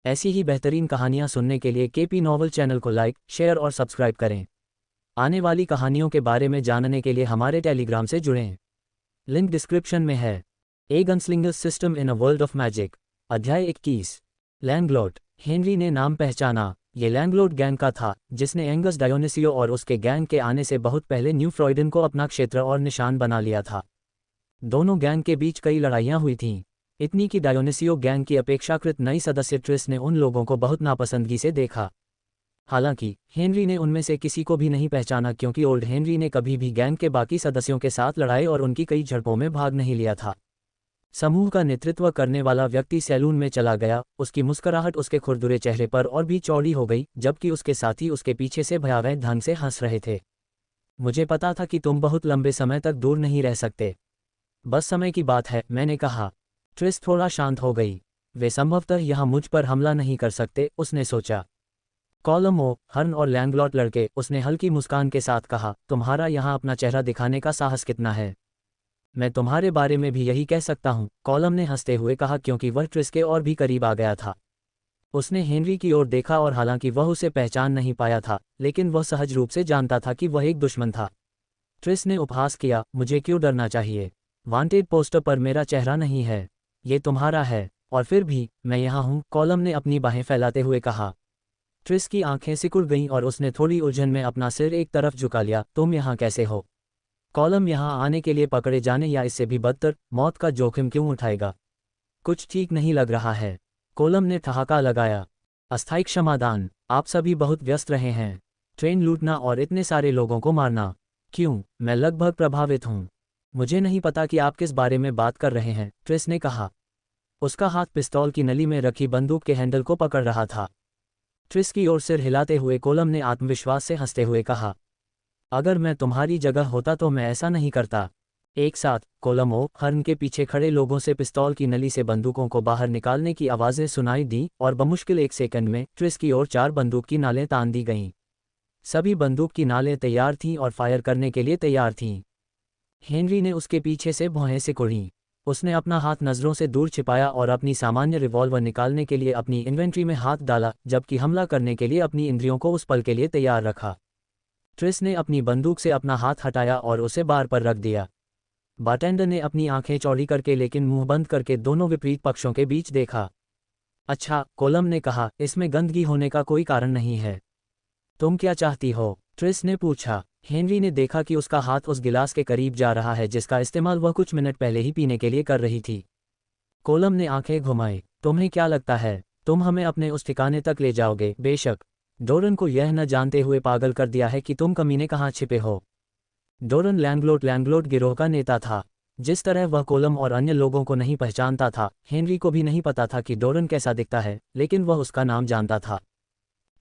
ऐसी ही बेहतरीन कहानियाँ सुनने के लिए केपी नॉवल चैनल को लाइक, शेयर और सब्सक्राइब करें। आने वाली कहानियों के बारे में जानने के लिए हमारे टेलीग्राम से जुड़ें। लिंक डिस्क्रिप्शन में है। A gunslinger system in a world of magic, अध्याय 21। लैंगलॉट। हेनरी ने नाम पहचाना। ये लैंगलॉट गैंग का था, जिसने एंगस डायोनिसियो और उसके गैंग के आने से बहुत पहले न्यू फ्रॉइडन को अपना क्षेत्र और निशान बना लिया था। दोनों गैंग के बीच कई लड़ाइयाँ हुई थीं, इतनी कि डायोनिसियो गैंग की अपेक्षाकृत नई सदस्य ट्रिस ने उन लोगों को बहुत नापसंदगी से देखा। हालांकि हेनरी ने उनमें से किसी को भी नहीं पहचाना, क्योंकि ओल्ड हेनरी ने कभी भी गैंग के बाकी सदस्यों के साथ लड़ाई और उनकी कई झड़पों में भाग नहीं लिया था। समूह का नेतृत्व करने वाला व्यक्ति सैलून में चला गया। उसकी मुस्कुराहट उसके खुरदुरे चेहरे पर और भी चौड़ी हो गई, जबकि उसके साथी उसके पीछे से भयावह ढंग से हंस रहे थे। मुझे पता था कि तुम बहुत लंबे समय तक दूर नहीं रह सकते, बस समय की बात है, मैंने कहा। ट्रिस थोड़ा शांत हो गई। वे संभवतः यहाँ मुझ पर हमला नहीं कर सकते, उसने सोचा। कॉलम ओ, हर्न और लैंगलॉट लड़के, उसने हल्की मुस्कान के साथ कहा, तुम्हारा यहाँ अपना चेहरा दिखाने का साहस कितना है। मैं तुम्हारे बारे में भी यही कह सकता हूँ, कॉलम ने हंसते हुए कहा, क्योंकि वह ट्रिस के और भी करीब आ गया था। उसने हेनरी की ओर देखा और हालांकि वह उसे पहचान नहीं पाया था, लेकिन वह सहज रूप से जानता था कि वह एक दुश्मन था। ट्रिस ने उपहास किया, मुझे क्यों डरना चाहिए? वांटेड पोस्टर पर मेरा चेहरा नहीं है, ये तुम्हारा है, और फिर भी मैं यहाँ हूँ, कॉलम ने अपनी बाहें फैलाते हुए कहा। ट्रिस की आंखें सिकुड़ गईं और उसने थोड़ी उलझन में अपना सिर एक तरफ झुका लिया। तुम यहाँ कैसे हो? कॉलम यहाँ आने के लिए पकड़े जाने या इससे भी बदतर मौत का जोखिम क्यों उठाएगा? कुछ ठीक नहीं लग रहा है, कॉलम ने ठहाका लगाया। अस्थायी क्षमादान, आप सभी बहुत व्यस्त रहे हैं। ट्रेन लूटना और इतने सारे लोगों को मारना। क्यों? मैं लगभग प्रभावित हूँ। मुझे नहीं पता कि आप किस बारे में बात कर रहे हैं, ट्रिस ने कहा। उसका हाथ पिस्तौल की नली में रखी बंदूक के हैंडल को पकड़ रहा था। ट्रिस की ओर सिर हिलाते हुए कॉलम ने आत्मविश्वास से हंसते हुए कहा, अगर मैं तुम्हारी जगह होता तो मैं ऐसा नहीं करता। एक साथ कॉलम ओ, हर्न के पीछे खड़े लोगों से पिस्तौल की नली से बंदूकों को बाहर निकालने की आवाज़ें सुनाई दी और बमुश्किल एक सेकंड में ट्रिस की ओर 4 बंदूक की नालें तान दी गईं। सभी बंदूक की नालें तैयार थीं और फायर करने के लिए तैयार थीं। हेनरी ने उसके पीछे से भौहें सिकुड़ीं। उसने अपना हाथ नज़रों से दूर छिपाया और अपनी सामान्य रिवॉल्वर निकालने के लिए अपनी इन्वेंट्री में हाथ डाला, जबकि हमला करने के लिए अपनी इंद्रियों को उस पल के लिए तैयार रखा। ट्रिस ने अपनी बंदूक से अपना हाथ हटाया और उसे बार पर रख दिया। बारटेंडर ने अपनी आंखें चौड़ी करके लेकिन मुंह बंद करके दोनों विपरीत पक्षों के बीच देखा। अच्छा, कॉलम ने कहा, इसमें गंदगी होने का कोई कारण नहीं है। तुम क्या चाहती हो? ट्रिस ने पूछा। हेनरी ने देखा कि उसका हाथ उस गिलास के करीब जा रहा है जिसका इस्तेमाल वह कुछ मिनट पहले ही पीने के लिए कर रही थी। कॉलम ने आंखें घुमाई। तुम्हें क्या लगता है तुम हमें अपने उस ठिकाने तक ले जाओगे? बेशक। डोरन को यह न जानते हुए पागल कर दिया है कि तुम कमीने कहाँ छिपे हो। डोरन लैंगलॉट गिरोह का नेता था। जिस तरह वह कॉलम और अन्य लोगों को नहीं पहचानता था, हेनरी को भी नहीं पता था कि डोरन कैसा दिखता है, लेकिन वह उसका नाम जानता था।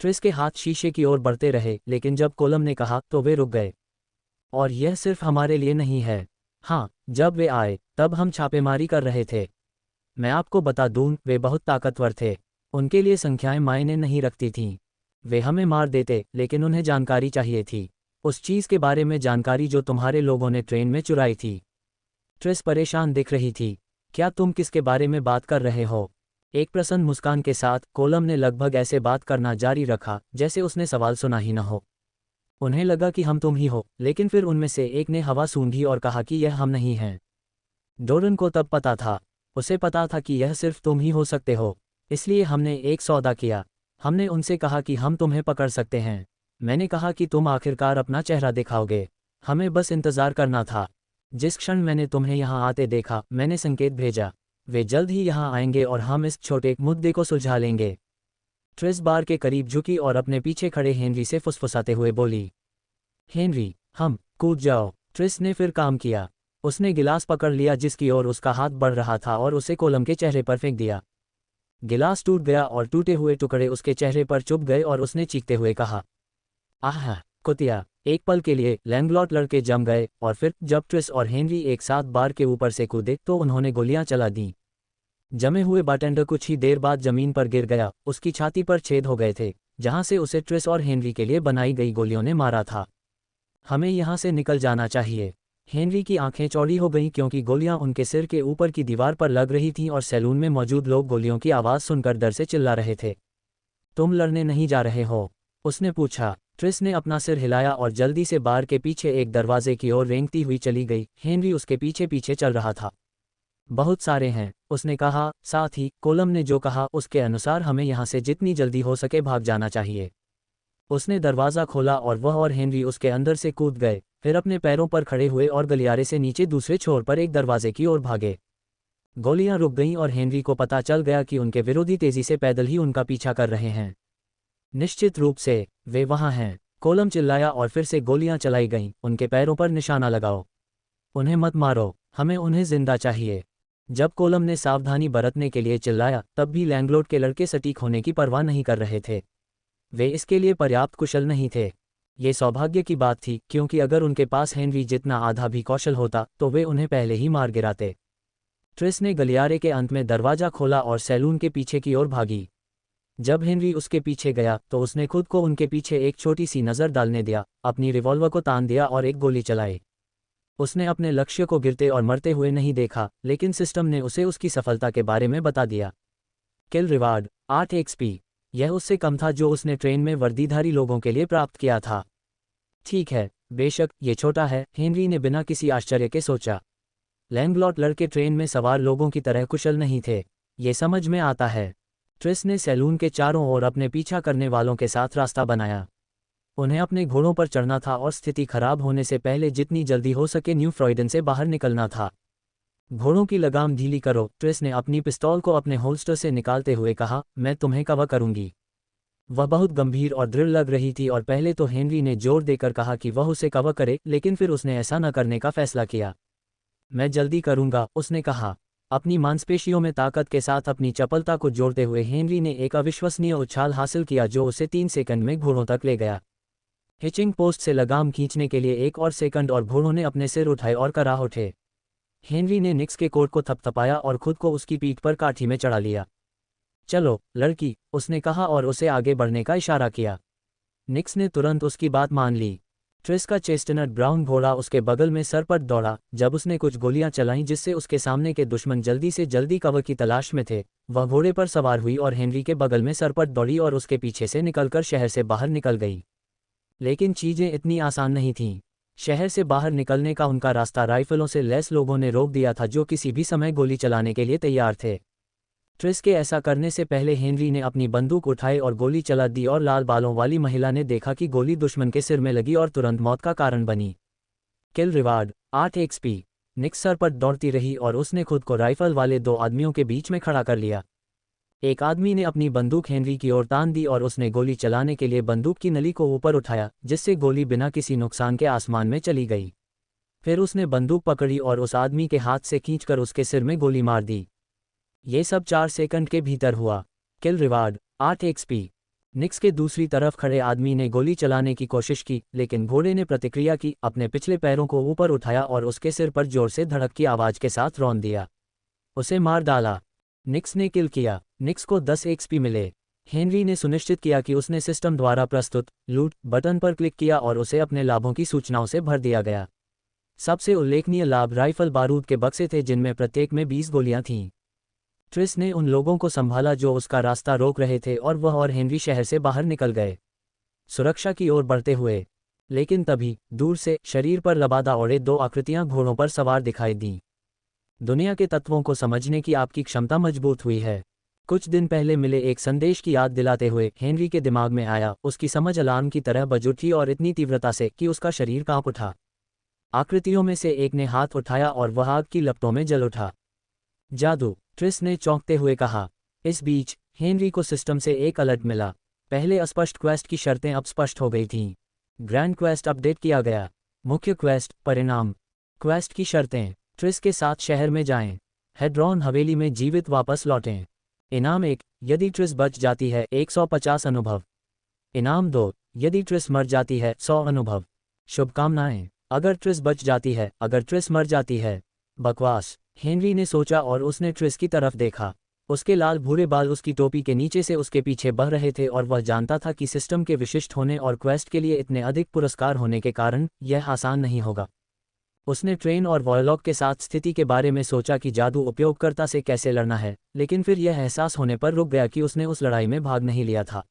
ट्रिस के हाथ शीशे की ओर बढ़ते रहे, लेकिन जब कॉलम ने कहा तो वे रुक गए। और यह सिर्फ हमारे लिए नहीं है। हाँ, जब वे आए तब हम छापेमारी कर रहे थे। मैं आपको बता दूं, वे बहुत ताकतवर थे। उनके लिए संख्याएं मायने नहीं रखती थीं। वे हमें मार देते, लेकिन उन्हें जानकारी चाहिए थी, उस चीज़ के बारे में जानकारी जो तुम्हारे लोगों ने ट्रेन में चुराई थी। ट्रिस परेशान दिख रही थी। क्या तुम किसके बारे में बात कर रहे हो? एक प्रसन्न मुस्कान के साथ कॉलम ने लगभग ऐसे बात करना जारी रखा जैसे उसने सवाल सुना ही न हो। उन्हें लगा कि हम तुम ही हो, लेकिन फिर उनमें से एक ने हवा सूंघी और कहा कि यह हम नहीं हैं। डोरन को तब पता था, उसे पता था कि यह सिर्फ तुम ही हो सकते हो। इसलिए हमने एक सौदा किया। हमने उनसे कहा कि हम तुम्हें पकड़ सकते हैं। मैंने कहा कि तुम आखिरकार अपना चेहरा दिखाओगे। हमें बस इंतज़ार करना था। जिस क्षण मैंने तुम्हें यहाँ आते देखा, मैंने संकेत भेजा, वे जल्द ही यहाँ आएंगे और हम इस छोटे मुद्दे को सुलझा लेंगे। ट्रिस बार के करीब झुकी और अपने पीछे खड़े हेनरी से फुसफुसाते हुए बोली, हेनरी, हम कूद जाओ। ट्रिस ने फिर काम किया। उसने गिलास पकड़ लिया जिसकी ओर उसका हाथ बढ़ रहा था और उसे कॉलम के चेहरे पर फेंक दिया। गिलास टूट गया और टूटे हुए टुकड़े उसके चेहरे पर चुभ गए और उसने चीखते हुए कहा, आह कुतिया। एक पल के लिए लैंगलॉट लड़के जम गए और फिर जब ट्रिस और हेनरी एक साथ बार के ऊपर से कूदे तो उन्होंने गोलियां चला दीं। जमे हुए बारटेंडर कुछ ही देर बाद जमीन पर गिर गया। उसकी छाती पर छेद हो गए थे, जहां से उसे ट्रिस और हेनरी के लिए बनाई गई गोलियों ने मारा था। हमें यहां से निकल जाना चाहिए। हेनरी की आंखें चौड़ी हो गईं क्योंकि गोलियां उनके सिर के ऊपर की दीवार पर लग रही थीं और सैलून में मौजूद लोग गोलियों की आवाज़ सुनकर डर से चिल्ला रहे थे। तुम लड़ने नहीं जा रहे हो? उसने पूछा। ट्रिस ने अपना सिर हिलाया और जल्दी से बार के पीछे एक दरवाजे की ओर रेंगती हुई चली गई। हेनरी उसके पीछे पीछे चल रहा था। बहुत सारे हैं, उसने कहा। साथ ही कोलम ने जो कहा उसके अनुसार हमें यहाँ से जितनी जल्दी हो सके भाग जाना चाहिए। उसने दरवाज़ा खोला और वह और हेनरी उसके अंदर से कूद गए, फिर अपने पैरों पर खड़े हुए और गलियारे से नीचे दूसरे छोर पर एक दरवाजे की ओर भागे। गोलियां रुक गईं और हेनरी को पता चल गया कि उनके विरोधी तेजी से पैदल ही उनका पीछा कर रहे हैं। निश्चित रूप से वे वहां हैं, कोलम चिल्लाया और फिर से गोलियां चलाई गईं। उनके पैरों पर निशाना लगाओ, उन्हें मत मारो, हमें उन्हें जिंदा चाहिए। जब कोलम ने सावधानी बरतने के लिए चिल्लाया तब भी लैंगलोड के लड़के सटीक होने की परवाह नहीं कर रहे थे। वे इसके लिए पर्याप्त कुशल नहीं थे। ये सौभाग्य की बात थी क्योंकि अगर उनके पास हेनरी जितना आधा भी कौशल होता तो वे उन्हें पहले ही मार गिराते। ट्रिस ने गलियारे के अंत में दरवाजा खोला और सैलून के पीछे की ओर भागी। जब हेनरी उसके पीछे गया तो उसने खुद को उनके पीछे एक छोटी सी नज़र डालने दिया, अपनी रिवॉल्वर को तान दिया और एक गोली चलाई। उसने अपने लक्ष्य को गिरते और मरते हुए नहीं देखा, लेकिन सिस्टम ने उसे उसकी सफलता के बारे में बता दिया। किल रिवार्ड 8 एक्सपी। यह उससे कम था जो उसने ट्रेन में वर्दीधारी लोगों के लिए प्राप्त किया था। ठीक है, बेशक ये छोटा है, हेनरी ने बिना किसी आश्चर्य के सोचा। लैंगलॉट लड़के ट्रेन में सवार लोगों की तरह कुशल नहीं थे, ये समझ में आता है। ट्रिस ने सैलून के चारों ओर अपने पीछा करने वालों के साथ रास्ता बनाया। उन्हें अपने घोड़ों पर चढ़ना था और स्थिति खराब होने से पहले जितनी जल्दी हो सके न्यू फ्रॉइडन से बाहर निकलना था। घोड़ों की लगाम ढीली करो, ट्रिस ने अपनी पिस्तौल को अपने होल्स्टर से निकालते हुए कहा। मैं तुम्हें कवर करूंगी। वह बहुत गंभीर और दृढ़ लग रही थी और पहले तो हेनरी ने जोर देकर कहा कि वह उसे कवर करे, लेकिन फिर उसने ऐसा न करने का फैसला किया। मैं जल्दी करूंगा, उसने कहा। अपनी मांसपेशियों में ताकत के साथ अपनी चपलता को जोड़ते हुए हेनरी ने एक अविश्वसनीय उछाल हासिल किया जो उसे 3 सेकंड में घोड़ों तक ले गया। हिचिंग पोस्ट से लगाम खींचने के लिए 1 और सेकंड और घोड़ों ने अपने सिर उठाए और कराह उठे। हेनरी ने निक्स के कोट को थपथपाया और खुद को उसकी पीठ पर काठी में चढ़ा लिया। चलो लड़की, उसने कहा और उसे आगे बढ़ने का इशारा किया। निक्स ने तुरंत उसकी बात मान ली। ट्रिस का चेस्टनट ब्राउन घोड़ा उसके बगल में सरपट दौड़ा। जब उसने कुछ गोलियां चलाईं जिससे उसके सामने के दुश्मन जल्दी कवर की तलाश में थे, वह घोड़े पर सवार हुई और हेनरी के बगल में सरपट दौड़ी और उसके पीछे से निकलकर शहर से बाहर निकल गई। लेकिन चीजें इतनी आसान नहीं थीं। शहर से बाहर निकलने का उनका रास्ता राइफलों से लैस लोगों ने रोक दिया था जो किसी भी समय गोली चलाने के लिए तैयार थे। ट्रिस के ऐसा करने से पहले हेनरी ने अपनी बंदूक उठाई और गोली चला दी और लाल बालों वाली महिला ने देखा कि गोली दुश्मन के सिर में लगी और तुरंत मौत का कारण बनी। किल रिवार्ड 8 एक्सपी। निक्स सर पर दौड़ती रही और उसने खुद को राइफल वाले 2 आदमियों के बीच में खड़ा कर लिया। एक आदमी ने अपनी बंदूक हेनरी की ओर तान दी और उसने गोली चलाने के लिए बंदूक की नली को ऊपर उठाया, जिससे गोली बिना किसी नुकसान के आसमान में चली गई। फिर उसने बंदूक पकड़ी और उस आदमी के हाथ से खींचकर उसके सिर में गोली मार दी। ये सब 4 सेकंड के भीतर हुआ। किल रिवार्ड 8 एक्सपी। निक्स के दूसरी तरफ खड़े आदमी ने गोली चलाने की कोशिश की, लेकिन घोड़े ने प्रतिक्रिया की, अपने पिछले पैरों को ऊपर उठाया और उसके सिर पर जोर से धड़क की आवाज के साथ रौंद दिया। उसे मार डाला। निक्स ने किल किया। निक्स को 10 एक्सपी मिले। हेनरी ने सुनिश्चित किया कि उसने सिस्टम द्वारा प्रस्तुत लूट बटन पर क्लिक किया और उसे अपने लाभों की सूचनाओं से भर दिया गया। सबसे उल्लेखनीय लाभ राइफल बारूद के बक्से थे जिनमें प्रत्येक में 20 गोलियां थीं। ट्रिस ने उन लोगों को संभाला जो उसका रास्ता रोक रहे थे और वह और हेनरी शहर से बाहर निकल गए, सुरक्षा की ओर बढ़ते हुए। लेकिन तभी दूर से शरीर पर लबादा ओढ़े 2 आकृतियां घोड़ों पर सवार दिखाई दीं। दुनिया के तत्वों को समझने की आपकी क्षमता मजबूत हुई है। कुछ दिन पहले मिले एक संदेश की याद दिलाते हुए हेनरी के दिमाग में आया। उसकी समझ अलार्म की तरह बज उठी और इतनी तीव्रता से कि उसका शरीर कांप उठा। आकृतियों में से एक ने हाथ उठाया और वह आग की लपटों में जल उठा। जादू, ट्रिस ने चौंकते हुए कहा। इस बीच हेनरी को सिस्टम से एक अलर्ट मिला। पहले अस्पष्ट क्वेस्ट की शर्तें अब स्पष्ट हो गई थीं। ग्रैंड क्वेस्ट अपडेट किया गया। मुख्य क्वेस्ट परिणाम। क्वेस्ट की शर्तें। ट्रिस के साथ शहर में जाएं। हेड्रॉन हवेली में जीवित वापस लौटें। इनाम 1, यदि ट्रिस बच जाती है 150 अनुभव। इनाम 2, यदि ट्रिस मर जाती है 100 अनुभव। शुभकामनाएं। अगर ट्रिस बच जाती है, अगर ट्रिस मर जाती है। बकवास, हेनरी ने सोचा और उसने ट्रिस की तरफ देखा। उसके लाल भूरे बाल उसकी टोपी के नीचे से उसके पीछे बह रहे थे और वह जानता था कि सिस्टम के विशिष्ट होने और क्वेस्ट के लिए इतने अधिक पुरस्कार होने के कारण यह आसान नहीं होगा। उसने ट्रेन और वॉयलॉक के साथ स्थिति के बारे में सोचा कि जादू उपयोगकर्ता से कैसे लड़ना है, लेकिन फिर यह एहसास होने पर रुक गया कि उसने उस लड़ाई में भाग नहीं लिया था।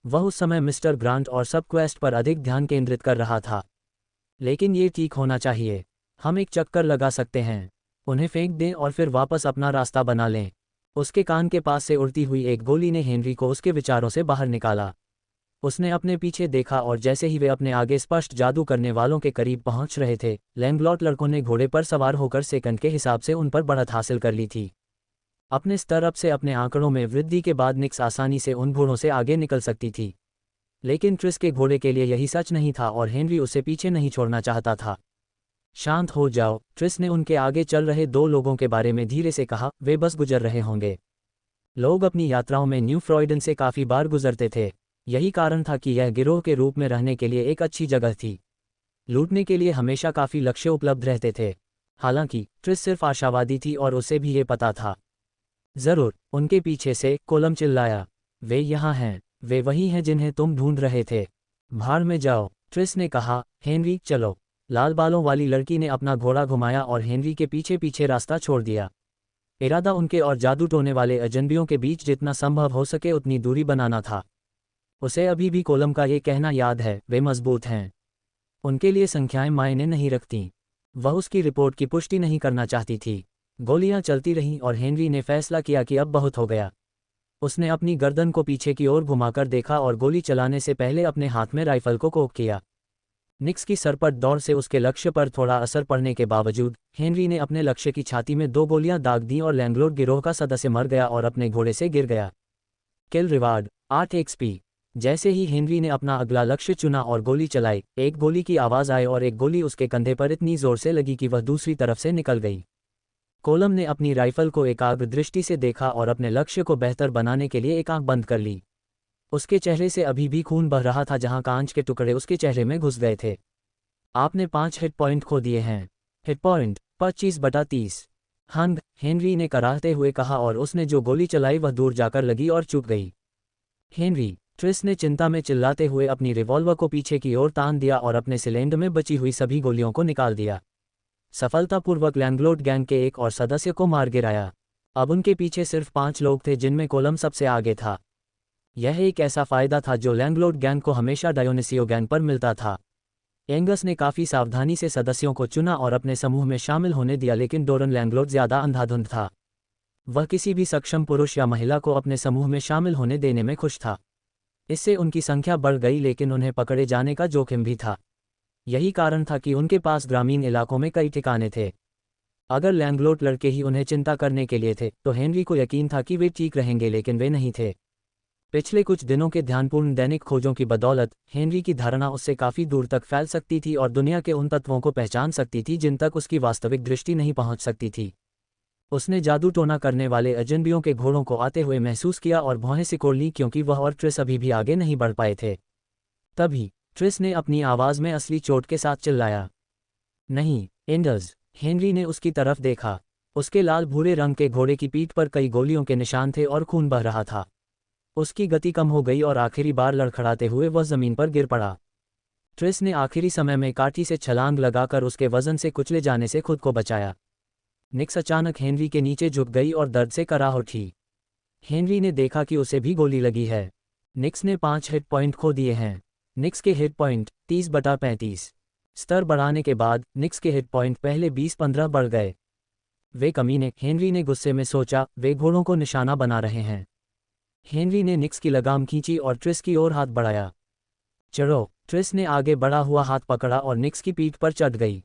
वह उस समय मिस्टर ग्रांट और सब क्वेस्ट पर अधिक ध्यान केंद्रित कर रहा था। लेकिन ये ठीक होना चाहिए। हम एक चक्कर लगा सकते हैं, उन्हें फेंक दें और फिर वापस अपना रास्ता बना लें। उसके कान के पास से उड़ती हुई एक गोली ने हेनरी को उसके विचारों से बाहर निकाला। उसने अपने पीछे देखा और जैसे ही वे अपने आगे स्पष्ट जादू करने वालों के करीब पहुंच रहे थे, लैंगलॉट लड़कों ने घोड़े पर सवार होकर सेकंड के हिसाब से उन पर बढ़त हासिल कर ली थी। अपने स्तर अप से अपने आंकड़ों में वृद्धि के बाद निक्स आसानी से उन घोड़ों से आगे निकल सकती थी। लेकिन ट्रिस के घोड़े के लिए यही सच नहीं था और हेनरी उसे पीछे नहीं छोड़ना चाहता था। शांत हो जाओ, ट्रिस ने उनके आगे चल रहे दो लोगों के बारे में धीरे से कहा, वे बस गुजर रहे होंगे। लोग अपनी यात्राओं में न्यू फ्रॉइडन से काफ़ी बार गुजरते थे। यही कारण था कि यह गिरोह के रूप में रहने के लिए एक अच्छी जगह थी। लूटने के लिए हमेशा काफ़ी लक्ष्य उपलब्ध रहते थे। हालांकि ट्रिस सिर्फ आशावादी थी और उसे भी ये पता था। ज़रूर, उनके पीछे से कोलम चिल्लाया, वे यहाँ हैं, वे वही हैं जिन्हें तुम ढूंढ रहे थे। भाड़ में जाओ, ट्रिस ने कहा। हेनरी, चलो। लाल बालों वाली लड़की ने अपना घोड़ा घुमाया और हेनरी के पीछे पीछे रास्ता छोड़ दिया। इरादा उनके और जादू टोने वाले अजनबियों के बीच जितना संभव हो सके उतनी दूरी बनाना था। उसे अभी भी कोलम का ये कहना याद है, वे मजबूत हैं। उनके लिए संख्याएं मायने नहीं रखतीं। वह उसकी रिपोर्ट की पुष्टि नहीं करना चाहती थी। गोलियां चलती रहीं और हेनरी ने फैसला किया कि अब बहुत हो गया। उसने अपनी गर्दन को पीछे की ओर घुमाकर देखा और गोली चलाने से पहले अपने हाथ में राइफल को कोक किया। निक्स की सरपट दौड़ से उसके लक्ष्य पर थोड़ा असर पड़ने के बावजूद हेनरी ने अपने लक्ष्य की छाती में 2 गोलियां दाग दीं और लैंगलोड गिरोह का सदस्य मर गया और अपने घोड़े से गिर गया। किल रिवार्ड 8 एक्सपी। जैसे ही हेनरी ने अपना अगला लक्ष्य चुना और गोली चलाई, एक गोली की आवाज़ आई और एक गोली उसके कंधे पर इतनी जोर से लगी कि वह दूसरी तरफ से निकल गई। कोलम ने अपनी राइफल को एकाग्र दृष्टि से देखा और अपने लक्ष्य को बेहतर बनाने के लिए एक आंख बंद कर ली। उसके चेहरे से अभी भी खून बह रहा था जहां कांच के टुकड़े उसके चेहरे में घुस गए थे। आपने 5 हिट पॉइंट खो दिए हैं। Hit point 25/30। हंग, हेनरी ने कराहते हुए कहा और उसने जो गोली चलाई वह दूर जाकर लगी और चूक गई। हेनरी, ट्रिस ने चिंता में चिल्लाते हुए अपनी रिवॉल्वर को पीछे की ओर तान दिया और अपने सिलेंडर में बची हुई सभी गोलियों को निकाल दिया। सफलतापूर्वक लैंगलोड गैंग के एक और सदस्य को मार गिराया। अब उनके पीछे सिर्फ 5 लोग थे जिनमें कोलम सबसे आगे था। यह एक ऐसा फायदा था जो लैंगलोड गैंग को हमेशा डायोनिसियो गैंग पर मिलता था। एंगस ने काफ़ी सावधानी से सदस्यों को चुना और अपने समूह में शामिल होने दिया, लेकिन डोरन लैंगलोड ज़्यादा अंधाधुंध था। वह किसी भी सक्षम पुरुष या महिला को अपने समूह में शामिल होने देने में खुश था। इससे उनकी संख्या बढ़ गई, लेकिन उन्हें पकड़े जाने का जोखिम भी था। यही कारण था कि उनके पास ग्रामीण इलाकों में कई ठिकाने थे। अगर लैंगलोड लड़के ही उन्हें चिंता करने के लिए थे तो हेनरी को यकीन था कि वे ठीक रहेंगे, लेकिन वे नहीं थे। पिछले कुछ दिनों के ध्यानपूर्ण दैनिक खोजों की बदौलत हेनरी की धारणा उससे काफ़ी दूर तक फैल सकती थी और दुनिया के उन तत्वों को पहचान सकती थी जिन तक उसकी वास्तविक दृष्टि नहीं पहुंच सकती थी। उसने जादू टोना करने वाले अजनबियों के घोड़ों को आते हुए महसूस किया और भौहें सिकोड़ लीं, क्योंकि वह और ट्रिस अभी भी आगे नहीं बढ़ पाए थे। तभी ट्रिस ने अपनी आवाज़ में असली चोट के साथ चिल्लाया, नहीं एंडर्स। हेनरी ने उसकी तरफ देखा। उसके लाल भूरे रंग के घोड़े की पीठ पर कई गोलियों के निशान थे और खून बह रहा था। उसकी गति कम हो गई और आखिरी बार लड़खड़ाते हुए वह जमीन पर गिर पड़ा। ट्रिस ने आखिरी समय में काठी से छलांग लगाकर उसके वजन से कुचले जाने से खुद को बचाया। निक्स अचानक हेनरी के नीचे झुक गई और दर्द से कराह उठी। हेनरी ने देखा कि उसे भी गोली लगी है। निक्स ने 5 हिट पॉइंट खो दिए हैं। निक्स के हिट पॉइंट 30/35। स्तर बढ़ाने के बाद निक्स के हिट पॉइंट पहले 20-15 बढ़ गए। वे कमीने, हेनरी ने गुस्से में सोचा, वे घोड़ों को निशाना बना रहे हैं। हेनरी ने निक्स की लगाम खींची और ट्रिस की ओर हाथ बढ़ाया। चढ़ो। ट्रिस ने आगे बढ़ा हुआ हाथ पकड़ा और निक्स की पीठ पर चढ़ गई।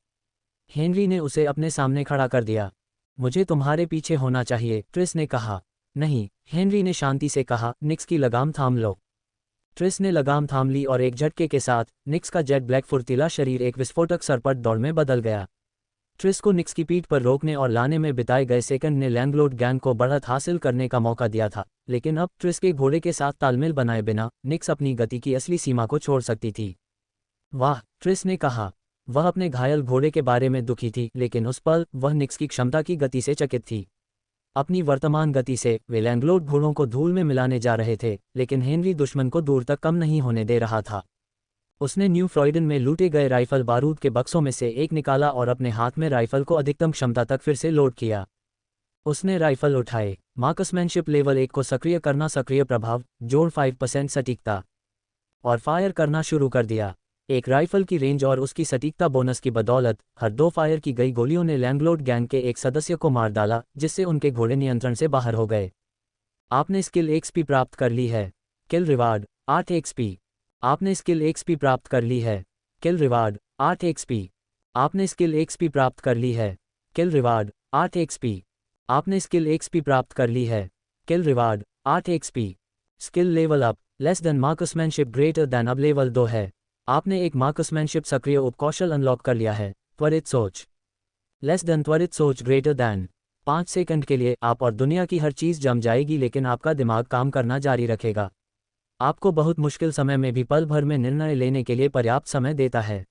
हेनरी ने उसे अपने सामने खड़ा कर दिया। मुझे तुम्हारे पीछे होना चाहिए, ट्रिस ने कहा। नहीं, हेनरी ने शांति से कहा, निक्स की लगाम थाम लो। ट्रिस ने लगाम थाम ली और एक झटके के साथ निक्स का जेट ब्लैक फुर्तीला शरीर एक विस्फोटक सरपट दौड़ में बदल गया। ट्रिस को निक्स की पीठ पर रोकने और लाने में बिताए गए सेकंड ने लैंगलोड गैंग को बढ़त हासिल करने का मौका दिया था, लेकिन अब ट्रिस के घोड़े के साथ तालमेल बनाए बिना निक्स अपनी गति की असली सीमा को छोड़ सकती थी। वाह, ट्रिस ने कहा। वह अपने घायल घोड़े के बारे में दुखी थी, लेकिन उस पल वह निक्स की क्षमता की गति से चकित थी। अपनी वर्तमान गति से वे लैंगलोड घोड़ों को धूल में मिलाने जा रहे थे, लेकिन हेनरी दुश्मन को दूर तक कम नहीं होने दे रहा था। उसने न्यू फ्रॉइडन में लूटे गए राइफल बारूद के बक्सों में से एक निकाला और अपने हाथ में राइफल को अधिकतम क्षमता तक फिर से लोड किया। उसने राइफल उठाए, मार्क्समैनशिप लेवल 1 को सक्रिय करना, सक्रिय प्रभाव जोड़ 5% सटीकता, और फायर करना शुरू कर दिया। एक राइफल की रेंज और उसकी सटीकता बोनस की बदौलत हर 2 फायर की गई गोलियों ने लैंगलोड गैंग के एक सदस्य को मार डाला, जिससे उनके घोड़े नियंत्रण से बाहर हो गए। आपने स्किल एक्सपी प्राप्त कर ली है। Kill reward 8 XP. आपने स्किल एक्सपी प्राप्त कर ली है। Kill reward 8 XP. आपने स्किल एक्सपी प्राप्त कर ली है। Kill reward 8 XP. आपने स्किल एक्सपी प्राप्त कर ली है। Kill reward 8 XP. Skill level up less than marksmanship greater than, अब लेवल 2 है। आपने एक मार्क्समैनशिप सक्रिय उपकौशल अनलॉक कर लिया है। त्वरित सोच लेस देन, त्वरित सोच ग्रेटर देन। 5 सेकंड के लिए आप और दुनिया की हर चीज़ जम जाएगी, लेकिन आपका दिमाग काम करना जारी रखेगा। आपको बहुत मुश्किल समय में भी पल भर में निर्णय लेने के लिए पर्याप्त समय देता है।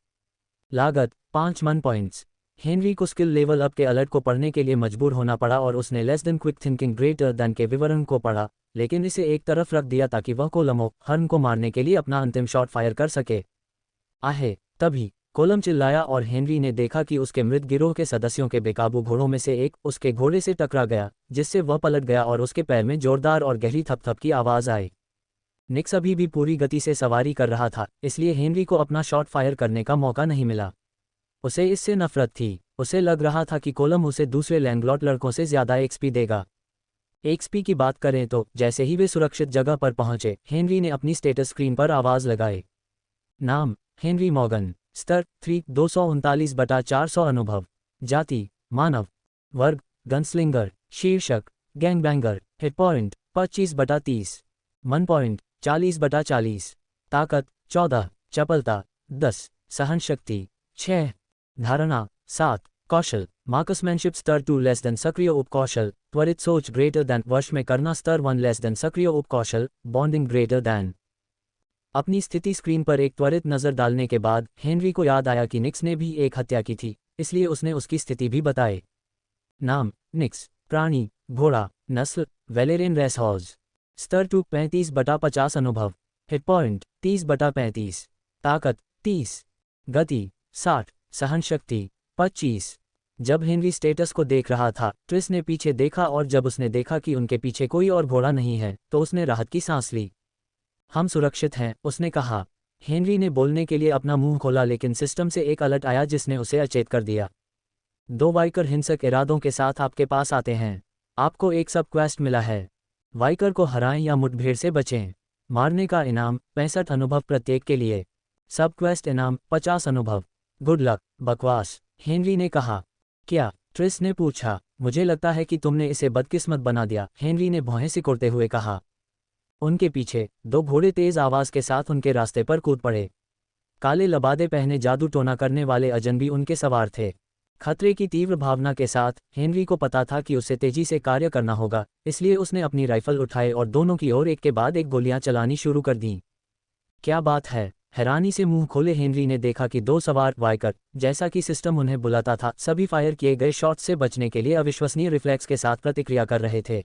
लागत 5 मन पॉइंट्स। हेनरी को स्किल लेवल अप के अलर्ट को पढ़ने के लिए मजबूर होना पड़ा और उसने less than quick thinking greater than के विवरण को पढ़ा, लेकिन इसे एक तरफ रख दिया ताकि वह कोलमो हर्न को मारने के लिए अपना अंतिम शॉट फायर कर सके। आहे तभी कोलम चिल्लाया और हेनरी ने देखा कि उसके मृत गिरोह के सदस्यों के बेकाबू घोड़ों में से एक उसके घोड़े से टकरा गया, जिससे वह पलट गया और उसके पैर में जोरदार और गहरी थपथप की आवाज़ आई। निक्स अभी भी पूरी गति से सवारी कर रहा था, इसलिए हेनरी को अपना शॉट फायर करने का मौका नहीं मिला। उसे इससे नफरत थी। उसे लग रहा था कि कोलम उसे दूसरे लैंगलॉट लड़कों से ज़्यादा एक्सपी देगा। एक्सपी की बात करें तो जैसे ही वे सुरक्षित जगह पर पहुंचे, हेनरी ने अपनी स्टेटस स्क्रीन पर आवाज़ लगाई। नाम हेनरी मॉर्गन। स्तर 3 239/400। अनुभव जाति मानव। वर्ग गनस्लिंगर। शीर्षक गैंगबैंगर। Hit point 25/30। मन पॉइंट 40/40। ताकत 14। चपलता 10। सहनशक्ति 6। धारणा 7। कौशल मार्क्समैनशिप स्तर 2 लेस देन, सक्रिय उपकौशल त्वरित सोच ग्रेटर देन, वश में करना स्तर 1 लेस देन, सक्रिय उपकौशल बॉन्डिंग ग्रेटर देन। अपनी स्थिति स्क्रीन पर एक त्वरित नज़र डालने के बाद हेनरी को याद आया कि निक्स ने भी एक हत्या की थी, इसलिए उसने उसकी स्थिति भी बताई। नाम निक्स। प्राणी घोड़ा। नस्ल वेलेरियन रेसहॉर्स। स्तर 2 35/50। अनुभव हिट पॉइंट 30/35। ताकत 30। गति 60। सहनशक्ति 25। जब हेनरी स्टेटस को देख रहा था, ट्रिस ने पीछे देखा और जब उसने देखा कि उनके पीछे कोई और घोड़ा नहीं है, तो उसने राहत की सांस ली। हम सुरक्षित हैं, उसने कहा। हेनरी ने बोलने के लिए अपना मुंह खोला, लेकिन सिस्टम से एक अलर्ट आया जिसने उसे अचेत कर दिया। 2 वाइकर हिंसक इरादों के साथ आपके पास आते हैं। आपको एक सब क्वेस्ट मिला है। वाइकर को हराएं या मुठभेड़ से बचें। मारने का इनाम 65 अनुभव प्रत्येक के लिए। सब क्वेस्ट इनाम 50 अनुभव। Good luck. बकवास, हेनरी ने कहा। क्या? ट्रिस ने पूछा। मुझे लगता है कि तुमने इसे बदकिस्मत बना दिया, हेनरी ने भौहें सिकोड़ते हुए कहा। उनके पीछे 2 घोड़े तेज आवाज़ के साथ उनके रास्ते पर कूद पड़े। काले लबादे पहने जादू टोना करने वाले अजनबी उनके सवार थे। खतरे की तीव्र भावना के साथ हेनरी को पता था कि उसे तेजी से कार्य करना होगा, इसलिए उसने अपनी राइफल उठाए और दोनों की ओर एक के बाद एक गोलियां चलानी शुरू कर दीं। क्या बात है? हैरानी से मुंह खोले हेनरी ने देखा कि 2 सवार वाइकर, जैसा कि सिस्टम उन्हें बुलाता था, सभी फायर किए गए शॉट से बचने के लिए अविश्वसनीय रिफ्लेक्स के साथ प्रतिक्रिया कर रहे थे।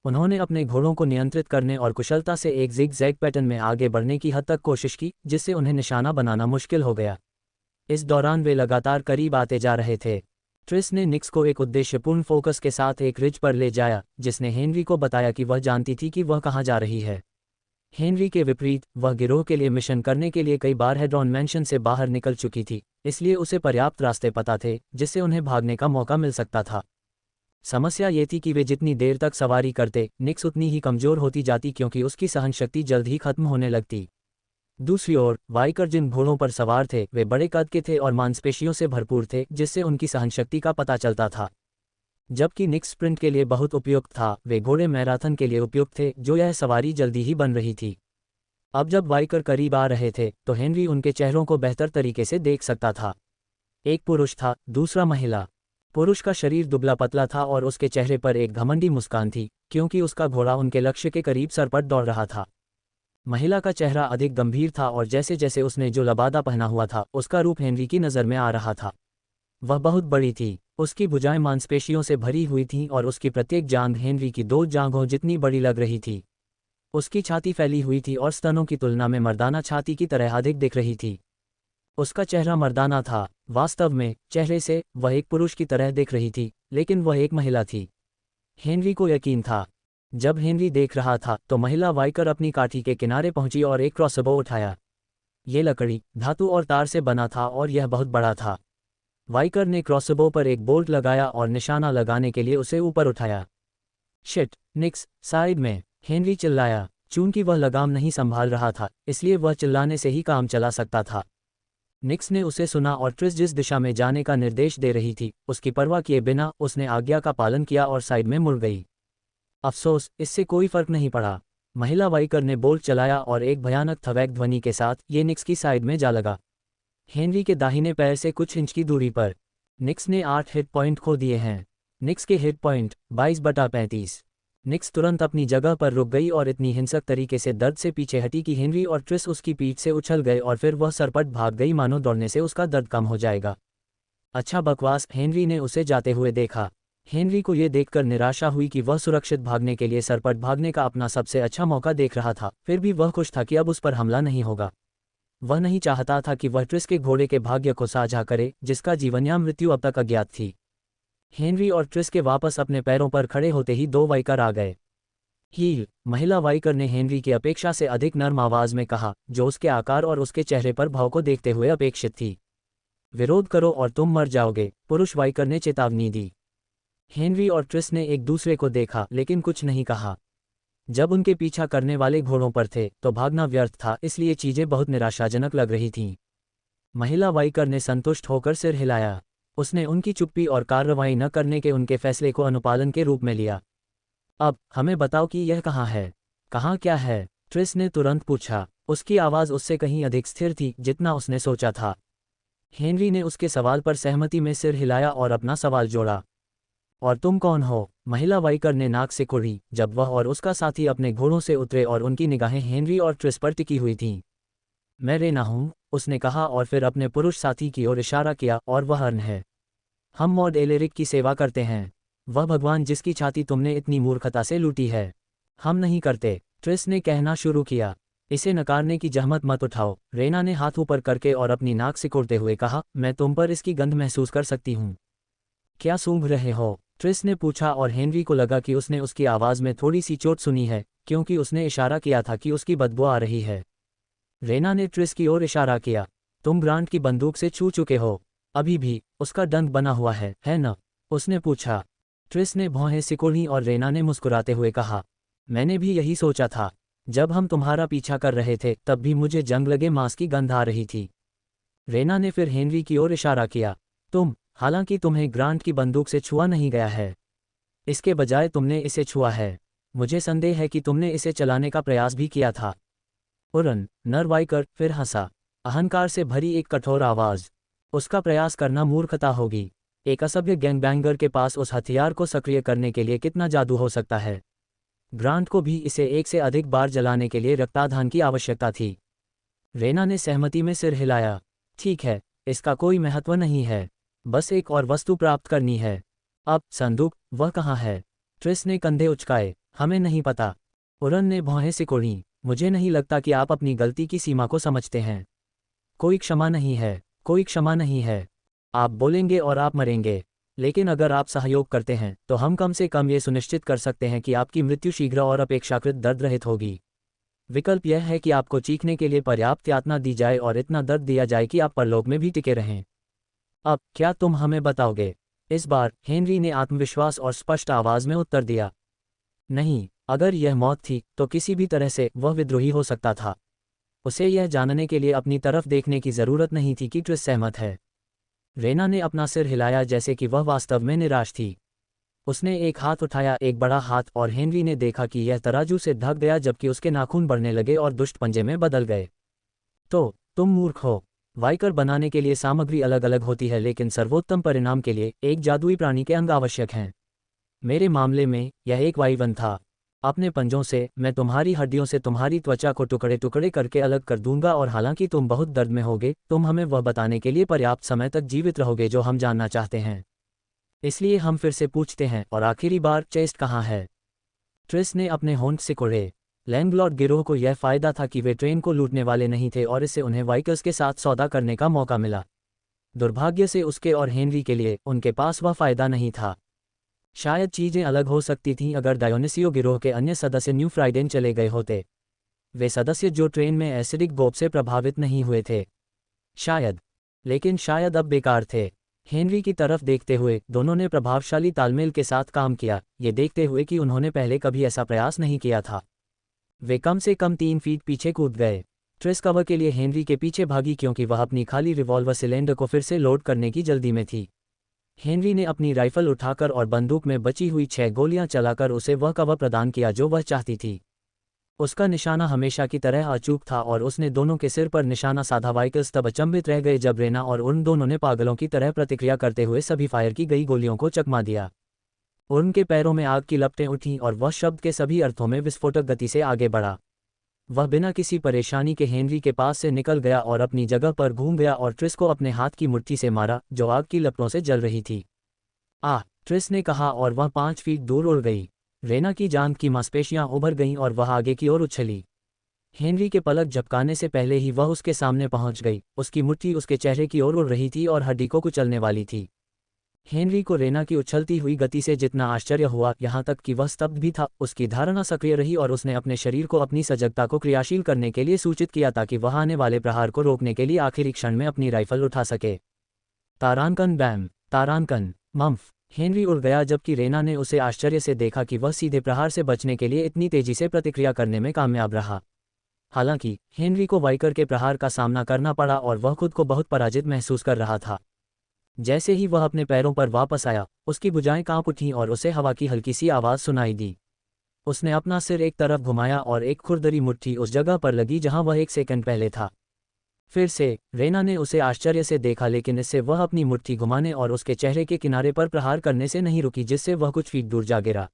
उन्होंने अपने घोड़ों को नियंत्रित करने और कुशलता से एक जिग-जैग पैटर्न में आगे बढ़ने की हद तक कोशिश की, जिससे उन्हें निशाना बनाना मुश्किल हो गया। इस दौरान वे लगातार करीब आते जा रहे थे। ट्रिस ने निक्स को एक उद्देश्यपूर्ण फोकस के साथ एक रिज पर ले जाया, जिसने हेनरी को बताया कि वह जानती थी कि वह कहाँ जा रही है। हेनरी के विपरीत, वह गिरोह के लिए मिशन करने के लिए कई बार हेड्रॉन मैंशन से बाहर निकल चुकी थी, इसलिए उसे पर्याप्त रास्ते पता थे जिससे उन्हें भागने का मौका मिल सकता था। समस्या ये थी कि वे जितनी देर तक सवारी करते, निक्स उतनी ही कमज़ोर होती जाती क्योंकि उसकी सहनशक्ति जल्द ही खत्म होने लगती। दूसरी ओर, वाइकर जिन घोड़ों पर सवार थे वे बड़े कद के थे और मांसपेशियों से भरपूर थे, जिससे उनकी सहनशक्ति का पता चलता था। जबकि निक्स स्प्रिंट के लिए बहुत उपयुक्त था, वे घोड़े मैराथन के लिए उपयुक्त थे, जो यह सवारी जल्दी ही बन रही थी। अब जब वाइकर करीब आ रहे थे, तो हेनरी उनके चेहरों को बेहतर तरीके से देख सकता था। एक पुरुष था, दूसरा महिला। पुरुष का शरीर दुबला पतला था और उसके चेहरे पर एक घमंडी मुस्कान थी, क्योंकि उसका घोड़ा उनके लक्ष्य के करीब सर पर दौड़ रहा था। महिला का चेहरा अधिक गंभीर था और जैसे जैसे उसने जो लबादा पहना हुआ था, उसका रूप हेनरी की नज़र में आ रहा था। वह बहुत बड़ी थी, उसकी भुजाएं मांसपेशियों से भरी हुई थीं और उसकी प्रत्येक जांघ हेनरी की 2 जांघों जितनी बड़ी लग रही थी। उसकी छाती फैली हुई थी और स्तनों की तुलना में मर्दाना छाती की तरह अधिक दिख रही थी। उसका चेहरा मर्दाना था। वास्तव में चेहरे से वह एक पुरुष की तरह दिख रही थी, लेकिन वह एक महिला थी। हेनरी को यकीन था। जब हेनरी देख रहा था तो महिला वाइकर अपनी काठी के किनारे पहुंची और एक क्रॉसबो उठाया। ये लकड़ी, धातु और तार से बना था और यह बहुत बड़ा था। वाइकर ने क्रॉसबो पर एक बोल्ट लगाया और निशाना लगाने के लिए उसे ऊपर उठाया। शिट, निक्स, साइड में, हेनरी चिल्लाया। चूंकि वह लगाम नहीं संभाल रहा था, इसलिए वह चिल्लाने से ही काम चला सकता था। निक्स ने उसे सुना और ट्रिस जिस दिशा में जाने का निर्देश दे रही थी, उसकी परवाह किए बिना उसने आज्ञा का पालन किया और साइड में मुड़ गई। अफसोस, इससे कोई फर्क नहीं पड़ा। महिला वाइकर ने बोल्ट चलाया और एक भयानक थवैक ध्वनि के साथ ये निक्स की साइड में जा लगा। हेनरी के दाहिने पैर से कुछ इंच की दूरी पर। निक्स ने 8 हिट पॉइंट खो दिए हैं। निक्स के हिट पॉइंट 22/35। निक्स तुरंत अपनी जगह पर रुक गई और इतनी हिंसक तरीके से दर्द से पीछे हटी कि हेनरी और ट्रिस उसकी पीठ से उछल गए और फिर वह सरपट भाग गई मानो दौड़ने से उसका दर्द कम हो जाएगा। अच्छा बकवास, हेनरी ने उसे जाते हुए देखा। हेनरी को यह देखकर निराशा हुई कि वह सुरक्षित भागने के लिए सरपट भागने का अपना सबसे अच्छा मौका देख रहा था, फिर भी वह खुश था कि अब उस पर हमला नहीं होगा। वह नहीं चाहता था कि वह ट्रिस के घोड़े के भाग्य को साझा करे, जिसका जीवन या मृत्यु अब तक अज्ञात थी। हेनरी और ट्रिस के वापस अपने पैरों पर खड़े होते ही 2 वाइकर आ गए। हील, महिला वाइकर ने हेनरी की अपेक्षा से अधिक नर्म आवाज में कहा, जो उसके आकार और उसके चेहरे पर भाव को देखते हुए अपेक्षित थी। विरोध करो और तुम मर जाओगे, पुरुष वाइकर ने चेतावनी दी। हेनरी और ट्रिस ने एक दूसरे को देखा लेकिन कुछ नहीं कहा। जब उनके पीछा करने वाले घोड़ों पर थे तो भागना व्यर्थ था, इसलिए चीजें बहुत निराशाजनक लग रही थीं। महिला वाइकर ने संतुष्ट होकर सिर हिलाया। उसने उनकी चुप्पी और कार्रवाई न करने के उनके फैसले को अनुपालन के रूप में लिया। अब हमें बताओ कि यह कहाँ है? कहाँ क्या है? ट्रिस ने तुरंत पूछा। उसकी आवाज़ उससे कहीं अधिक स्थिर थी जितना उसने सोचा था। हेनरी ने उसके सवाल पर सहमति में सिर हिलाया और अपना सवाल जोड़ा। और तुम कौन हो? महिला वाइकर ने नाक से कुड़ी जब वह और उसका साथी अपने घोड़ों से उतरे और उनकी निगाहें हेनरी और ट्रिस पर टिकी हुई थीं। मैं रेना हूँ, उसने कहा और फिर अपने पुरुष साथी की ओर इशारा किया, और वह अर्न है। हम मॉड एलेरिक की सेवा करते हैं, वह भगवान जिसकी छाती तुमने इतनी मूर्खता से लूटी है। हम नहीं करते, ट्रिस ने कहना शुरू किया। इसे नकारने की जहमत मत उठाओ, रेना ने हाथ ऊपर करके और अपनी नाक सिकुड़ते हुए कहा। मैं तुम पर इसकी गंध महसूस कर सकती हूँ। क्या सूंघ रहे हो? ट्रिस ने पूछा और हेनरी को लगा कि उसने उसकी आवाज़ में थोड़ी सी चोट सुनी है, क्योंकि उसने इशारा किया था कि उसकी बदबू आ रही है। रेना ने ट्रिस की ओर इशारा किया। तुम ग्रांट की बंदूक से छू चुके हो? अभी भी उसका दंत बना हुआ है न? उसने पूछा। ट्रिस ने भौहें सिकुड़ी और रेना ने मुस्कुराते हुए कहा, मैंने भी यही सोचा था। जब हम तुम्हारा पीछा कर रहे थे तब भी मुझे जंग लगे मांस की गंध आ रही थी। रेना ने फिर हेनरी की ओर इशारा किया। हालांकि तुम्हें ग्रांट की बंदूक से छुआ नहीं गया है, इसके बजाय तुमने इसे छुआ है। मुझे संदेह है कि तुमने इसे चलाने का प्रयास भी किया था। उरन, नर वाइकर फिर हंसा, अहंकार से भरी एक कठोर आवाज़। उसका प्रयास करना मूर्खता होगी। एक असभ्य गैंगबैंगर के पास उस हथियार को सक्रिय करने के लिए कितना जादू हो सकता है? ग्रांट को भी इसे एक से अधिक बार जलाने के लिए रक्ताधान की आवश्यकता थी। रेना ने सहमति में सिर हिलाया। ठीक है, इसका कोई महत्व नहीं है, बस एक और वस्तु प्राप्त करनी है। अब संदूक, वह कहाँ है? ट्रिस ने कंधे उचकाए। हमें नहीं पता। उरन ने भौहें सिकोड़ी। मुझे नहीं लगता कि आप अपनी गलती की सीमा को समझते हैं। कोई क्षमा नहीं है, कोई क्षमा नहीं है। आप बोलेंगे और आप मरेंगे, लेकिन अगर आप सहयोग करते हैं तो हम कम से कम ये सुनिश्चित कर सकते हैं कि आपकी मृत्यु शीघ्र और अपेक्षाकृत दर्द रहित होगी। विकल्प यह है कि आपको चीखने के लिए पर्याप्त यातना दी जाए और इतना दर्द दिया जाए कि आप परलोक में भी टिके रहें। अब क्या तुम हमें बताओगे? इस बार हेनरी ने आत्मविश्वास और स्पष्ट आवाज में उत्तर दिया। नहीं, अगर यह मौत थी तो किसी भी तरह से वह विद्रोही हो सकता था। उसे यह जानने के लिए अपनी तरफ देखने की जरूरत नहीं थी कि ट्रिस सहमत है। रेना ने अपना सिर हिलाया जैसे कि वह वास्तव में निराश थी। उसने एक हाथ उठाया, एक बड़ा हाथ, और हेनरी ने देखा कि यह तराजू से ढक गया जबकि उसके नाखून बढ़ने लगे और दुष्ट पंजे में बदल गए। तो तुम मूर्ख हो। वाइकर बनाने के लिए सामग्री अलग अलग होती है, लेकिन सर्वोत्तम परिणाम के लिए एक जादुई प्राणी के अंग आवश्यक हैं। मेरे मामले में यह एक वाइवन था। अपने पंजों से मैं तुम्हारी हड्डियों से तुम्हारी त्वचा को टुकड़े टुकड़े करके अलग कर दूंगा, और हालांकि तुम बहुत दर्द में होगे, तुम हमें वह बताने के लिए पर्याप्त समय तक जीवित रहोगे जो हम जानना चाहते हैं। इसलिए हम फिर से पूछते हैं, और आखिरी बार, चेस्ट कहाँ है? ट्रिस ने अपने होंठ सिकोड़े। लैंडलॉर्ड गिरोह को यह फ़ायदा था कि वे ट्रेन को लूटने वाले नहीं थे और इससे उन्हें वाइकर्स के साथ सौदा करने का मौका मिला। दुर्भाग्य से उसके और हेनरी के लिए उनके पास वह फ़ायदा नहीं था। शायद चीज़ें अलग हो सकती थीं अगर डायोनिसियो गिरोह के अन्य सदस्य न्यू फ्राइडेन चले गए होते। वे सदस्य जो ट्रेन में एसिडिक बॉम्ब से प्रभावित नहीं हुए थे। शायद, लेकिन शायद अब बेकार थे। हेनरी की तरफ देखते हुए दोनों ने प्रभावशाली तालमेल के साथ काम किया, ये देखते हुए कि उन्होंने पहले कभी ऐसा प्रयास नहीं किया था। वे कम से कम 3 फीट पीछे कूद गए। ट्रिस कवर के लिए हेनरी के पीछे भागी क्योंकि वह अपनी खाली रिवॉल्वर सिलेंडर को फिर से लोड करने की जल्दी में थी। हेनरी ने अपनी राइफल उठाकर और बंदूक में बची हुई 6 गोलियां चलाकर उसे वह कवर प्रदान किया जो वह चाहती थी। उसका निशाना हमेशा की तरह अचूक था और उसने दोनों के सिर पर निशाना साधा। वाइकर्स तब अचंभित रह गए जब रेना और उन दोनों ने पागलों की तरह प्रतिक्रिया करते हुए सभी फायर की गई गोलियों को चकमा दिया। उनके पैरों में आग की लपटें उठीं और वह शब्द के सभी अर्थों में विस्फोटक गति से आगे बढ़ा। वह बिना किसी परेशानी के हेनरी के पास से निकल गया और अपनी जगह पर घूम गया और ट्रिस को अपने हाथ की मुट्ठी से मारा जो आग की लपटों से जल रही थी। ट्रिस ने कहा और वह 5 फीट दूर उड़ गई। रेना की जांघ की मांसपेशियां उभर गईं और वह आगे की ओर उछली। हेनरी के पलक झपकाने से पहले ही वह उसके सामने पहुंच गई। उसकी मुट्ठी उसके चेहरे की ओर उड़ रही थी और हड्डी को कुचलने वाली थी। हेनरी को रेना की उछलती हुई गति से जितना आश्चर्य हुआ, यहाँ तक कि वह स्तब्ध भी था, उसकी धारणा सक्रिय रही और उसने अपने शरीर को अपनी सजगता को क्रियाशील करने के लिए सूचित किया ताकि वह आने वाले प्रहार को रोकने के लिए आखिरी क्षण में अपनी राइफल उठा सके। तारांकन बैम, तारांकन, मम्फ। हेनरी उड़ गया जबकि रेना ने उसे आश्चर्य से देखा कि वह सीधे प्रहार से बचने के लिए इतनी तेजी से प्रतिक्रिया करने में कामयाब रहा। हालांकि हेनरी को वाइकर के प्रहार का सामना करना पड़ा और वह खुद को बहुत पराजित महसूस कर रहा था। जैसे ही वह अपने पैरों पर वापस आया, उसकी भुजाएं कांप उठीं और उसे हवा की हल्की सी आवाज़ सुनाई दी। उसने अपना सिर एक तरफ घुमाया और एक खुरदरी मुट्ठी उस जगह पर लगी जहां वह 1 सेकंड पहले था। फिर से रेना ने उसे आश्चर्य से देखा, लेकिन इससे वह अपनी मुट्ठी घुमाने और उसके चेहरे के किनारे पर प्रहार करने से नहीं रुकी, जिससे वह कुछ फीट दूर जा गिरा।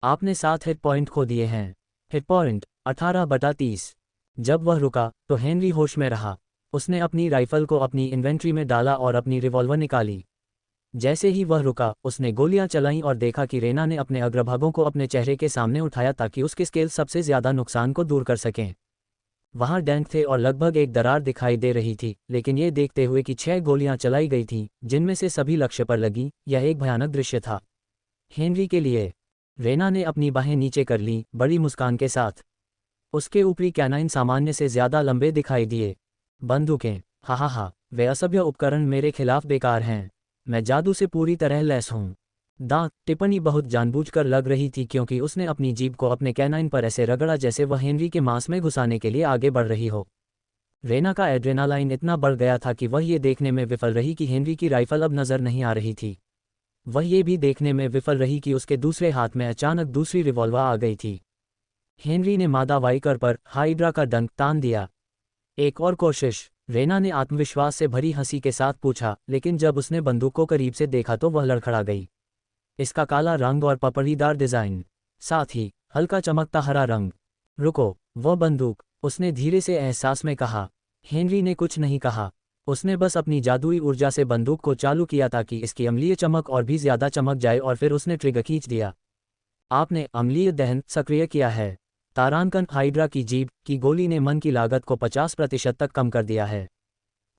आपने 7 हिट पॉइंट खो दिए हैं। Hit point 18/30। जब वह रुका तो हेनरी होश में रहा। उसने अपनी राइफल को अपनी इन्वेंट्री में डाला और अपनी रिवॉल्वर निकाली। जैसे ही वह रुका, उसने गोलियां चलाईं और देखा कि रेना ने अपने अग्रभागों को अपने चेहरे के सामने उठाया ताकि उसके स्केल सबसे ज्यादा नुकसान को दूर कर सकें। वहां डेंट थे और लगभग एक दरार दिखाई दे रही थी, लेकिन ये देखते हुए कि 6 गोलियां चलाई गई थीं, जिनमें से सभी लक्ष्य पर लगी, यह एक भयानक दृश्य था। हेनरी के लिए। रेना ने अपनी बाहें नीचे कर लीं, बड़ी मुस्कान के साथ। उसके ऊपरी कैनाइन सामान्य से ज्यादा लंबे दिखाई दिए। बंदूकें, हा, वे असभ्य उपकरण मेरे खिलाफ बेकार हैं। मैं जादू से पूरी तरह लैस हूँ। दांत। टिप्पणी बहुत जानबूझकर लग रही थी क्योंकि उसने अपनी जीभ को अपने कैनाइन पर ऐसे रगड़ा जैसे वह हेनरी के मांस में घुसाने के लिए आगे बढ़ रही हो। रेना का एड्रेनालाइन इतना बढ़ गया था कि वह ये देखने में विफल रही कि हेनरी की राइफल अब नजर नहीं आ रही थी। वह ये भी देखने में विफल रही कि उसके दूसरे हाथ में अचानक दूसरी रिवॉल्वर आ गई थी। हेनरी ने मादा वाइकर पर हाइड्रा का डंक तान दिया। एक और कोशिश, रेना ने आत्मविश्वास से भरी हंसी के साथ पूछा, लेकिन जब उसने बंदूक को करीब से देखा तो वह लड़खड़ा गई। इसका काला रंग और पपड़ीदार डिजाइन, साथ ही हल्का चमकता हरा रंग। रुको, वह बंदूक, उसने धीरे से एहसास में कहा। हेनरी ने कुछ नहीं कहा। उसने बस अपनी जादुई ऊर्जा से बंदूक को चालू किया ताकि इसकी अम्लीय चमक और भी ज्यादा चमक जाए और फिर उसने ट्रिगर खींच दिया। आपने अम्लीय दहन सक्रिय किया है। तारांकन हाइड्रा की जीभ की गोली ने मन की लागत को 50% तक कम कर दिया है।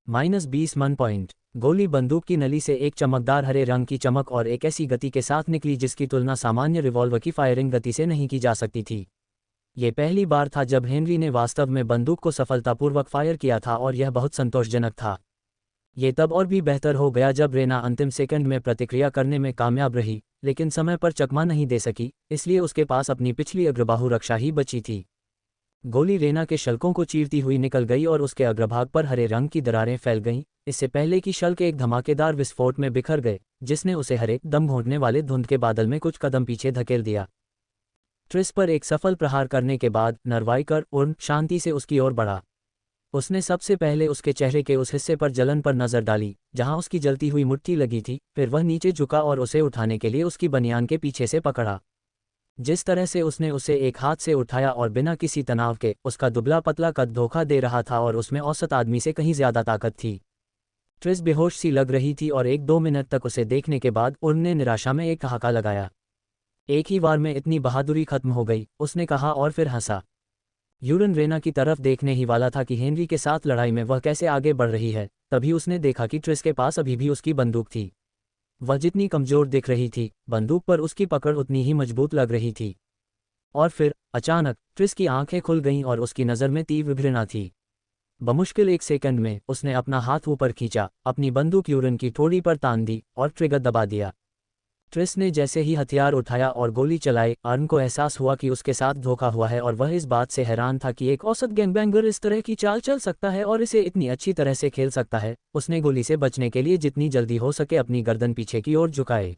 -20 मन पॉइंट। गोली बंदूक की नली से एक चमकदार हरे रंग की चमक और एक ऐसी गति के साथ निकली जिसकी तुलना सामान्य रिवॉल्वर की फायरिंग गति से नहीं की जा सकती थी। ये पहली बार था जब हेनरी ने वास्तव में बंदूक को सफलतापूर्वक फायर किया था और यह बहुत संतोषजनक था। ये तब और भी बेहतर हो गया जब रेना अंतिम सेकंड में प्रतिक्रिया करने में कामयाब रही, लेकिन समय पर चकमा नहीं दे सकी, इसलिए उसके पास अपनी पिछली अग्रबाहु रक्षा ही बची थी। गोली रेना के शल्कों को चीरती हुई निकल गई और उसके अग्रभाग पर हरे रंग की दरारें फैल गईं, इससे पहले कि शल्क एक धमाकेदार विस्फोट में बिखर गए, जिसने उसे हरे दम घोंटने वाले धुंध के बादल में कुछ कदम पीछे धकेल दिया। ट्रिस पर एक सफल प्रहार करने के बाद नरवाइकर उर्न शांति से उसकी ओर बढ़ा। उसने सबसे पहले उसके चेहरे के उस हिस्से पर जलन पर नजर डाली जहां उसकी जलती हुई मुट्ठी लगी थी, फिर वह नीचे झुका और उसे उठाने के लिए उसकी बनियान के पीछे से पकड़ा। जिस तरह से उसने उसे एक हाथ से उठाया और बिना किसी तनाव के, उसका दुबला पतला कद धोखा दे रहा था और उसमें औसत आदमी से कहीं ज्यादा ताकत थी। ट्रिस बेहोश सी लग रही थी और 1-2 मिनट तक उसे देखने के बाद उर्न ने निराशा में एक ठहाका लगाया। एक ही बार में इतनी बहादुरी खत्म हो गई, उसने कहा और फिर हंसा। यूरन रेना की तरफ देखने ही वाला था कि हेनरी के साथ लड़ाई में वह कैसे आगे बढ़ रही है, तभी उसने देखा कि ट्रिस के पास अभी भी उसकी बंदूक थी। वह जितनी कमज़ोर दिख रही थी, बंदूक पर उसकी पकड़ उतनी ही मजबूत लग रही थी। और फिर अचानक ट्रिस की आंखें खुल गईं और उसकी नज़र में तीव्र घृणा थी। बमुश्किल 1 सेकंड में उसने अपना हाथ ऊपर खींचा, अपनी बंदूक यूरन की ठोड़ी पर तान दी और ट्रिगर दबा दिया। ट्रिस ने जैसे ही हथियार उठाया और गोली चलाई, अर्न को एहसास हुआ कि उसके साथ धोखा हुआ है और वह इस बात से हैरान था कि एक औसत गैंगबैंगर इस तरह की चाल चल सकता है और इसे इतनी अच्छी तरह से खेल सकता है। उसने गोली से बचने के लिए जितनी जल्दी हो सके अपनी गर्दन पीछे की ओर झुकाए।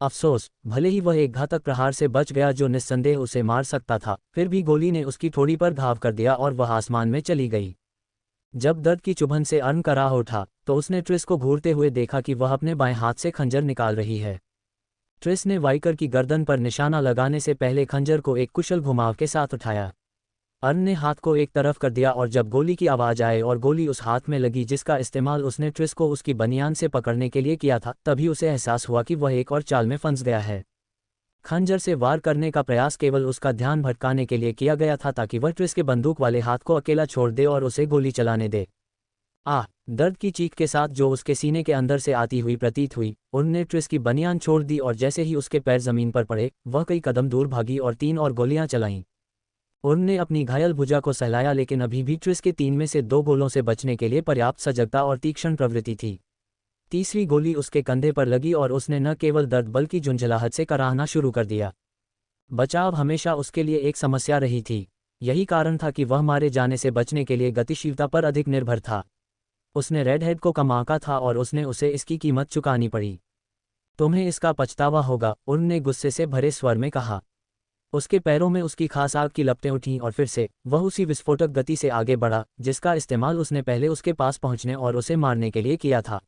अफसोस, भले ही वह एक घातक प्रहार से बच गया जो निस्संदेह उसे मार सकता था, फिर भी गोली ने उसकी ठोड़ी पर घाव कर दिया और वह आसमान में चली गई। जब दर्द की चुभन से अर्न कराह उठा तो उसने ट्रिस को घूरते हुए देखा कि वह अपने बाएं हाथ से खंजर निकाल रही है। ट्रिस ने वाइकर की गर्दन पर निशाना लगाने से पहले खंजर को एक कुशल घुमाव के साथ उठाया। अर्न ने हाथ को एक तरफ कर दिया और जब गोली की आवाज़ आए और गोली उस हाथ में लगी जिसका इस्तेमाल उसने ट्रिस को उसकी बनियान से पकड़ने के लिए किया था, तभी उसे एहसास हुआ कि वह एक और चाल में फंस गया है। खंजर से वार करने का प्रयास केवल उसका ध्यान भटकाने के लिए किया गया था ताकि वह ट्रिस के बंदूक वाले हाथ को अकेला छोड़ दे और उसे गोली चलाने दे। दर्द की चीख के साथ जो उसके सीने के अंदर से आती हुई प्रतीत हुई, उनने ट्रिस की बनियान छोड़ दी और जैसे ही उसके पैर जमीन पर पड़े, वह कई कदम दूर भागी और 3 और गोलियां चलाईं। उनने अपनी घायल भुजा को सहलाया, लेकिन अभी भी ट्रिस के 3 में से 2 गोलों से बचने के लिए पर्याप्त सजगता और तीक्ष्ण प्रवृत्ति थी। तीसरी गोली उसके कंधे पर लगी और उसने न केवल दर्द बल्कि झुंझलाहट से कराहना शुरू कर दिया। बचाव हमेशा उसके लिए एक समस्या रही थी। यही कारण था कि वह मारे जाने से बचने के लिए गतिशीलता पर अधिक निर्भर था। उसने रेडहेड को कम आंका था और उसने उसे इसकी कीमत चुकानी पड़ी। तुम्हें इसका पछतावा होगा, उनने गुस्से से भरे स्वर में कहा। उसके पैरों में उसकी खास आग की लपटें उठीं और फिर से वह उसी विस्फोटक गति से आगे बढ़ा जिसका इस्तेमाल उसने पहले उसके पास पहुंचने और उसे मारने के लिए किया था।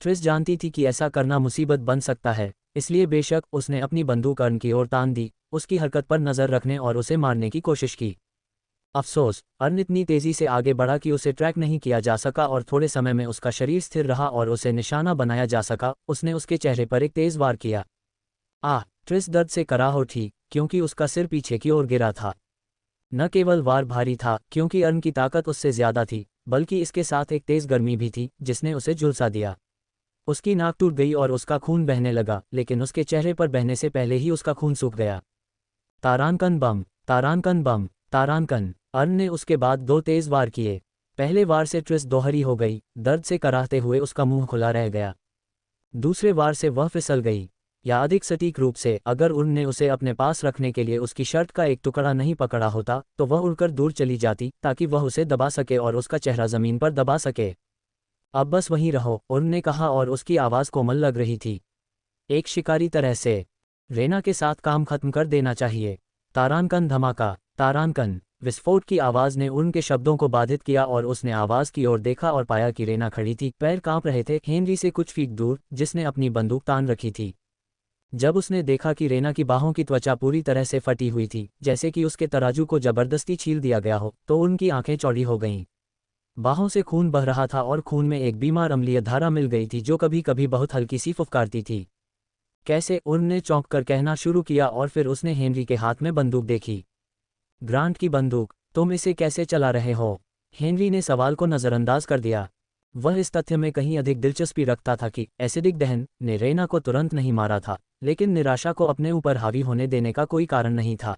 ट्रिस जानती थी कि ऐसा करना मुसीबत बन सकता है, इसलिए बेशक उसने अपनी बंदूक अर्न की ओर तान दी, उसकी हरकत पर नज़र रखने और उसे मारने की कोशिश की। अफसोस, अर्न इतनी तेज़ी से आगे बढ़ा कि उसे ट्रैक नहीं किया जा सका और थोड़े समय में उसका शरीर स्थिर रहा और उसे निशाना बनाया जा सका। उसने उसके चेहरे पर एक तेज़ वार किया। ट्रिस दर्द से कराह उठी क्योंकि उसका सिर पीछे की ओर गिरा था। न केवल वार भारी था क्योंकि अर्न की ताकत उससे ज्यादा थी, बल्कि इसके साथ एक तेज गर्मी भी थी जिसने उसे झुलसा दिया। उसकी नाक टूट गई और उसका खून बहने लगा, लेकिन उसके चेहरे पर बहने से पहले ही उसका खून सूख गया। तारानकन बम, तारानकन बम, तारानकन। अर्न ने उसके बाद 2 तेज वार किए। पहले वार से ट्रिस दोहरी हो गई, दर्द से कराहते हुए उसका मुंह खुला रह गया। दूसरे वार से वह फिसल गई, या अधिक सटीक रूप से अगर उनने उसे अपने पास रखने के लिए उसकी शर्ट का एक टुकड़ा नहीं पकड़ा होता तो वह उड़कर दूर चली जाती ताकि वह उसे दबा सके और उसका चेहरा जमीन पर दबा सके। अब बस वहीं रहो, उनने कहा और उसकी आवाज़ कोमल लग रही थी, एक शिकारी तरह से। रेना के साथ काम खत्म कर देना चाहिए। तारानकन धमाका, तारानकन। विस्फोट की आवाज़ ने उनके शब्दों को बाधित किया और उसने आवाज़ की ओर देखा और पाया कि रेना खड़ी थी, पैर कांप रहे थे, हेनरी से कुछ फीट दूर, जिसने अपनी बंदूक तान रखी थी। जब उसने देखा कि रेना की बाहों की त्वचा पूरी तरह से फटी हुई थी, जैसे कि उसके तराजू को जबरदस्ती छील दिया गया हो, तो उनकी आंखें चौड़ी हो गईं। बाहों से खून बह रहा था और खून में एक बीमार अम्लीय धारा मिल गई थी जो कभी कभी बहुत हल्की सी फुफकारती थी। कैसे, उनने चौंक कर कहना शुरू किया और फिर उसने हेनरी के हाथ में बंदूक देखी। ग्रांट की बंदूक, तुम इसे कैसे चला रहे हो? हेनरी ने सवाल को नज़रअंदाज कर दिया। वह इस तथ्य में कहीं अधिक दिलचस्पी रखता था कि एसिडिक दहन ने रेना को तुरंत नहीं मारा था, लेकिन निराशा को अपने ऊपर हावी होने देने का कोई कारण नहीं था।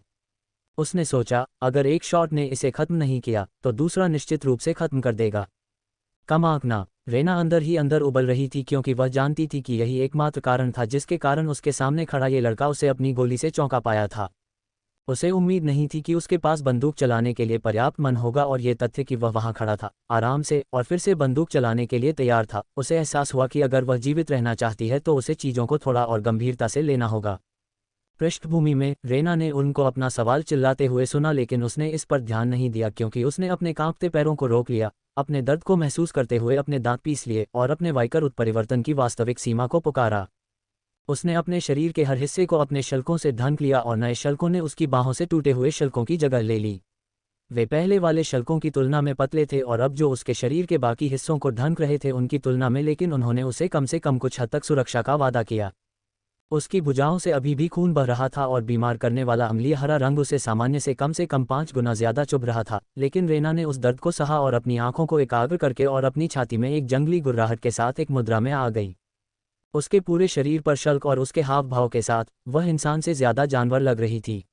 उसने सोचा, अगर एक शॉट ने इसे खत्म नहीं किया तो दूसरा निश्चित रूप से खत्म कर देगा। कम आंकना। रेना अंदर ही अंदर उबल रही थी क्योंकि वह जानती थी कि यही एकमात्र कारण था जिसके कारण उसके सामने खड़ा ये लड़का उसे अपनी गोली से चौंका पाया था। उसे उम्मीद नहीं थी कि उसके पास बंदूक चलाने के लिए पर्याप्त मन होगा और ये तथ्य कि वह वहां खड़ा था, आराम से और फिर से बंदूक चलाने के लिए तैयार था, उसे एहसास हुआ कि अगर वह जीवित रहना चाहती है तो उसे चीज़ों को थोड़ा और गंभीरता से लेना होगा। पृष्ठभूमि में रेना ने उनको अपना सवाल चिल्लाते हुए सुना, लेकिन उसने इस पर ध्यान नहीं दिया क्योंकि उसने अपने कांपते पैरों को रोक लिया, अपने दर्द को महसूस करते हुए अपने दांत पीस लिए और अपने वाइकर उत्परिवर्तन की वास्तविक सीमा को पुकारा। उसने अपने शरीर के हर हिस्से को अपने शल्कों से ढंक लिया और नए शल्कों ने उसकी बाहों से टूटे हुए शल्कों की जगह ले ली। वे पहले वाले शल्कों की तुलना में पतले थे और अब जो उसके शरीर के बाकी हिस्सों को ढंक रहे थे उनकी तुलना में, लेकिन उन्होंने उसे कम से कम कुछ हद तक सुरक्षा का वादा किया। उसकी भुजाओं से अभी भी खून बह रहा था और बीमार करने वाला अम्लीय हरा रंग उसे सामान्य से कम 5 गुना ज्यादा चुभ रहा था, लेकिन रेना ने उस दर्द को सहा और अपनी आंखों को एकाग्र करके और अपनी छाती में एक जंगली गुर्राहट के साथ एक मुद्रा में आ गई। उसके पूरे शरीर पर शल्क और उसके हाव भाव के साथ वह इंसान से ज्यादा जानवर लग रही थी।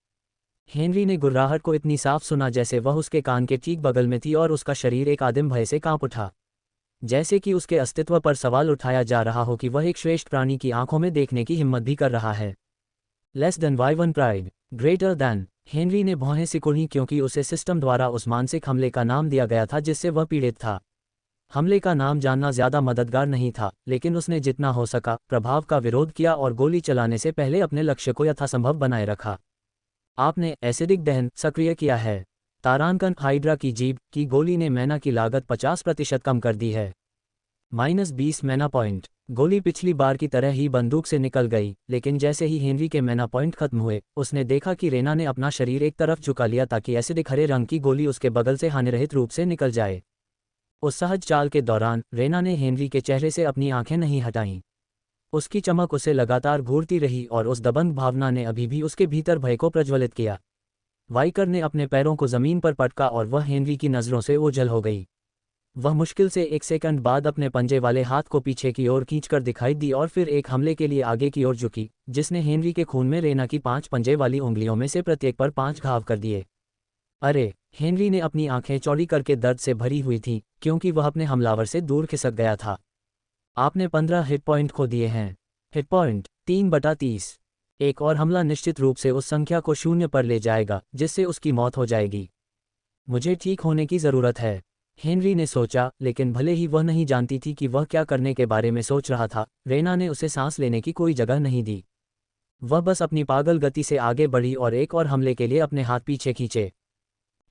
हेनरी ने गुर्राहट को इतनी साफ सुना जैसे वह उसके कान के ठीक बगल में थी और उसका शरीर एक आदिम भय से कांप उठा, जैसे कि उसके अस्तित्व पर सवाल उठाया जा रहा हो कि वह एक श्रेष्ठ प्राणी की आंखों में देखने की हिम्मत भी कर रहा है। Less than Y one pride greater than. Henry ने भौहें सिकुड़ी क्योंकि उसे सिस्टम द्वारा उस मानसिक हमले का नाम दिया गया था जिससे वह पीड़ित था। हमले का नाम जानना ज्यादा मददगार नहीं था, लेकिन उसने जितना हो सका प्रभाव का विरोध किया और गोली चलाने से पहले अपने लक्ष्य को यथासंभव बनाए रखा। आपने एसिडिक दहन सक्रिय किया है। तारानकन हाइड्रा की जीभ की गोली ने मैना की लागत 50% कम कर दी है। -20 मैना पॉइंट। गोली पिछली बार की तरह ही बंदूक से निकल गई, लेकिन जैसे ही हेनरी के मैना पॉइंट खत्म हुए, उसने देखा कि रेना ने अपना शरीर एक तरफ झुका लिया ताकि एसिडिक हरे रंग की गोली उसके बगल से हानिरहित रूप से निकल जाए। उस सहज चाल के दौरान रेना ने हेनरी के चेहरे से अपनी आंखें नहीं हटाईं। उसकी चमक उसे लगातार घूरती रही और उस दबंग भावना ने अभी भी उसके भीतर भय को प्रज्वलित किया। वाइकर ने अपने पैरों को जमीन पर पटका और वह हेनरी की नज़रों से ओझल हो गई। वह मुश्किल से 1 सेकंड बाद अपने पंजे वाले हाथ को पीछे की ओर खींचकर दिखाई दी और फिर एक हमले के लिए आगे की ओर झुकी, जिसने हेनरी के खून में रेना की 5 पंजे वाली उंगलियों में से प्रत्येक पर 5 घाव कर दिए। अरे! हेनरी ने अपनी आंखें चौड़ी करके दर्द से भरी हुई थीं, क्योंकि वह अपने हमलावर से दूर खिसक गया था। आपने 15 हिट पॉइंट खो दिए हैं। Hit point 3/30। एक और हमला निश्चित रूप से उस संख्या को 0 पर ले जाएगा, जिससे उसकी मौत हो जाएगी। मुझे ठीक होने की ज़रूरत है, हेनरी ने सोचा, लेकिन भले ही वह नहीं जानती थी कि वह क्या करने के बारे में सोच रहा था, रेना ने उसे सांस लेने की कोई जगह नहीं दी। वह बस अपनी पागल गति से आगे बढ़ी और एक और हमले के लिए अपने हाथ पीछे खींचे।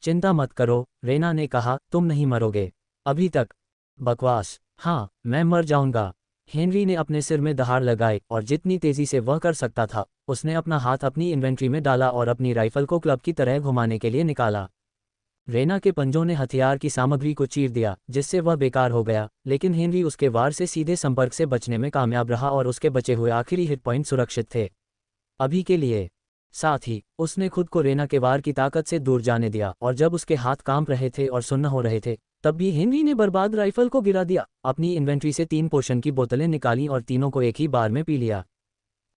चिंता मत करो, रेना ने कहा, तुम नहीं मरोगे। अभी तक। बकवास। हाँ, मैं मर जाऊंगा। हेनरी ने अपने सिर में दहाड़ लगाई और जितनी तेजी से वह कर सकता था, उसने अपना हाथ अपनी इन्वेंट्री में डाला और अपनी राइफल को क्लब की तरह घुमाने के लिए निकाला। रेना के पंजों ने हथियार की सामग्री को चीर दिया, जिससे वह बेकार हो गया, लेकिन हेनरी उसके वार से सीधे संपर्क से बचने में कामयाब रहा और उसके बचे हुए आखिरी हिट पॉइंट सुरक्षित थे। अभी के लिए। साथ ही, उसने खुद को रेना के वार की ताकत से दूर जाने दिया और जब उसके हाथ कांप रहे थे और सुन्न हो रहे थे, तब भी हेनरी ने बर्बाद राइफल को गिरा दिया, अपनी इन्वेंट्री से 3 पोशन की बोतलें निकालीं और तीनों को एक ही बार में पी लिया।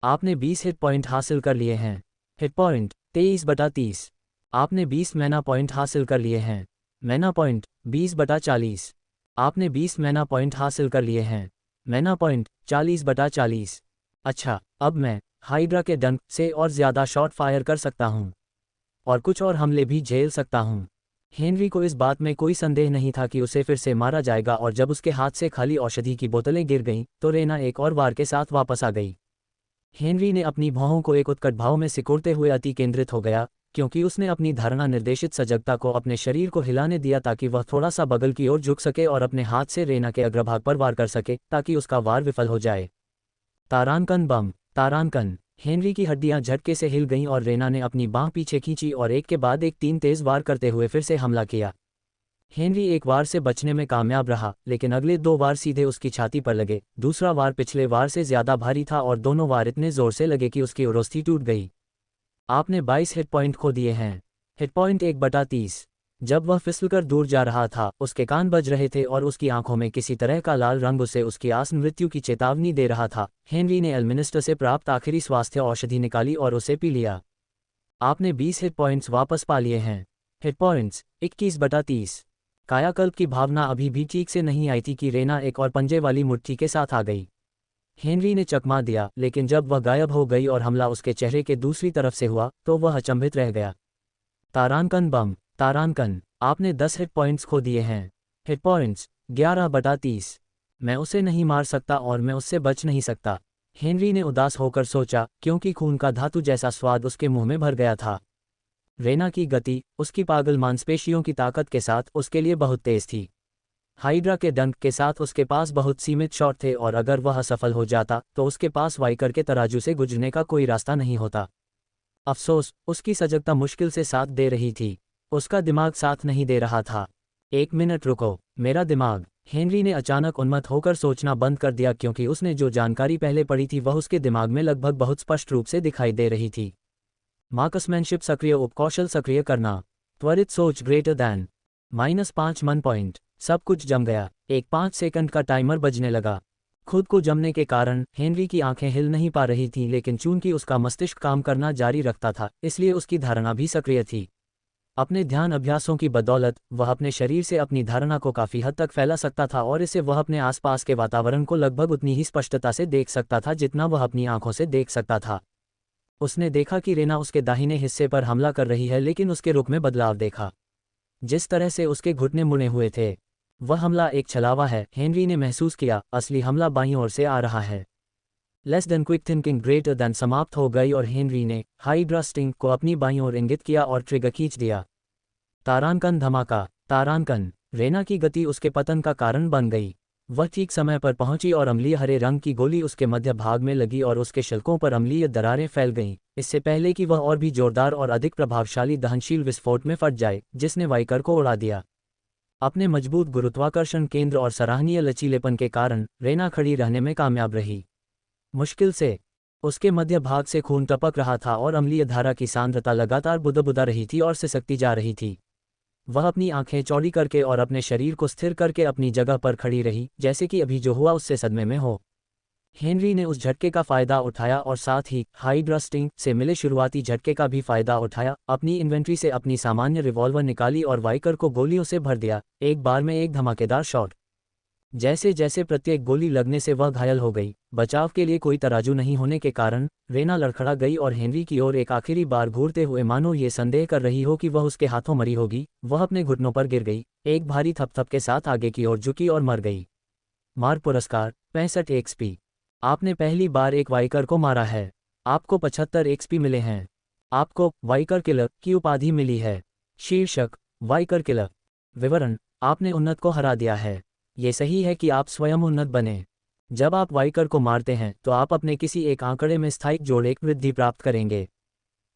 आपने 20 हिट पॉइंट हासिल कर लिए हैं। Hit point 23/30। आपने 20 मैना पॉइंट हासिल कर लिए हैं। मैना पॉइंट 20/40। आपने 20 मैना पॉइंट हासिल कर लिए हैं। मैना पॉइंट 40/40। अच्छा, अब मैं हाइड्रा के डंक से और ज्यादा शॉट फायर कर सकता हूं और कुछ और हमले भी झेल सकता हूं। हेनरी को इस बात में कोई संदेह नहीं था कि उसे फिर से मारा जाएगा और जब उसके हाथ से खाली औषधि की बोतलें गिर गईं, तो रेना एक और वार के साथ वापस आ गई। हेनरी ने अपनी भौहों को एक उत्कट भाव में सिकुड़ते हुए अति केंद्रित हो गया, क्योंकि उसने अपनी धारणा निर्देशित सजगता को अपने शरीर को हिलाने दिया ताकि वह थोड़ा सा बगल की ओर झुक सके और अपने हाथ से रेना के अग्रभाग पर वार कर सके ताकि उसका वार विफल हो जाए। तारानकन बम। तारानकन। हेनरी की हड्डियां झटके से हिल गईं और रेना ने अपनी बांह पीछे खींची और एक के बाद एक 3 तेज वार करते हुए फिर से हमला किया। हेनरी एक वार से बचने में कामयाब रहा, लेकिन अगले 2 वार सीधे उसकी छाती पर लगे। दूसरा वार पिछले वार से ज्यादा भारी था और दोनों वार इतने जोर से लगे कि उसकी उरोस्थी टूट गई। आपने 22 हिट पॉइंट खो दिए हैं। Hit point 1/30। जब वह फिसलकर दूर जा रहा था, उसके कान बज रहे थे और उसकी आंखों में किसी तरह का लाल रंग उसे उसकी आसन मृत्यु की चेतावनी दे रहा था। हेनरी ने एल्मिनिस्टर से प्राप्त आखिरी स्वास्थ्य औषधि निकाली और उसे पी लिया। आपने 20 हिट पॉइंट्स वापस पा लिए हैं। Hit points 21/30। कायाकल्प की भावना अभी भी ठीक से नहीं आई थी कि रेना एक और पंजे वाली मुट्ठी के साथ आ गई। हेनरी ने चकमा दिया, लेकिन जब वह गायब हो गई और हमला उसके चेहरे के दूसरी तरफ से हुआ, तो वह अचंभित रह गया। तारानकन बम। तारानकन। आपने 10 हिट पॉइंट्स खो दिए हैं। Hit points 11/30। मैं उसे नहीं मार सकता और मैं उससे बच नहीं सकता, हेनरी ने उदास होकर सोचा, क्योंकि खून का धातु जैसा स्वाद उसके मुंह में भर गया था। रेना की गति, उसकी पागल मांसपेशियों की ताकत के साथ, उसके लिए बहुत तेज थी। हाइड्रा के डंक के साथ उसके पास बहुत सीमित शॉट थे और अगर वह असफल हो जाता तो उसके पास वाइकर के तराजू से गुजरने का कोई रास्ता नहीं होता। अफसोस, उसकी सजगता मुश्किल से साथ दे रही थी। उसका दिमाग साथ नहीं दे रहा था। 1 मिनट रुको, मेरा दिमाग। हेनरी ने अचानक उन्मत्त होकर सोचना बंद कर दिया क्योंकि उसने जो जानकारी पहले पढ़ी थी वह उसके दिमाग में लगभग बहुत स्पष्ट रूप से दिखाई दे रही थी। मार्कसमैनशिप सक्रिय उपकौशल सक्रिय करना, त्वरित सोच ग्रेटर दैन -5 मन पॉइंट। सब कुछ जम गया। एक 5 सेकंड का टाइमर बजने लगा। खुद को जमने के कारण हेनरी की आंखें हिल नहीं पा रही थीं, लेकिन चूंकि उसका मस्तिष्क काम करना जारी रखता था इसलिए उसकी धारणा भी सक्रिय थी। अपने ध्यान अभ्यासों की बदौलत वह अपने शरीर से अपनी धारणा को काफ़ी हद तक फैला सकता था और इससे वह अपने आसपास के वातावरण को लगभग उतनी ही स्पष्टता से देख सकता था जितना वह अपनी आंखों से देख सकता था। उसने देखा कि रेना उसके दाहिने हिस्से पर हमला कर रही है, लेकिन उसके रुख में बदलाव देखा। जिस तरह से उसके घुटने मुड़े हुए थे, वह हमला एक छलावा है। हेनरी ने महसूस किया असली हमला बाईं ओर से आ रहा है। Less then quick thinking greater than समाप्त हो गई और हेनरी ने हाइड्रा स्टिंग को अपनी बाईं ओर इंगित किया और ट्रिगर खींच दिया। तारांकन धमाका। तारांकन। रेना की गति उसके पतन का कारण बन गई। वह ठीक समय पर पहुंची और अम्लीय हरे रंग की गोली उसके मध्य भाग में लगी और उसके शिल्कों पर अम्लीय दरारें फैल गईं, इससे पहले कि वह और भी जोरदार और अधिक प्रभावशाली दहनशील विस्फोट में फट जाए जिसने वाइकर को उड़ा दिया। अपने मजबूत गुरुत्वाकर्षण केंद्र और सराहनीय लचीलेपन के कारण रेना खड़ी रहने में कामयाब रही। मुश्किल से उसके मध्य भाग से खून टपक रहा था और अम्लीय धारा की सांद्रता लगातार बुदबुदा रही थी और सिसकती जा रही थी। वह अपनी आंखें चौड़ी करके और अपने शरीर को स्थिर करके अपनी जगह पर खड़ी रही, जैसे कि अभी जो हुआ उससे सदमे में हो। हेनरी ने उस झटके का फायदा उठाया और साथ ही हाइड्रा स्टिंग से मिले शुरुआती झटके का भी फायदा उठाया। अपनी इन्वेंट्री से अपनी सामान्य रिवॉल्वर निकाली और वाइकर को गोलियों से भर दिया, एक बार में एक धमाकेदार शॉट। जैसे जैसे प्रत्येक गोली लगने से वह घायल हो गई। बचाव के लिए कोई तराजू नहीं होने के कारण रेना लड़खड़ा गई और हेनरी की ओर एक आखिरी बार घूरते हुए मानो ये संदेह कर रही हो कि वह उसके हाथों मरी होगी, वह अपने घुटनों पर गिर गई, एक भारी थपथप के साथ आगे की ओर झुकी और मर गई। मार पुरस्कार 65 एक्सपी। आपने पहली बार एक वाइकर को मारा है। आपको 75 एक्सपी मिले हैं। आपको वाइकर किलर की उपाधि मिली है। शीर्षक वाइकर किलर। विवरण, आपने उन्नत को हरा दिया है। ये सही है कि आप स्वयं उन्नत बने। जब आप वाइकर को मारते हैं तो आप अपने किसी एक आंकड़े में स्थायी जोड़ एक वृद्धि प्राप्त करेंगे।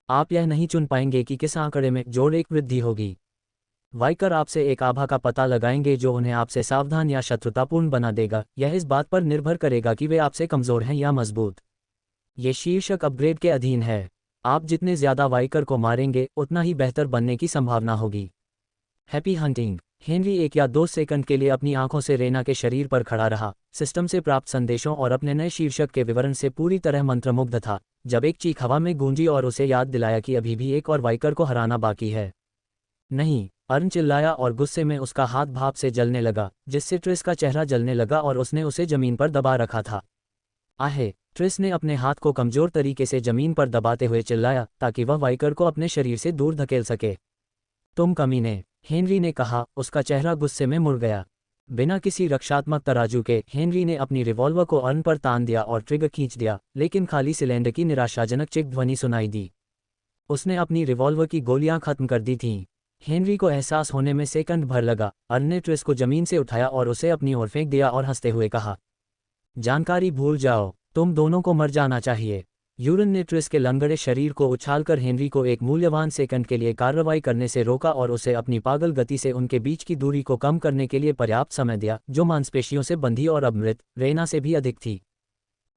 आप यह नहीं चुन पाएंगे कि किस आंकड़े में जोड़ एक वृद्धि होगी। वाइकर आपसे एक आभा का पता लगाएंगे जो उन्हें आपसे सावधान या शत्रुतापूर्ण बना देगा। यह इस बात पर निर्भर करेगा कि वे आपसे कमज़ोर हैं या मजबूत। ये शीर्षक अपग्रेड के अधीन है। आप जितने ज़्यादा वाइकर को मारेंगे उतना ही बेहतर बनने की संभावना होगी। Happy hunting. हेनरी 1 या 2 सेकंड के लिए अपनी आंखों से रेना के शरीर पर खड़ा रहा, सिस्टम से प्राप्त संदेशों और अपने नए शीर्षक के विवरण से पूरी तरह मंत्रमुग्ध था, जब एक चीख हवा में गूंजी और उसे याद दिलाया कि अभी भी एक और वाइकर को हराना बाकी है। नहीं, अर्न चिल्लाया और गुस्से में उसका हाथ भाप से जलने लगा, जिससे ट्रिस का चेहरा जलने लगा और उसने उसे जमीन पर दबा रखा था। आहे! ट्रिस ने अपने हाथ को कमजोर तरीके से जमीन पर दबाते हुए चिल्लाया ताकि वह वाइकर को अपने शरीर से दूर धकेल सके। तुम कमीने, हेनरी ने कहा, उसका चेहरा गुस्से में मुड़ गया। बिना किसी रक्षात्मक तराजू के हेनरी ने अपनी रिवॉल्वर को अर्न पर तान दिया और ट्रिगर खींच दिया, लेकिन खाली सिलेंडर की निराशाजनक चिक ध्वनि सुनाई दी। उसने अपनी रिवॉल्वर की गोलियां खत्म कर दी थीं। हेनरी को एहसास होने में सेकंड भर लगा। अर्न ने ट्रिस को जमीन से उठाया और उसे अपनी ओर फेंक दिया और हंसते हुए कहा, जानकारी भूल जाओ, तुम दोनों को मर जाना चाहिए। यूरन ने ट्रिस के लंगड़े शरीर को उछालकर हेनरी को एक मूल्यवान सेकंड के लिए कार्रवाई करने से रोका और उसे अपनी पागल गति से उनके बीच की दूरी को कम करने के लिए पर्याप्त समय दिया, जो मांसपेशियों से बंधी और अब मृत रेना से भी अधिक थी।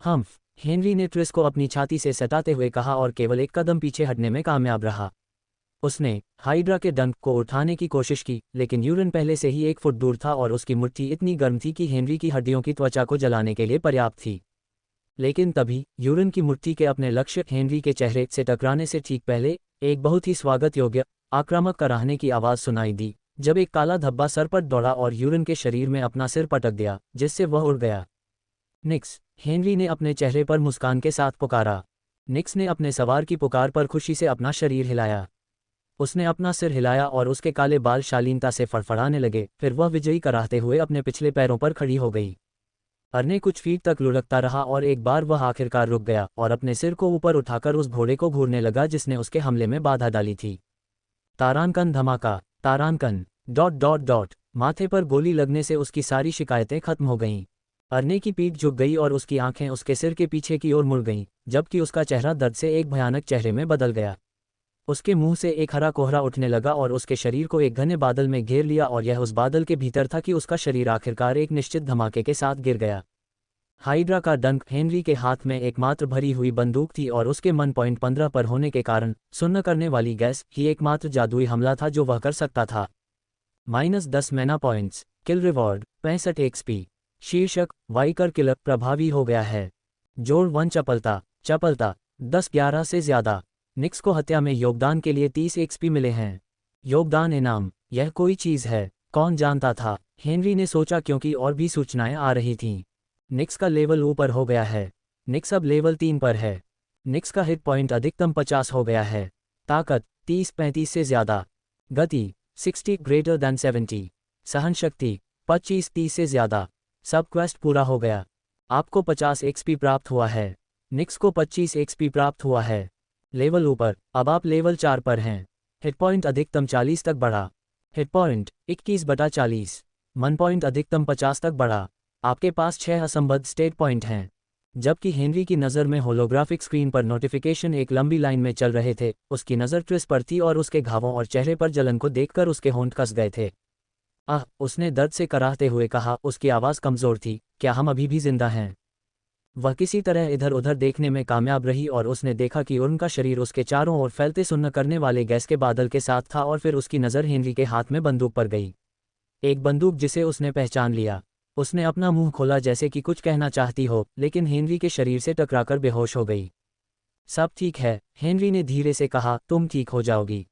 हम्फ, हेनरी ने ट्रिस को अपनी छाती से सटाते हुए कहा और केवल एक कदम पीछे हटने में कामयाब रहा। उसने हाइड्रा के डंक को उठाने की कोशिश की, लेकिन यूरन पहले से ही 1 फुट दूर था और उसकी मुट्ठी इतनी गर्म थी कि हेनरी की हड्डियों की त्वचा को जलाने के लिए पर्याप्त थी। लेकिन तभी यूरन की मुट्ठी के अपने लक्ष्य हेनरी के चेहरे से टकराने से ठीक पहले एक बहुत ही स्वागत योग्य आक्रामक कराहने की आवाज़ सुनाई दी, जब एक काला धब्बा सर पर दौड़ा और यूरन के शरीर में अपना सिर पटक दिया, जिससे वह उड़ गया। निक्स, हेनरी ने अपने चेहरे पर मुस्कान के साथ पुकारा। निक्स ने अपने सवार की पुकार पर खुशी से अपना शरीर हिलाया। उसने अपना सिर हिलाया और उसके काले बाल शालीनता से फड़फड़ाने लगे, फिर वह विजयी कराहते हुए अपने पिछले पैरों पर खड़ी हो गई। अर्ने कुछ फीट तक लुढ़कता रहा और एक बार वह आखिरकार रुक गया और अपने सिर को ऊपर उठाकर उस घोड़े को घूरने लगा जिसने उसके हमले में बाधा डाली थी। तारांकन धमाका। तारांकन ... माथे पर गोली लगने से उसकी सारी शिकायतें खत्म हो गईं। अर्ने की पीठ झुक गई और उसकी आंखें उसके सिर के पीछे की ओर मुड़ गईं, जबकि उसका चेहरा दर्द से एक भयानक चेहरे में बदल गया। उसके मुंह से एक हरा कोहरा उठने लगा और उसके शरीर को एक घने बादल में घेर लिया और यह उस बादल के भीतर था कि उसका शरीर आखिरकार एक निश्चित धमाके के साथ गिर गया। हाइड्रा का डंक हेनरी के हाथ में एकमात्र भरी हुई बंदूक थी और उसके मन पॉइंट 15 पर होने के कारण सुन्न करने वाली गैस ही एकमात्र जादुई हमला था जो वह कर सकता था। -10 मैना पॉइंट्स। किल रिवॉर्ड 65 एक्सपी। शीर्षक वाइकर किलर प्रभावी हो गया है। जोड़ 1 चपलता 10-11 से ज्यादा। निक्स को हत्या में योगदान के लिए 30 एक्सपी मिले हैं। योगदान इनाम, यह कोई चीज है, कौन जानता था, हेनरी ने सोचा क्योंकि और भी सूचनाएं आ रही थीं। निक्स का लेवल ऊपर हो गया है। निक्स अब लेवल 3 पर है। निक्स का हिट पॉइंट अधिकतम 50 हो गया है। ताकत 30-35 से ज्यादा। गति 60 ग्रेटर दैन 70। सहनशक्ति 25-30 से ज्यादा। सब क्वेस्ट पूरा हो गया। आपको 50 एक्सपी प्राप्त हुआ है। निक्स को 25 एक्सपी प्राप्त हुआ है। लेवल ऊपर, अब आप लेवल 4 पर हैं। हिट पॉइंट अधिकतम 40 तक बढ़ा। Hit point 21/40। मन पॉइंट अधिकतम 50 तक बढ़ा। आपके पास 6 असंबद्ध स्टेट पॉइंट हैं। जबकि हेनरी की नज़र में होलोग्राफिक स्क्रीन पर नोटिफिकेशन एक लंबी लाइन में चल रहे थे, उसकी नज़र ट्रिस पर थी और उसके घावों और चेहरे पर जलन को देखकर उसके होंठ कस गए थे। उसने दर्द से कराहते हुए कहा, उसकी आवाज़ कमज़ोर थी, क्या हम अभी भी जिंदा हैं? वह किसी तरह इधर उधर देखने में कामयाब रही और उसने देखा कि उनका शरीर उसके चारों ओर फैलते सुन्न करने वाले गैस के बादल के साथ था और फिर उसकी नज़र हेनरी के हाथ में बंदूक पर गई। एक बंदूक जिसे उसने पहचान लिया। उसने अपना मुंह खोला जैसे कि कुछ कहना चाहती हो, लेकिन हेनरी के शरीर से टकराकर बेहोश हो गई। सब ठीक है, हेनरी ने धीरे से कहा, तुम ठीक हो जाओगी।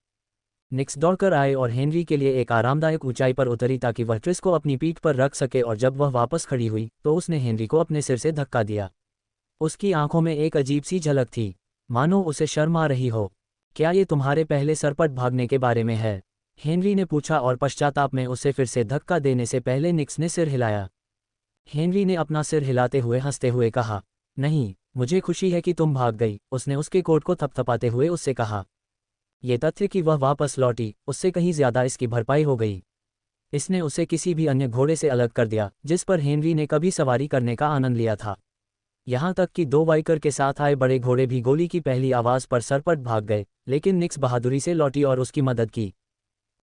निक्स दौड़कर आए और हेनरी के लिए एक आरामदायक ऊंचाई पर उतरी ताकि वह ट्रिस को अपनी पीठ पर रख सके और जब वह वापस खड़ी हुई तो उसने हेनरी को अपने सिर से धक्का दिया। उसकी आंखों में एक अजीब सी झलक थी, मानो उसे शर्म आ रही हो। क्या ये तुम्हारे पहले सरपट भागने के बारे में है? हेनरी ने पूछा और पश्चाताप में उसे फिर से धक्का देने से पहले निक्स ने सिर हिलाया। हेनरी ने अपना सिर हिलाते हुए हंसते हुए कहा, नहीं, मुझे खुशी है कि तुम भाग गई। उसने उसके कोट को थपथपाते हुए उससे कहा। ये तथ्य कि वह वापस लौटी, उससे कहीं ज्यादा इसकी भरपाई हो गई। इसने उसे किसी भी अन्य घोड़े से अलग कर दिया जिस पर हेनरी ने कभी सवारी करने का आनंद लिया था। यहाँ तक कि 2 वाइकर के साथ आए बड़े घोड़े भी गोली की पहली आवाज पर सरपट भाग गए, लेकिन निक्स बहादुरी से लौटी और उसकी मदद की।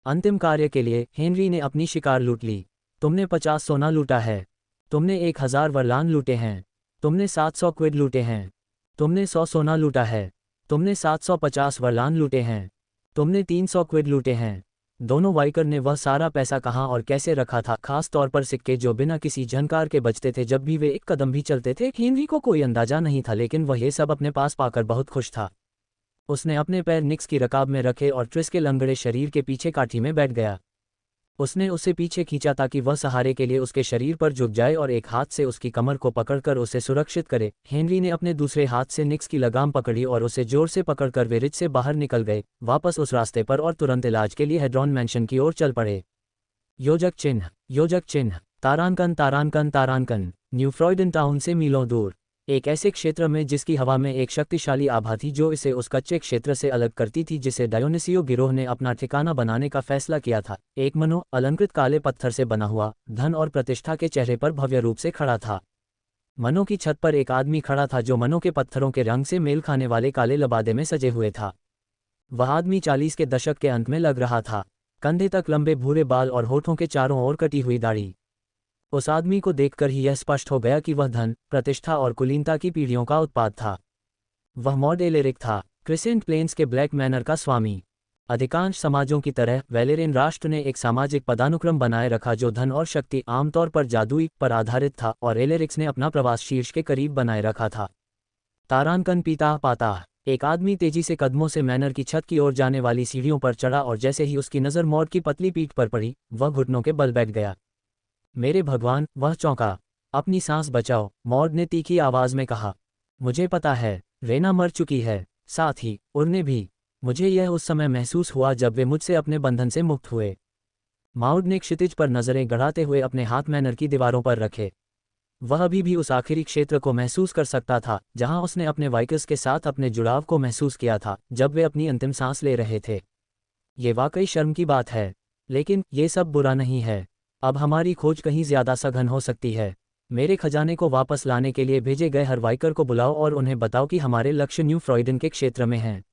अंतिम कार्य के लिए हेनरी ने अपनी शिकार लूट ली। तुमने 50 सोना लूटा है। तुमने 1000 वर्लान लूटे हैं। तुमने 700 क्विड लूटे हैं। तुमने 100 सोना लूटा है। तुमने 750 वर्लान लूटे हैं। तुमने 300 क्विड लूटे हैं। दोनों वाइकर ने वह सारा पैसा कहाँ और कैसे रखा था, खास तौर पर सिक्के जो बिना किसी झनकार के बचते थे जब भी वे एक कदम भी चलते थे। हेनरी को कोई अंदाजा नहीं था, लेकिन वह ये सब अपने पास पाकर बहुत खुश था। उसने अपने पैर निक्स की रकाब में रखे और ट्रिस के लंगड़े शरीर के पीछे काठी में बैठ गया। उसने उसे पीछे खींचा ताकि वह सहारे के लिए उसके शरीर पर झुक जाए और एक हाथ से उसकी कमर को पकड़कर उसे सुरक्षित करे। हेनरी ने अपने दूसरे हाथ से निक्स की लगाम पकड़ी और उसे जोर से पकड़कर वे रिज से बाहर निकल गए, वापस उस रास्ते पर और तुरंत इलाज के लिए हेड्रॉन मैंशन की ओर चल पड़े। योजक चिन्ह तारानकन तारानकन तारानकन न्यू फ्रॉइडन टाउन से मीलों दूर, एक ऐसे क्षेत्र में जिसकी हवा में एक शक्तिशाली आभा थी जो इसे उस कच्चे क्षेत्र से अलग करती थी जिसे डायोनिसियो गिरोह ने अपना ठिकाना बनाने का फैसला किया था। एक मनो अलंकृत काले पत्थर से बना हुआ, धन और प्रतिष्ठा के चेहरे पर भव्य रूप से खड़ा था। मनो की छत पर एक आदमी खड़ा था जो मनो के पत्थरों के रंग से मेल खाने वाले काले लबादे में सजे हुए था। वह आदमी 40 के दशक के अंत में लग रहा था। कंधे तक लंबे भूरे बाल और होठों के चारों ओर कटी हुई दाढ़ी। उस आदमी को देखकर ही यह स्पष्ट हो गया कि वह धन, प्रतिष्ठा और कुलीनता की पीढ़ियों का उत्पाद था। वह मॉड एलेरिक था, क्रिसेंट प्लेन्स के ब्लैक मैनर का स्वामी। अधिकांश समाजों की तरह वेलेरियन राष्ट्र ने एक सामाजिक पदानुक्रम बनाए रखा जो धन और शक्ति, आमतौर पर जादुई, पर आधारित था, और एलेरिक्स ने अपना प्रवास शीर्ष के करीब बनाए रखा था। तारानकन पीता पाता, एक आदमी तेजी से कदमों से मैनर की छत की ओर जाने वाली सीढ़ियों पर चढ़ा और जैसे ही उसकी नज़र मॉड की पतली पीठ पर पड़ी, वह घुटनों के बल बैठ गया। मेरे भगवान, वह चौंका। अपनी सांस बचाओ, मॉड ने तीखी आवाज में कहा। मुझे पता है, रेना मर चुकी है, साथ ही उन्हें भी। मुझे यह उस समय महसूस हुआ जब वे मुझसे अपने बंधन से मुक्त हुए। मॉड ने क्षितिज पर नजरें गड़ाते हुए अपने हाथ मैनर की दीवारों पर रखे। वह अभी भी उस आखिरी क्षेत्र को महसूस कर सकता था जहां उसने अपने वाइकर्स के साथ अपने जुड़ाव को महसूस किया था जब वे अपनी अंतिम सांस ले रहे थे। ये वाकई शर्म की बात है, लेकिन ये सब बुरा नहीं है। अब हमारी खोज कहीं ज्यादा सघन हो सकती है। मेरे खजाने को वापस लाने के लिए भेजे गए हर वाइकर को बुलाओ और उन्हें बताओ कि हमारे लक्ष्य न्यू फ्रॉइडन के क्षेत्र में हैं।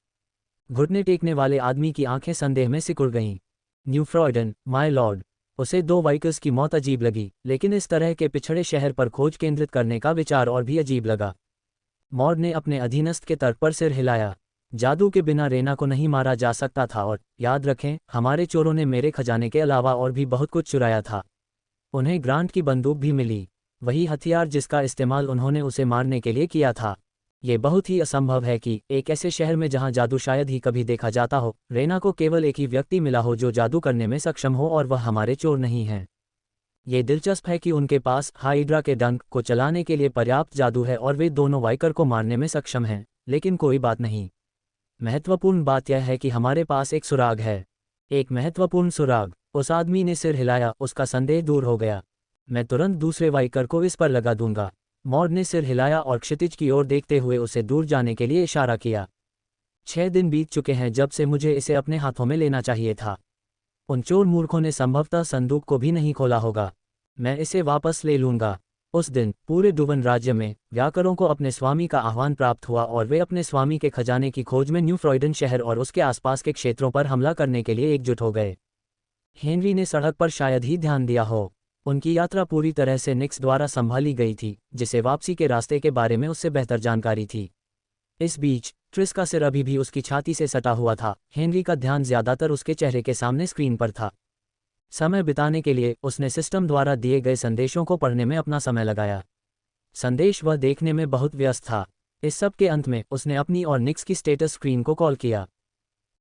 घुटने टेकने वाले आदमी की आंखें संदेह में सिकुड़ गईं। New Froydon, my lord. उसे 2 वाइकर्स की मौत अजीब लगी, लेकिन इस तरह के पिछड़े शहर पर खोज केंद्रित करने का विचार और भी अजीब लगा। मॉड ने अपने अधीनस्थ के तर्क पर सिर हिलाया। जादू के बिना रेना को नहीं मारा जा सकता था और याद रखें, हमारे चोरों ने मेरे खजाने के अलावा और भी बहुत कुछ चुराया था। उन्हें ग्रांट की बंदूक भी मिली, वही हथियार जिसका इस्तेमाल उन्होंने उसे मारने के लिए किया था। ये बहुत ही असंभव है कि एक ऐसे शहर में जहां जादू शायद ही कभी देखा जाता हो, रेना को केवल एक ही व्यक्ति मिला हो जो जादू करने में सक्षम हो और वह हमारे चोर नहीं हैं। ये दिलचस्प है कि उनके पास हाइड्रा के डंक को चलाने के लिए पर्याप्त जादू है और वे दोनों वाइकर को मारने में सक्षम हैं, लेकिन कोई बात नहीं। महत्वपूर्ण बात यह है कि हमारे पास एक सुराग है। एक महत्वपूर्ण सुराग। उस आदमी ने सिर हिलाया, उसका संदेह दूर हो गया। मैं तुरंत दूसरे वाइकर को इस पर लगा दूंगा। मॉड ने सिर हिलाया और क्षितिज की ओर देखते हुए उसे दूर जाने के लिए इशारा किया। 6 दिन बीत चुके हैं जब से मुझे इसे अपने हाथों में लेना चाहिए था। उन चोर मूर्खों ने संभवतः संदूक को भी नहीं खोला होगा। मैं इसे वापस ले लूंगा। उस दिन पूरे डुवन राज्य में व्याकरों को अपने स्वामी का आह्वान प्राप्त हुआ और वे अपने स्वामी के खजाने की खोज में न्यू फ्रॉयडन शहर और उसके आसपास के क्षेत्रों पर हमला करने के लिए एकजुट हो गए। हेनरी ने सड़क पर शायद ही ध्यान दिया हो। उनकी यात्रा पूरी तरह से निक्स द्वारा संभाली गई थी, जिसे वापसी के रास्ते के बारे में उससे बेहतर जानकारी थी। इस बीच ट्रिस का सिर अभी भी उसकी छाती से सटा हुआ था। हेनरी का ध्यान ज्यादातर उसके चेहरे के सामने स्क्रीन पर था। समय बिताने के लिए उसने सिस्टम द्वारा दिए गए संदेशों को पढ़ने में अपना समय लगाया। संदेश वह देखने में बहुत व्यस्त था। इस सब के अंत में उसने अपनी और निक्स की स्टेटस स्क्रीन को कॉल किया।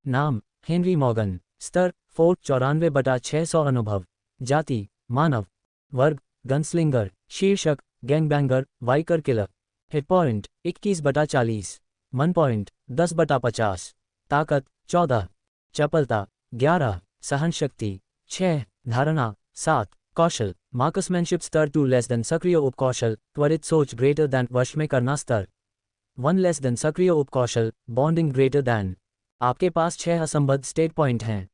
नाम हेनरी मॉर्गन। स्तर 494/600। अनुभव जाति मानव। वर्ग गनस्लिंगर। शीर्षक गैंगबैंगर वाइकर किलर। Hit point 21/40। मन पॉइंट 10/50। ताकत 14। चपलता 11। सहनशक्ति 6। धारणा 7। कौशल मार्कसमैनशिप स्तर 2 लेस देन सक्रिय उपकौशल त्वरित सोच ग्रेटर दैन वश में करना स्तर 1 लेस देन सक्रिय उपकौशल बॉन्डिंग ग्रेटर दैन। आपके पास 6 असंबद्ध स्टेट पॉइंट हैं।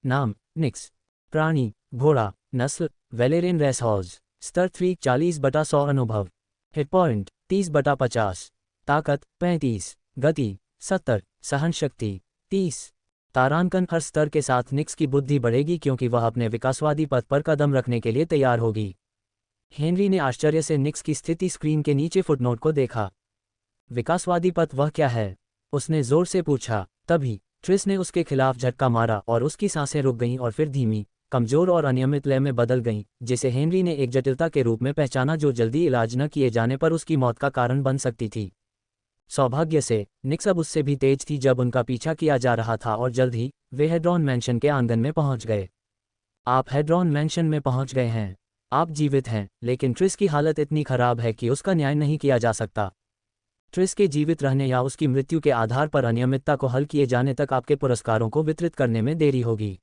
नाम निक्स। प्राणी घोड़ा। नस्ल वेलेरियन रेस हॉर्स। स्तर 3 40/100। अनुभव हिट पॉइंट 30/50। ताकत 35। गति 70। सहनशक्ति 30। तारांकन हर स्तर के साथ निक्स की बुद्धि बढ़ेगी क्योंकि वह अपने विकासवादी पथ पर कदम रखने के लिए तैयार होगी। हेनरी ने आश्चर्य से निक्स की स्थिति स्क्रीन के नीचे फुटनोट को देखा। विकासवादी पथ वह क्या है? उसने जोर से पूछा। तभी ट्रिस ने उसके खिलाफ झटका मारा और उसकी सांसें रुक गईं और फिर धीमी, कमजोर और अनियमित लय में बदल गईं, जिसे हेनरी ने एक जटिलता के रूप में पहचाना जो जल्दी इलाज न किए जाने पर उसकी मौत का कारण बन सकती थी। सौभाग्य से निक्स अब उससे भी तेज थी जब उनका पीछा किया जा रहा था और जल्द ही वे हेड्रॉन मैंशन के आंगन में पहुंच गए। आप हेड्रॉन मैंशन में पहुंच गए हैं। आप जीवित हैं, लेकिन ट्रिस की हालत इतनी खराब है कि उसका न्याय नहीं किया जा सकता। ट्रिस के जीवित रहने या उसकी मृत्यु के आधार पर अनियमितता को हल किए जाने तक आपके पुरस्कारों को वितरित करने में देरी होगी।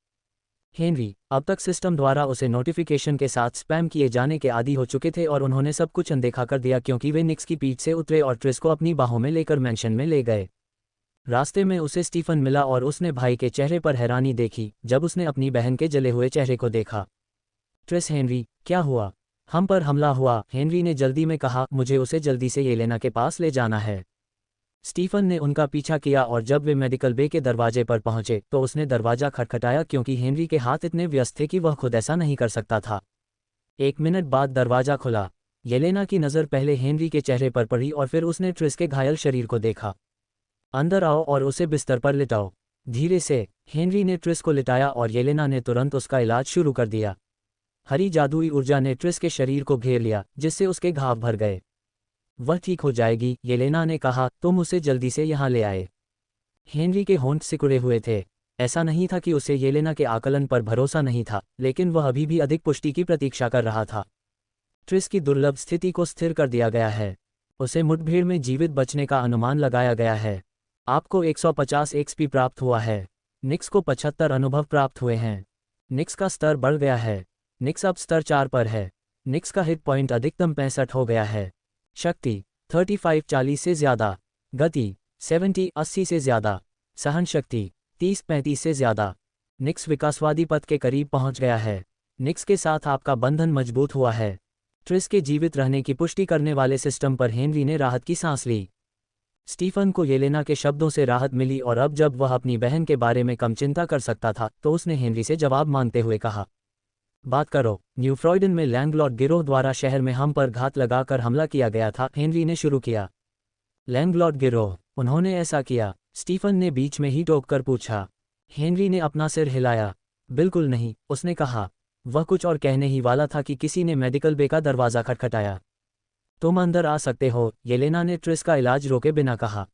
हेनरी अब तक सिस्टम द्वारा उसे नोटिफिकेशन के साथ स्पैम किए जाने के आदी हो चुके थे और उन्होंने सब कुछ अनदेखा कर दिया क्योंकि वे निक्स की पीठ से उतरे और ट्रिस को अपनी बाहों में लेकर मैंशन में ले गए। रास्ते में उसे स्टीफन मिला और उसने भाई के चेहरे पर हैरानी देखी जब उसने अपनी बहन के जले हुए चेहरे को देखा। ट्रिस हेनरी क्या हुआ? हम पर हमला हुआ, हेनरी ने जल्दी में कहा। मुझे उसे जल्दी से येलेना के पास ले जाना है। स्टीफन ने उनका पीछा किया और जब वे मेडिकल बे के दरवाजे पर पहुंचे तो उसने दरवाजा खटखटाया क्योंकि हेनरी के हाथ इतने व्यस्त थे कि वह खुद ऐसा नहीं कर सकता था। 1 मिनट बाद दरवाजा खुला। येलेना की नज़र पहले हेनरी के चेहरे पर पड़ी और फिर उसने ट्रिस के घायल शरीर को देखा। अंदर आओ और उसे बिस्तर पर लिटाओ। धीरे से हेनरी ने ट्रिस को लिटाया और येलेना ने तुरंत उसका इलाज शुरू कर दिया। हरी जादुई ऊर्जा ने ट्रिस के शरीर को घेर लिया जिससे उसके घाव भर गए। वह ठीक हो जाएगी, येलेना ने कहा। तुम उसे जल्दी से यहाँ ले आए। हेनरी के होंठ सिकुड़े हुए थे। ऐसा नहीं था कि उसे येलेना के आकलन पर भरोसा नहीं था, लेकिन वह अभी भी अधिक पुष्टि की प्रतीक्षा कर रहा था। ट्रिस की दुर्लभ स्थिति को स्थिर कर दिया गया है। उसे मुठभेड़ में जीवित बचने का अनुमान लगाया गया है। आपको 150 एक्सपी प्राप्त हुआ है। निक्स को 75 अनुभव प्राप्त हुए हैं। निक्स का स्तर बढ़ गया है। निक्स अब स्तर 4 पर है। निक्स का हिट पॉइंट अधिकतम 65 हो गया है। शक्ति 35 40 से ज़्यादा। गति 70 80 से ज़्यादा। सहनशक्ति 30 35 से ज़्यादा। निक्स विकासवादी पथ के करीब पहुंच गया है। निक्स के साथ आपका बंधन मजबूत हुआ है। ट्रिस के जीवित रहने की पुष्टि करने वाले सिस्टम पर हेनरी ने राहत की सांस ली। स्टीफन को येलेना के शब्दों से राहत मिली और अब जब वह अपनी बहन के बारे में कम चिंता कर सकता था तो उसने हेनरी से जवाब मांगते हुए कहा, बात करो। न्यू फ्रॉयडन में लैंडलॉर्ड गिरोह द्वारा शहर में हम पर घात लगाकर हमला किया गया था, हेनरी ने शुरू किया। लैंडलॉर्ड गिरोह, उन्होंने ऐसा किया? स्टीफन ने बीच में ही टोककर पूछा। हेनरी ने अपना सिर हिलाया। बिल्कुल नहीं, उसने कहा। वह कुछ और कहने ही वाला था कि किसी ने मेडिकल बे का दरवाज़ा खटखटाया। तुम अंदर आ सकते हो, येलेना ने ट्रिस का इलाज रोके बिना कहा।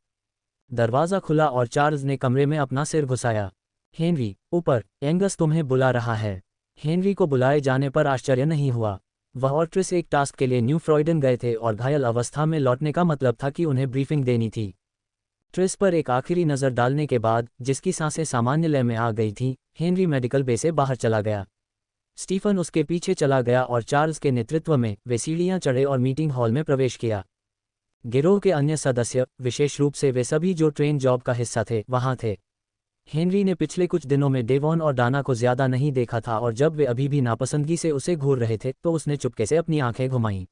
दरवाज़ा खुला और चार्ल्स ने कमरे में अपना सिर घुसाया। हेनरी, ऊपर, एंगस तुम्हें बुला रहा है। हेनरी को बुलाए जाने पर आश्चर्य नहीं हुआ। वह और ट्रिस एक टास्क के लिए न्यू फ्रॉयडन गए थे और घायल अवस्था में लौटने का मतलब था कि उन्हें ब्रीफिंग देनी थी। ट्रिस पर एक आखिरी नज़र डालने के बाद, जिसकी सांसें सामान्य लय में आ गई थीं, हेनरी मेडिकल बे से बाहर चला गया। स्टीफन उसके पीछे चला गया और चार्ल्स के नेतृत्व में वे सीढ़ियां चढ़े और मीटिंग हॉल में प्रवेश किया। गिरोह के अन्य सदस्य, विशेष रूप से वे सभी जो ट्रेन जॉब का हिस्सा थे, वहां थे। हेनरी ने पिछले कुछ दिनों में डेवॉन और डाना को ज्यादा नहीं देखा था और जब वे अभी भी नापसंदगी से उसे घूर रहे थे तो उसने चुपके से अपनी आंखें घुमाईं।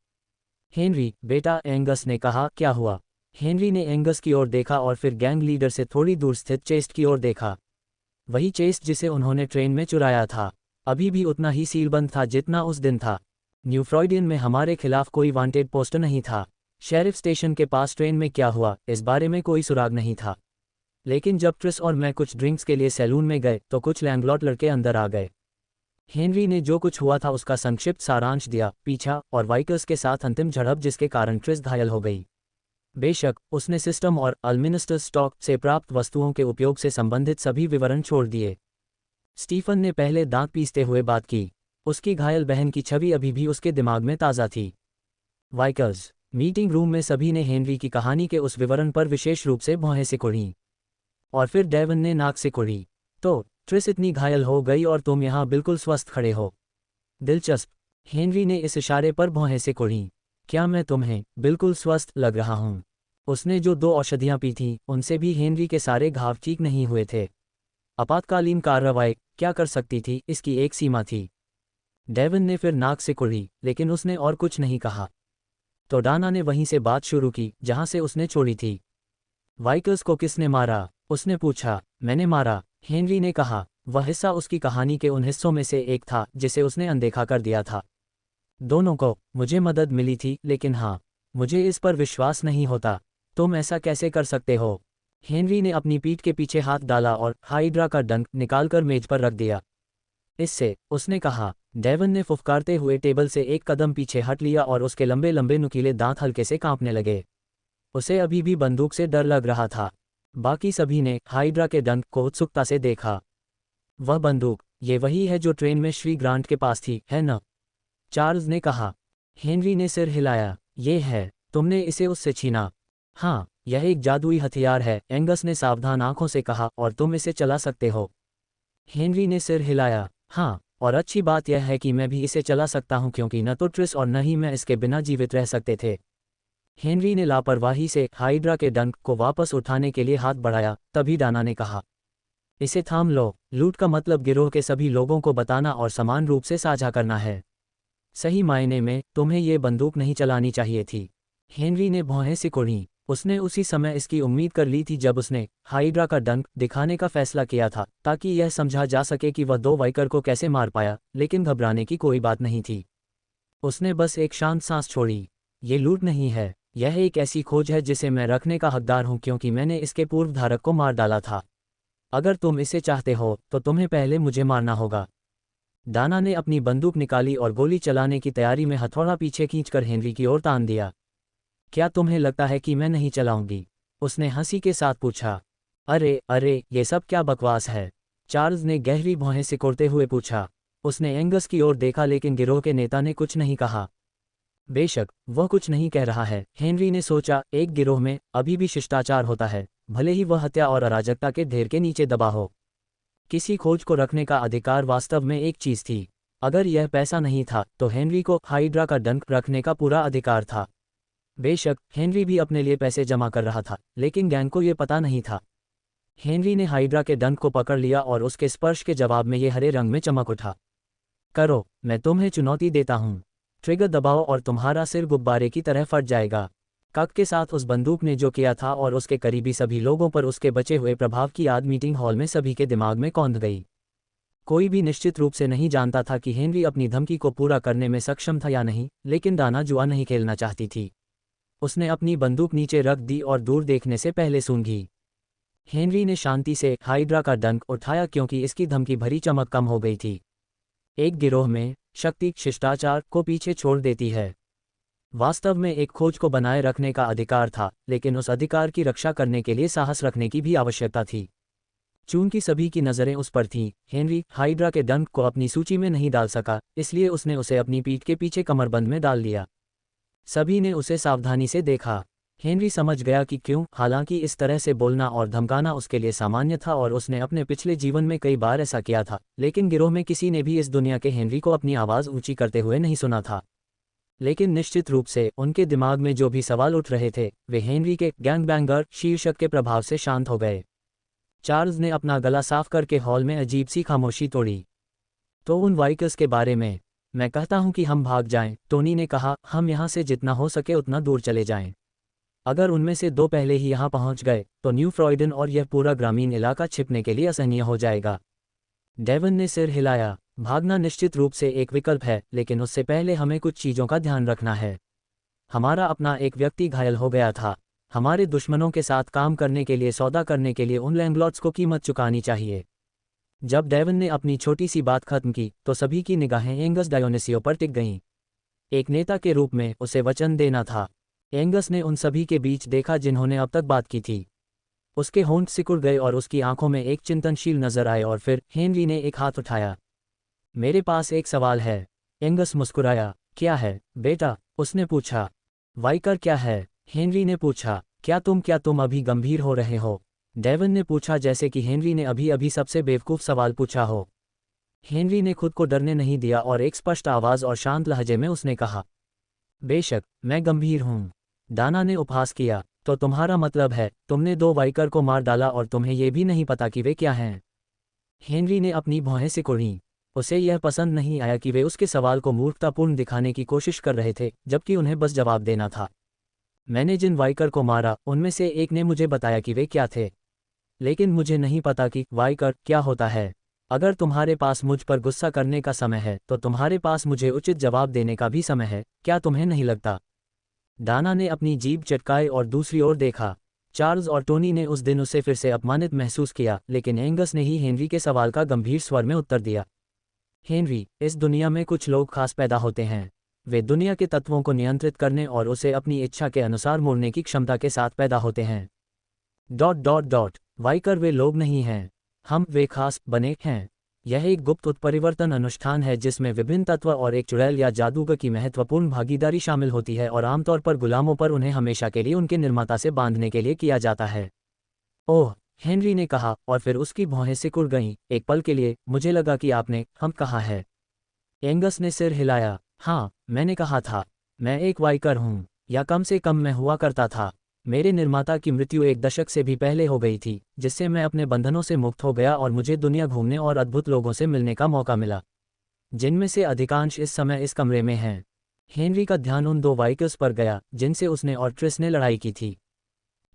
हेनरी, बेटा, एंगस ने कहा, क्या हुआ? हेनरी ने एंगस की ओर देखा और फिर गैंग लीडर से थोड़ी दूर स्थित चेस्ट की ओर देखा। वही चेस्ट जिसे उन्होंने ट्रेन में चुराया था, अभी भी उतना ही सीलबंद था जितना उस दिन था। न्यू फ्रॉयडियन में हमारे खिलाफ कोई वांटेड पोस्टर नहीं था। शेरिफ स्टेशन के पास ट्रेन में क्या हुआ, इस बारे में कोई सुराग नहीं था। लेकिन जब ट्रिस और मैं कुछ ड्रिंक्स के लिए सैलून में गए तो कुछ लैंडलॉर्ड लड़के अंदर आ गए। हेनरी ने जो कुछ हुआ था उसका संक्षिप्त सारांश दिया। पीछा और वाइकर्स के साथ अंतिम झड़प जिसके कारण ट्रिस घायल हो गई। बेशक, उसने सिस्टम और अल्मिनिस्टर स्टॉक से प्राप्त वस्तुओं के उपयोग से संबंधित सभी विवरण छोड़ दिए। स्टीफन ने पहले दांत पीसते हुए बात की। उसकी घायल बहन की छवि अभी भी उसके दिमाग में ताज़ा थी। वाइकर्स, मीटिंग रूम में सभी ने हेनरी की कहानी के उस विवरण पर विशेष रूप से भौहें सिकुड़ी। और फिर डेवन ने नाक सिकुड़ी। तो ट्रिस इतनी घायल हो गई और तुम यहाँ बिल्कुल स्वस्थ खड़े हो। दिलचस्प। हेनरी ने इस इशारे पर भौहें सिकुड़ी। क्या मैं तुम्हें बिल्कुल स्वस्थ लग रहा हूँ? उसने जो 2 औषधियाँ पी थीं, उनसे भी हेनरी के सारे घाव ठीक नहीं हुए थे। आपातकालीन कार्रवाई क्या कर सकती थी, इसकी एक सीमा थी। डेवन ने फिर नाक सिकुड़ी, लेकिन उसने और कुछ नहीं कहा। तो डाना ने वहीं से बात शुरू की जहां से उसने छोड़ी थी। वाइकर्स को किसने मारा? उसने पूछा। मैंने मारा, हेनरी ने कहा। वह हिस्सा उसकी कहानी के उन हिस्सों में से एक था जिसे उसने अनदेखा कर दिया था। दोनों को मुझे मदद मिली थी, लेकिन हाँ, मुझे इस पर विश्वास नहीं होता। तुम ऐसा कैसे कर सकते हो? हेनरी ने अपनी पीठ के पीछे हाथ डाला और हाइड्रा का डंक निकालकर मेज पर रख दिया। इससे, उसने कहा। डेवन ने फुफकारते हुए टेबल से एक कदम पीछे हट लिया और उसके लंबे लंबे नुकीले दांत हल्के से कांपने लगे। उसे अभी भी बंदूक से डर लग रहा था। बाकी सभी ने हाइड्रा के डंक को उत्सुकता से देखा। वह बंदूक, ये वही है जो ट्रेन में श्री ग्रांट के पास थी, है न? चार्ल्स ने कहा। हेनरी ने सिर हिलाया। ये है, तुमने इसे उससे छीना? हाँ, यह एक जादुई हथियार है, एंगस ने सावधान आंखों से कहा, और तुम इसे चला सकते हो। हेनरी ने सिर हिलाया। हाँ, और अच्छी बात यह है कि मैं भी इसे चला सकता हूं क्योंकि न तो ट्रिस और न ही मैं इसके बिना जीवित रह सकते थे। हेनरी ने लापरवाही से हाइड्रा के डंक को वापस उठाने के लिए हाथ बढ़ाया, तभी डाना ने कहा, इसे थाम लो। लूट का मतलब गिरोह के सभी लोगों को बताना और समान रूप से साझा करना है। सही मायने में, तुम्हें ये बंदूक नहीं चलानी चाहिए थी। हेनरी ने भौहें सिकुड़ीं। उसने उसी समय इसकी उम्मीद कर ली थी जब उसने हाइड्रा का डंक दिखाने का फैसला किया था, ताकि यह समझा जा सके कि वह 2 वाइकर को कैसे मार पाया, लेकिन घबराने की कोई बात नहीं थी। उसने बस एक शांत सांस छोड़ी। ये लूट नहीं है, यह एक ऐसी खोज है जिसे मैं रखने का हकदार हूं क्योंकि मैंने इसके पूर्वधारक को मार डाला था। अगर तुम इसे चाहते हो तो तुम्हें पहले मुझे मारना होगा। डाना ने अपनी बंदूक निकाली और गोली चलाने की तैयारी में हथौड़ा पीछे खींचकर हेनरी की ओर तान दिया। क्या तुम्हें लगता है कि मैं नहीं चलाऊंगी? उसने हंसी के साथ पूछा। अरे अरे, ये सब क्या बकवास है? चार्ल्स ने गहरी भौहें सिकोड़ते हुए पूछा। उसने एंगस की ओर देखा लेकिन गिरोह के नेता ने कुछ नहीं कहा। बेशक, वह कुछ नहीं कह रहा है, हेनरी ने सोचा। एक गिरोह में अभी भी शिष्टाचार होता है, भले ही वह हत्या और अराजकता के ढेर के नीचे दबा हो। किसी खोज को रखने का अधिकार वास्तव में एक चीज थी। अगर यह पैसा नहीं था तो हेनरी को हाइड्रा का डंक रखने का पूरा अधिकार था। बेशक, हेनरी भी अपने लिए पैसे जमा कर रहा था, लेकिन गैंग को यह पता नहीं था। हेनरी ने हाइड्रा के डंक को पकड़ लिया और उसके स्पर्श के जवाब में ये हरे रंग में चमक उठा। करो, मैं तुम्हें चुनौती देता हूं। ट्रिगर दबाओ और तुम्हारा सिर गुब्बारे की तरह फट जाएगा। कक के साथ उस बंदूक ने जो किया था और उसके करीबी सभी लोगों पर उसके बचे हुए प्रभाव की याद मीटिंग हॉल में सभी के दिमाग में कौंध गई। कोई भी निश्चित रूप से नहीं जानता था कि हेनरी अपनी धमकी को पूरा करने में सक्षम था या नहीं, लेकिन दाना जुआ नहीं खेलना चाहती थी। उसने अपनी बंदूक नीचे रख दी और दूर देखने से पहले सूंघी। हेनरी ने शांति से हाइड्रा का डंक उठाया क्योंकि इसकी धमकी भरी चमक कम हो गई थी। एक गिरोह में शक्ति शिष्टाचार को पीछे छोड़ देती है। वास्तव में एक खोज को बनाए रखने का अधिकार था, लेकिन उस अधिकार की रक्षा करने के लिए साहस रखने की भी आवश्यकता थी। चूंकि सभी की नज़रें उस पर थीं, हेनरी हाइड्रा के डंक को अपनी सूची में नहीं डाल सका, इसलिए उसने उसे अपनी पीठ के पीछे कमरबंद में डाल लिया। सभी ने उसे सावधानी से देखा। हेनरी समझ गया कि क्यों, हालांकि इस तरह से बोलना और धमकाना उसके लिए सामान्य था और उसने अपने पिछले जीवन में कई बार ऐसा किया था, लेकिन गिरोह में किसी ने भी इस दुनिया के हेनरी को अपनी आवाज़ ऊंची करते हुए नहीं सुना था। लेकिन निश्चित रूप से उनके दिमाग में जो भी सवाल उठ रहे थे, वे हेनरी के गैंगबैंगर शीर्षक के प्रभाव से शांत हो गए। चार्ल्स ने अपना गला साफ करके हॉल में अजीब सी खामोशी तोड़ी। तो उन वाइकर्स के बारे में? मैं कहता हूं कि हम भाग जाएं, टोनी ने कहा। हम यहां से जितना हो सके उतना दूर चले जाएं। अगर उनमें से दो पहले ही यहां पहुंच गए तो न्यू फ्रॉइडन और यह पूरा ग्रामीण इलाका छिपने के लिए असहनीय हो जाएगा। डेवन ने सिर हिलाया। भागना निश्चित रूप से एक विकल्प है, लेकिन उससे पहले हमें कुछ चीज़ों का ध्यान रखना है। हमारा अपना एक व्यक्ति घायल हो गया था। हमारे दुश्मनों के साथ काम करने के लिए सौदा करने के लिए उन लैंडलॉर्ड्स को कीमत चुकानी चाहिए। जब डेवन ने अपनी छोटी सी बात खत्म की तो सभी की निगाहें एंगस डायोनिसियो पर टिक गईं। एक नेता के रूप में उसे वचन देना था। एंगस ने उन सभी के बीच देखा जिन्होंने अब तक बात की थी। उसके होंठ सिकुड़ गए और उसकी आंखों में एक चिंतनशील नजर आए और फिर हेनरी ने एक हाथ उठाया। मेरे पास एक सवाल है। एंगस मुस्कुराया। क्या है बेटा? उसने पूछा। वाइकर क्या है? हेनरी ने पूछा। क्या तुम अभी गंभीर हो रहे हो? डेवन ने पूछा, जैसे कि हेनरी ने अभी अभी सबसे बेवकूफ़ सवाल पूछा हो। हेनरी ने खुद को डरने नहीं दिया और एक स्पष्ट आवाज़ और शांत लहजे में उसने कहा, बेशक मैं गंभीर हूँ। दाना ने उपहास किया। तो तुम्हारा मतलब है तुमने दो वाइकर को मार डाला और तुम्हें यह भी नहीं पता कि वे क्या हैं? हेनरी ने अपनी भौहें सिकुड़ी। उसे यह पसंद नहीं आया कि वे उसके सवाल को मूर्खतापूर्ण दिखाने की कोशिश कर रहे थे, जबकि उन्हें बस जवाब देना था। मैंने जिन वाइकर को मारा उनमें से एक ने मुझे बताया कि वे क्या थे, लेकिन मुझे नहीं पता कि वाइकर क्या होता है। अगर तुम्हारे पास मुझ पर गुस्सा करने का समय है तो तुम्हारे पास मुझे उचित जवाब देने का भी समय है, क्या तुम्हें नहीं लगता? दाना ने अपनी जीभ चटकाई और दूसरी ओर देखा। चार्ल्स और टोनी ने उस दिन उसे फिर से अपमानित महसूस किया, लेकिन एंगस ने ही हेनरी के सवाल का गंभीर स्वर में उत्तर दिया। हेनरी, इस दुनिया में कुछ लोग खास पैदा होते हैं। वे दुनिया के तत्वों को नियंत्रित करने और उसे अपनी इच्छा के अनुसार मोड़ने की क्षमता के साथ पैदा होते हैं। ... वाइकर वे लोग नहीं हैं। हम वे खास बने हैं। यह एक गुप्त उत्परिवर्तन अनुष्ठान है जिसमें विभिन्न तत्व और एक चुड़ैल या जादूगर की महत्वपूर्ण भागीदारी शामिल होती है और आमतौर पर गुलामों पर उन्हें हमेशा के लिए उनके निर्माता से बांधने के लिए किया जाता है। ओह, हेनरी ने कहा और फिर उसकी भौहें सिकुड़ गईं। एक पल के लिए मुझे लगा कि आपने हम कहा है। एंगस ने सिर हिलाया। हाँ, मैंने कहा था। मैं एक वाइकर हूँ, या कम से कम मैं हुआ करता था। मेरे निर्माता की मृत्यु एक दशक से भी पहले हो गई थी, जिससे मैं अपने बंधनों से मुक्त हो गया और मुझे दुनिया घूमने और अद्भुत लोगों से मिलने का मौका मिला, जिनमें से अधिकांश इस समय इस कमरे में हैं। हेनरी का ध्यान उन दो वाइकर्स पर गया जिनसे उसने और ट्रिस ने लड़ाई की थी।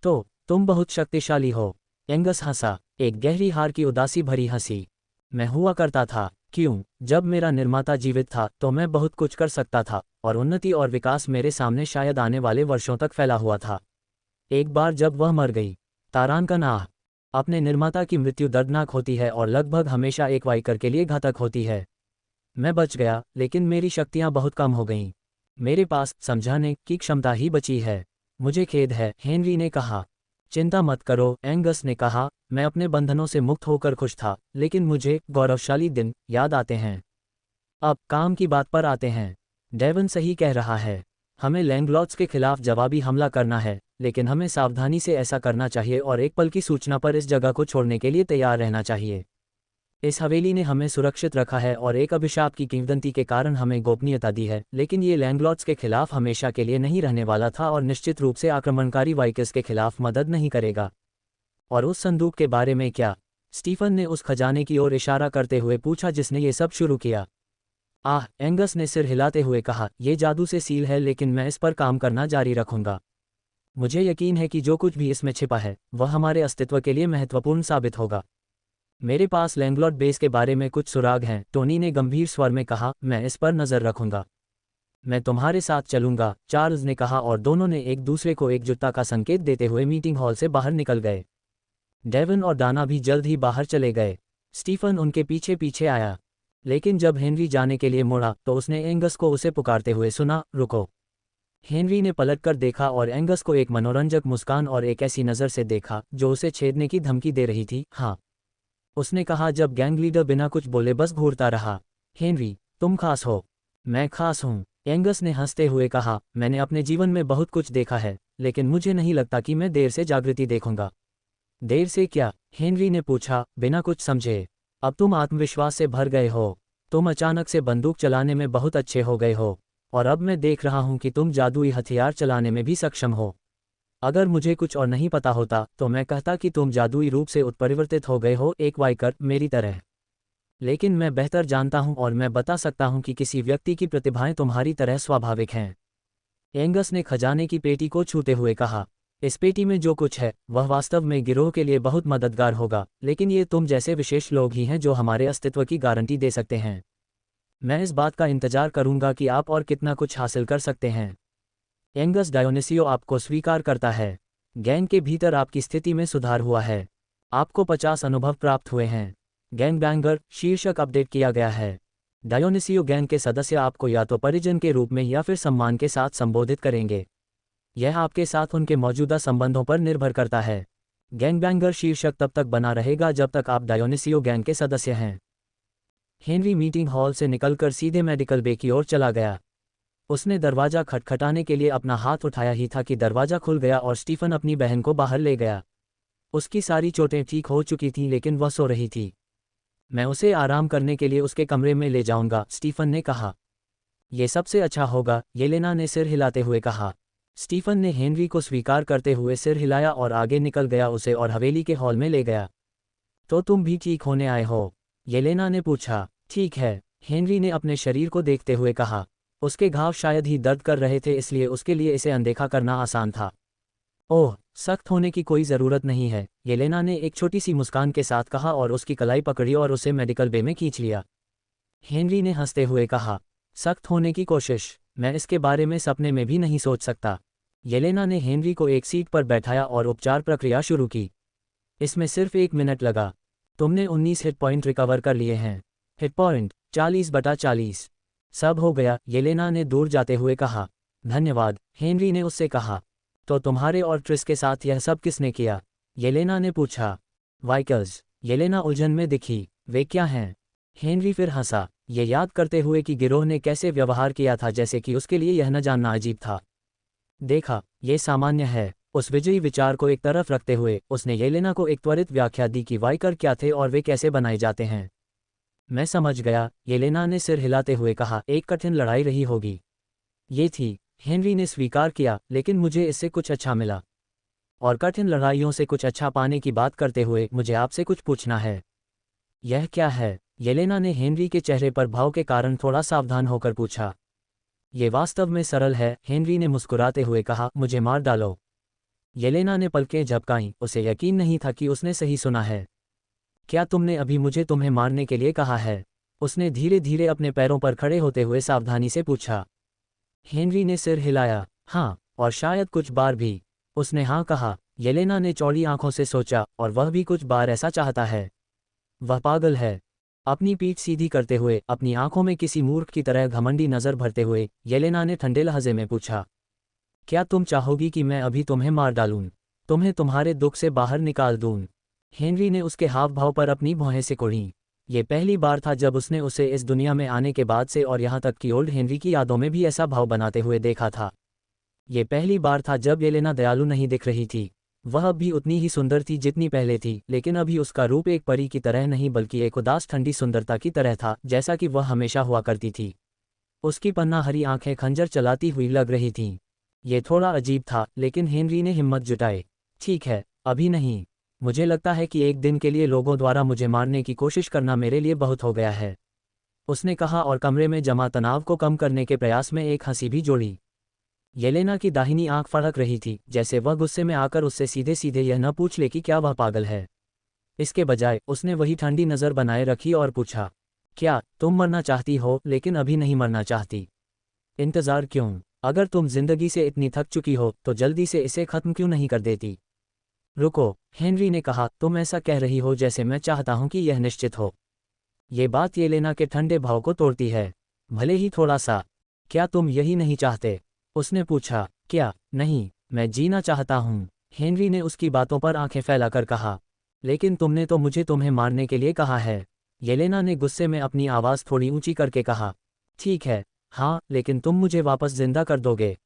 तो तुम बहुत शक्तिशाली हो। एंगस हंसा, एक गहरी हार की उदासी भरी हंसी। मैं हुआ करता था। क्यों? जब मेरा निर्माता जीवित था तो मैं बहुत कुछ कर सकता था और उन्नति और विकास मेरे सामने शायद आने वाले वर्षों तक फैला हुआ था। एक बार जब वह मर गई, तारान का नाह। अपने निर्माता की मृत्यु दर्दनाक होती है और लगभग हमेशा एक वाइकर के लिए घातक होती है। मैं बच गया, लेकिन मेरी शक्तियां बहुत कम हो गईं। मेरे पास समझाने की क्षमता ही बची है। मुझे खेद है, हेनरी ने कहा। चिंता मत करो, एंगस ने कहा। मैं अपने बंधनों से मुक्त होकर खुश था, लेकिन मुझे गौरवशाली दिन याद आते हैं। अब काम की बात पर आते हैं। डेवन सही कह रहा है। हमें लैंडलॉर्ड्स के खिलाफ जवाबी हमला करना है, लेकिन हमें सावधानी से ऐसा करना चाहिए और एक पल की सूचना पर इस जगह को छोड़ने के लिए तैयार रहना चाहिए। इस हवेली ने हमें सुरक्षित रखा है और एक अभिशाप की किंवदंती के कारण हमें गोपनीयता दी है, लेकिन ये लैंडलॉर्ड्स के खिलाफ हमेशा के लिए नहीं रहने वाला था और निश्चित रूप से आक्रमणकारी वाइकर्स के खिलाफ मदद नहीं करेगा। और उस संदूक के बारे में क्या? स्टीफन ने उस खजाने की ओर इशारा करते हुए पूछा जिसने ये सब शुरू किया। एंगस ने सिर हिलाते हुए कहा, यह जादू से सील है, लेकिन मैं इस पर काम करना जारी रखूंगा। मुझे यकीन है कि जो कुछ भी इसमें छिपा है वह हमारे अस्तित्व के लिए महत्वपूर्ण साबित होगा। मेरे पास लैंगलॉर्ड बेस के बारे में कुछ सुराग हैं, टोनी ने गंभीर स्वर में कहा, मैं इस पर नज़र रखूंगा। मैं तुम्हारे साथ चलूंगा, चार्ल्स ने कहा, और दोनों ने एक दूसरे को एकजुटता का संकेत देते हुए मीटिंग हॉल से बाहर निकल गए। डेवन और डाना भी जल्द ही बाहर चले गए। स्टीफन उनके पीछे पीछे आया, लेकिन जब हेनरी जाने के लिए मुड़ा तो उसने एंगस को उसे पुकारते हुए सुना, रुको। हेनरी ने पलटकर देखा और एंगस को एक मनोरंजक मुस्कान और एक ऐसी नज़र से देखा जो उसे छेदने की धमकी दे रही थी। हाँ, उसने कहा जब गैंग लीडर बिना कुछ बोले बस घूरता रहा। हेनरी, तुम खास हो। मैं खास हूँ, एंगस ने हंसते हुए कहा, मैंने अपने जीवन में बहुत कुछ देखा है, लेकिन मुझे नहीं लगता कि मैं देर से जागृति देखूंगा। देर से क्या? हेनरी ने पूछा, बिना कुछ समझे। अब तुम आत्मविश्वास से भर गए हो। तुम अचानक से बंदूक चलाने में बहुत अच्छे हो गए हो, और अब मैं देख रहा हूं कि तुम जादुई हथियार चलाने में भी सक्षम हो। अगर मुझे कुछ और नहीं पता होता तो मैं कहता कि तुम जादुई रूप से उत्परिवर्तित हो गए हो, एक वाइकर मेरी तरह। लेकिन मैं बेहतर जानता हूं और मैं बता सकता हूं कि किसी व्यक्ति की प्रतिभाएं तुम्हारी तरह स्वाभाविक हैं। एंगस ने खजाने की पेटी को छूते हुए कहा, इस पेटी में जो कुछ है वह वास्तव में गिरोह के लिए बहुत मददगार होगा, लेकिन ये तुम जैसे विशेष लोग ही हैं जो हमारे अस्तित्व की गारंटी दे सकते हैं। मैं इस बात का इंतजार करूंगा कि आप और कितना कुछ हासिल कर सकते हैं। एंगस डायोनिसियो आपको स्वीकार करता है। गैंग के भीतर आपकी स्थिति में सुधार हुआ है। आपको 50 अनुभव प्राप्त हुए हैं। गैंग बैंगर शीर्षक अपडेट किया गया है। डायोनिसियो गैंग के सदस्य आपको या तो परिजन के रूप में या फिर सम्मान के साथ संबोधित करेंगे। यह आपके साथ उनके मौजूदा संबंधों पर निर्भर करता है। गैंग बैंगर शीर्षक तब तक बना रहेगा जब तक आप डायोनिसियो गैंग के सदस्य हैं। हेनरी मीटिंग हॉल से निकलकर सीधे मेडिकल बे की ओर चला गया। उसने दरवाज़ा खटखटाने के लिए अपना हाथ उठाया ही था कि दरवाज़ा खुल गया और स्टीफन अपनी बहन को बाहर ले गया। उसकी सारी चोटें ठीक हो चुकी थीं, लेकिन वह सो रही थी। मैं उसे आराम करने के लिए उसके कमरे में ले जाऊंगा, स्टीफन ने कहा। यह सबसे अच्छा होगा, येलेना ने सिर हिलाते हुए कहा। स्टीफन ने हेनरी को स्वीकार करते हुए सिर हिलाया और आगे निकल गया, उसे और हवेली के हॉल में ले गया। तो तुम भी ठीक होने आए हो? येलेना ने पूछा। ठीक है, हेनरी ने अपने शरीर को देखते हुए कहा। उसके घाव शायद ही दर्द कर रहे थे, इसलिए उसके लिए इसे अनदेखा करना आसान था। ओह, सख्त होने की कोई ज़रूरत नहीं है, येलेना ने एक छोटी सी मुस्कान के साथ कहा और उसकी कलाई पकड़ी और उसे मेडिकल बे में खींच लिया। हेनरी ने हंसते हुए कहा, सख्त होने की कोशिश? मैं इसके बारे में सपने में भी नहीं सोच सकता। येलेना ने हेनरी को एक सीट पर बैठाया और उपचार प्रक्रिया शुरू की। इसमें सिर्फ 1 मिनट लगा। तुमने 19 हिट पॉइंट रिकवर कर लिए हैं। Hit point 40/40। सब हो गया, येलेना ने दूर जाते हुए कहा। धन्यवाद, हेनरी ने उससे कहा। तो तुम्हारे और ट्रिस के साथ यह सब किसने किया? येलेना ने पूछा। वाइकर्स, येलेना उलझन में दिखी। वे क्या हैं? हेनरी फिर हंसा, ये याद करते हुए कि गिरोह ने कैसे व्यवहार किया था, जैसे कि उसके लिए यह न जानना अजीब था। देखा, ये सामान्य है। उस विजयी विचार को एक तरफ रखते हुए उसने येलेना को एक त्वरित व्याख्या दी कि वाइकर क्या थे और वे कैसे बनाए जाते हैं। मैं समझ गया, येलेना ने सिर हिलाते हुए कहा, एक कठिन लड़ाई रही होगी। ये थी, हेनरी ने स्वीकार किया, लेकिन मुझे इससे कुछ अच्छा मिला। और कठिन लड़ाइयों से कुछ अच्छा पाने की बात करते हुए मुझे आपसे कुछ पूछना है। यह क्या है? येलेना ने हेनरी के चेहरे पर भाव के कारण थोड़ा सावधान होकर पूछा। ये वास्तव में सरल है, हेनरी ने मुस्कुराते हुए कहा, मुझे मार डालो। येलेना ने पलकें झपकाईं, उसे यकीन नहीं था कि उसने सही सुना है। क्या तुमने अभी मुझे तुम्हें मारने के लिए कहा है? उसने धीरे धीरे अपने पैरों पर खड़े होते हुए सावधानी से पूछा। हेनरी ने सिर हिलाया। हाँ, और शायद कुछ बार भी। उसने हाँ कहा। येलेना ने चौड़ी आंखों से सोचा, और वह भी कुछ बार ऐसा चाहता है। वह पागल है। अपनी पीठ सीधी करते हुए, अपनी आंखों में किसी मूर्ख की तरह घमंडी नज़र भरते हुए येलेना ने ठंडे लहजे में पूछा, क्या तुम चाहोगी कि मैं अभी तुम्हें मार डालूं? तुम्हें तुम्हारे दुख से बाहर निकाल दूं? हेनरी ने उसके हाव भाव पर अपनी भौहें सिकोड़ीं। ये पहली बार था जब उसने उसे इस दुनिया में आने के बाद से और यहाँ तक कि ओल्ड हेनरी की यादों में भी ऐसा भाव बनाते हुए देखा था। ये पहली बार था जब येलेना दयालु नहीं दिख रही थी। वह अब भी उतनी ही सुंदर थी जितनी पहले थी, लेकिन अभी उसका रूप एक परी की तरह नहीं बल्कि एक उदास ठंडी सुंदरता की तरह था, जैसा कि वह हमेशा हुआ करती थी। उसकी पन्ना हरी आंखें खंजर चलाती हुई लग रही थीं। ये थोड़ा अजीब था, लेकिन हेनरी ने हिम्मत जुटाई। ठीक है, अभी नहीं। मुझे लगता है कि एक दिन के लिए लोगों द्वारा मुझे मारने की कोशिश करना मेरे लिए बहुत हो गया है, उसने कहा और कमरे में जमा तनाव को कम करने के प्रयास में एक हंसी भी जोड़ी। येलेना की दाहिनी आंख फड़क रही थी, जैसे वह गुस्से में आकर उससे सीधे सीधे यह न पूछ ले कि क्या वह पागल है। इसके बजाय उसने वही ठंडी नज़र बनाए रखी और पूछा, क्या तुम मरना चाहती हो लेकिन अभी नहीं मरना चाहती? इंतज़ार क्यों? अगर तुम जिंदगी से इतनी थक चुकी हो तो जल्दी से इसे ख़त्म क्यों नहीं कर देती? रुको, हेनरी ने कहा, तुम ऐसा कह रही हो जैसे मैं चाहता हूं कि यह निश्चित हो। ये बात येलेना के ठंडे भाव को तोड़ती है। भले ही थोड़ा सा। क्या तुम यही नहीं चाहते? उसने पूछा। क्या नहीं, मैं जीना चाहता हूँ, हेनरी ने उसकी बातों पर आंखें फैलाकर कहा। लेकिन तुमने तो मुझे तुम्हें मारने के लिए कहा है। येलेना ने गुस्से में अपनी आवाज़ थोड़ी ऊंची करके कहा। ठीक है, हाँ, लेकिन तुम मुझे वापस जिंदा कर दोगे?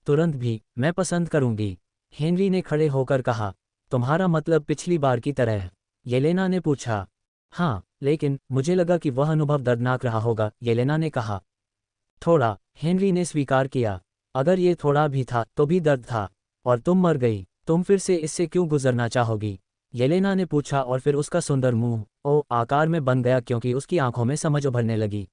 तुरंत भी, मैं पसंद करूंगी, हेनरी ने खड़े होकर कहा। तुम्हारा मतलब पिछली बार की तरह? येलेना ने पूछा। हाँ, लेकिन मुझे लगा कि वह अनुभव दर्दनाक रहा होगा, येलेना ने कहा। थोड़ा, हेनरी ने स्वीकार किया। अगर ये थोड़ा भी था तो भी दर्द था। और तुम मर गई, तुम फिर से इससे क्यों गुजरना चाहोगी? येलेना ने पूछा और फिर उसका सुंदर मुंह आकार में बन गया क्योंकि उसकी आंखों में समझ उभरने लगी।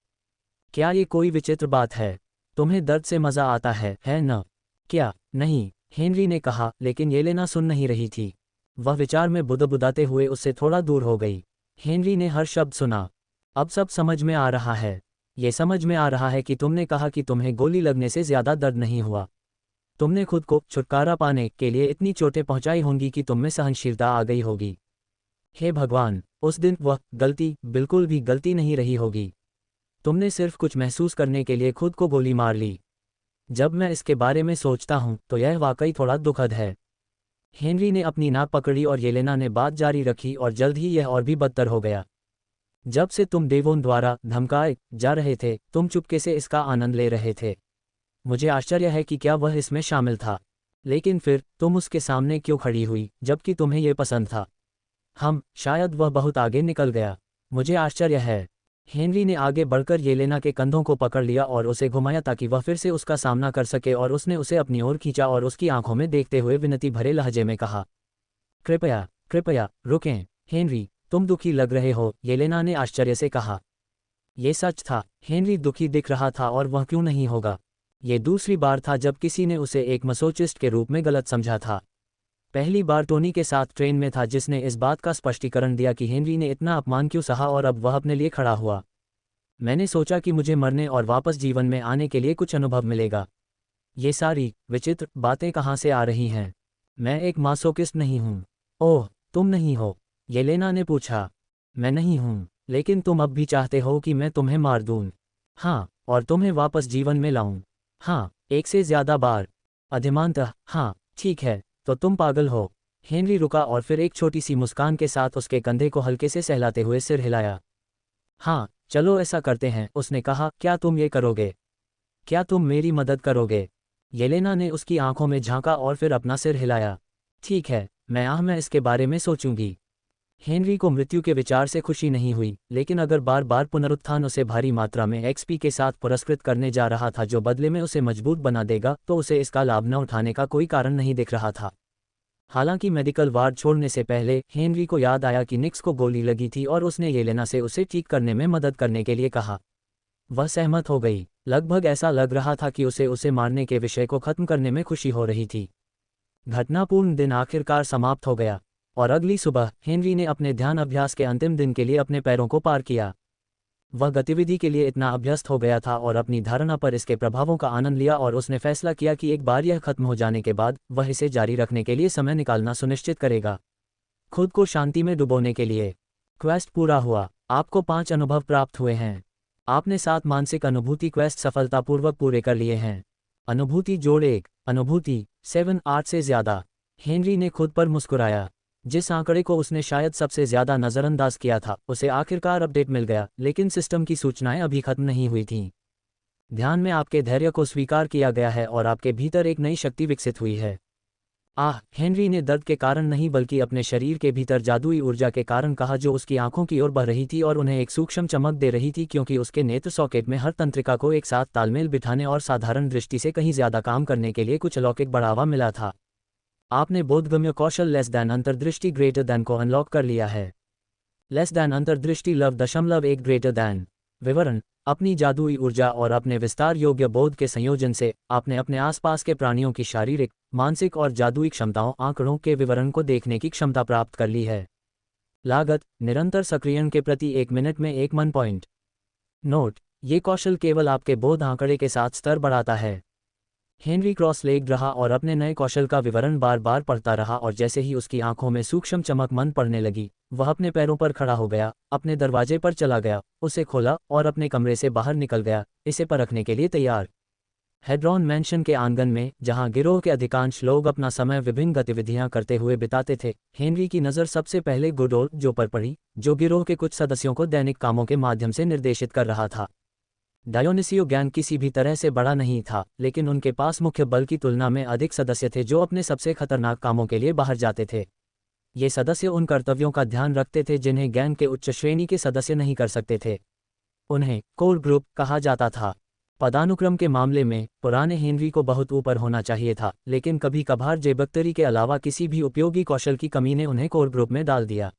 क्या ये कोई विचित्र बात है? तुम्हें दर्द से मज़ा आता है न? क्या नहीं, हेनरी ने कहा, लेकिन येलेना सुन नहीं रही थी। वह विचार में बुदबुदाते हुए उससे थोड़ा दूर हो गई। हेनरी ने हर शब्द सुना। अब सब समझ में आ रहा है। ये समझ में आ रहा है कि तुमने कहा कि तुम्हें गोली लगने से ज़्यादा दर्द नहीं हुआ। तुमने खुद को छुटकारा पाने के लिए इतनी चोटें पहुंचाई होंगी कि तुम में सहनशीलता आ गई होगी। हे भगवान, उस दिन वह गलती बिल्कुल भी गलती नहीं रही होगी। तुमने सिर्फ कुछ महसूस करने के लिए खुद को गोली मार ली। जब मैं इसके बारे में सोचता हूँ तो यह वाकई थोड़ा दुखद है। हेनरी ने अपनी नाक पकड़ी और येलेना ने बात जारी रखी और जल्द ही यह और भी बदतर हो गया। जब से तुम डेवोन द्वारा धमकाए जा रहे थे, तुम चुपके से इसका आनंद ले रहे थे। मुझे आश्चर्य है कि क्या वह इसमें शामिल था। लेकिन फिर तुम उसके सामने क्यों खड़ी हुई जबकि तुम्हें यह पसंद था? शायद वह बहुत आगे निकल गया। मुझे आश्चर्य है। हेनरी ने आगे बढ़कर येलेना के कंधों को पकड़ लिया और उसे घुमाया ताकि वह फिर से उसका सामना कर सके और उसने उसे अपनी ओर खींचा और उसकी आंखों में देखते हुए विनती भरे लहजे में कहा, कृपया कृपया रुकें, हेनरी, तुम दुखी लग रहे हो, येलेना ने आश्चर्य से कहा। यह सच था, हेनरी दुखी दिख रहा था और वह क्यों नहीं होगा। ये दूसरी बार था जब किसी ने उसे एक मसोचिस्ट के रूप में गलत समझा था। पहली बार टोनी के साथ ट्रेन में था जिसने इस बात का स्पष्टीकरण दिया कि हेनरी ने इतना अपमान क्यों सहा और अब वह अपने लिए खड़ा हुआ। मैंने सोचा कि मुझे मरने और वापस जीवन में आने के लिए कुछ अनुभव मिलेगा। ये सारी विचित्र बातें कहाँ से आ रही हैं? मैं एक मासोकिस्ट नहीं हूँ। ओह, तुम नहीं हो? येलेना ने पूछा। मैं नहीं हूँ, लेकिन तुम अब भी चाहते हो कि मैं तुम्हें मार दूँ? हाँ, और तुम्हें वापस जीवन में लाऊं? हाँ, एक से ज़्यादा बार। अधिमानतः हाँ, ठीक है, तो तुम पागल हो। हेनरी रुका और फिर एक छोटी सी मुस्कान के साथ उसके कंधे को हल्के से सहलाते हुए सिर हिलाया। हाँ, चलो ऐसा करते हैं, उसने कहा। क्या तुम ये करोगे? क्या तुम मेरी मदद करोगे? येलेना ने उसकी आंखों में झांका और फिर अपना सिर हिलाया। ठीक है, मैं इसके बारे में सोचूंगी। हेनरी को मृत्यु के विचार से खुशी नहीं हुई, लेकिन अगर बार बार पुनरुत्थान उसे भारी मात्रा में एक्सपी के साथ पुरस्कृत करने जा रहा था जो बदले में उसे मजबूत बना देगा, तो उसे इसका लाभ न उठाने का कोई कारण नहीं दिख रहा था। हालांकि मेडिकल वार्ड छोड़ने से पहले हेनरी को याद आया कि निक्स को गोली लगी थी और उसने येलेना से उसे ठीक करने में मदद करने के लिए कहा। वह सहमत हो गई। लगभग ऐसा लग रहा था कि उसे मारने के विषय को खत्म करने में खुशी हो रही थी। घटनापूर्ण दिन आखिरकार समाप्त हो गया और अगली सुबह हेनरी ने अपने ध्यान अभ्यास के अंतिम दिन के लिए अपने पैरों को पार किया। वह गतिविधि के लिए इतना अभ्यस्त हो गया था और अपनी धारणा पर इसके प्रभावों का आनंद लिया और उसने फैसला किया कि एक बार यह खत्म हो जाने के बाद वह इसे जारी रखने के लिए समय निकालना सुनिश्चित करेगा, खुद को शांति में डुबोने के लिए। क्वेस्ट पूरा हुआ। आपको 5 अनुभव प्राप्त हुए हैं। आपने 7 मानसिक अनुभूति क्वेस्ट सफलतापूर्वक पूरे कर लिए हैं। अनुभूति जोड़ 1, अनुभूति 7 8 से ज़्यादा। हेनरी ने खुद पर मुस्कुराया। जिस आंकड़े को उसने शायद सबसे ज़्यादा नज़रअंदाज किया था, उसे आखिरकार अपडेट मिल गया, लेकिन सिस्टम की सूचनाएं अभी खत्म नहीं हुई थीं। ध्यान में आपके धैर्य को स्वीकार किया गया है और आपके भीतर एक नई शक्ति विकसित हुई है। हेनरी ने दर्द के कारण नहीं बल्कि अपने शरीर के भीतर जादुई ऊर्जा के कारण कहा जो उसकी आंखों की ओर बह रही थी और उन्हें एक सूक्ष्म चमक दे रही थी क्योंकि उसके नेत्र सॉकेट में हर तंत्रिका को एक साथ तालमेल बिठाने और साधारण दृष्टि से कहीं ज़्यादा काम करने के लिए कुछ अलौकिक बढ़ावा मिला था। आपने बोधगम्य कौशल लेस दैन अंतर्दृष्टि ग्रेटर दैन को अनलॉक कर लिया है। लेस दैन अंतर्दृष्टि लव 1 ग्रेटर दैन। विवरण: अपनी जादुई ऊर्जा और अपने विस्तार योग्य बोध के संयोजन से आपने अपने आसपास के प्राणियों की शारीरिक, मानसिक और जादुई क्षमताओं आंकड़ों के विवरण को देखने की क्षमता प्राप्त कर ली है। लागत: निरंतर सक्रियण के प्रति 1 मिनट में 1 मन पॉइंट। नोट: ये कौशल केवल आपके बोध आंकड़े के साथ स्तर बढ़ाता है। हेनरी क्रॉस लेग्ड रहा और अपने नए कौशल का विवरण बार बार पढ़ता रहा और जैसे ही उसकी आंखों में सूक्ष्म चमक मन पड़ने लगी, वह अपने पैरों पर खड़ा हो गया, अपने दरवाजे पर चला गया, उसे खोला और अपने कमरे से बाहर निकल गया, इसे परखने के लिए तैयार। हेड्रॉन मैंशन के आंगन में, जहां गिरोह के अधिकांश लोग अपना समय विभिन्न गतिविधियां करते हुए बिताते थे, हेनरी की नज़र सबसे पहले गुड ओल्ड जो पर पड़ी, जो गिरोह के कुछ सदस्यों को दैनिक कामों के माध्यम से निर्देशित कर रहा था। डायोनिसियो गैंग किसी भी तरह से बड़ा नहीं था, लेकिन उनके पास मुख्य बल की तुलना में अधिक सदस्य थे जो अपने सबसे खतरनाक कामों के लिए बाहर जाते थे। ये सदस्य उन कर्तव्यों का ध्यान रखते थे जिन्हें गैंग के उच्च श्रेणी के सदस्य नहीं कर सकते थे। उन्हें कोर ग्रुप कहा जाता था। पदानुक्रम के मामले में पुराने हेनरी को बहुत ऊपर होना चाहिए था, लेकिन कभी कभार जेबक्तरी के अलावा किसी भी उपयोगी कौशल की कमी ने उन्हें कोर ग्रुप में डाल दिया।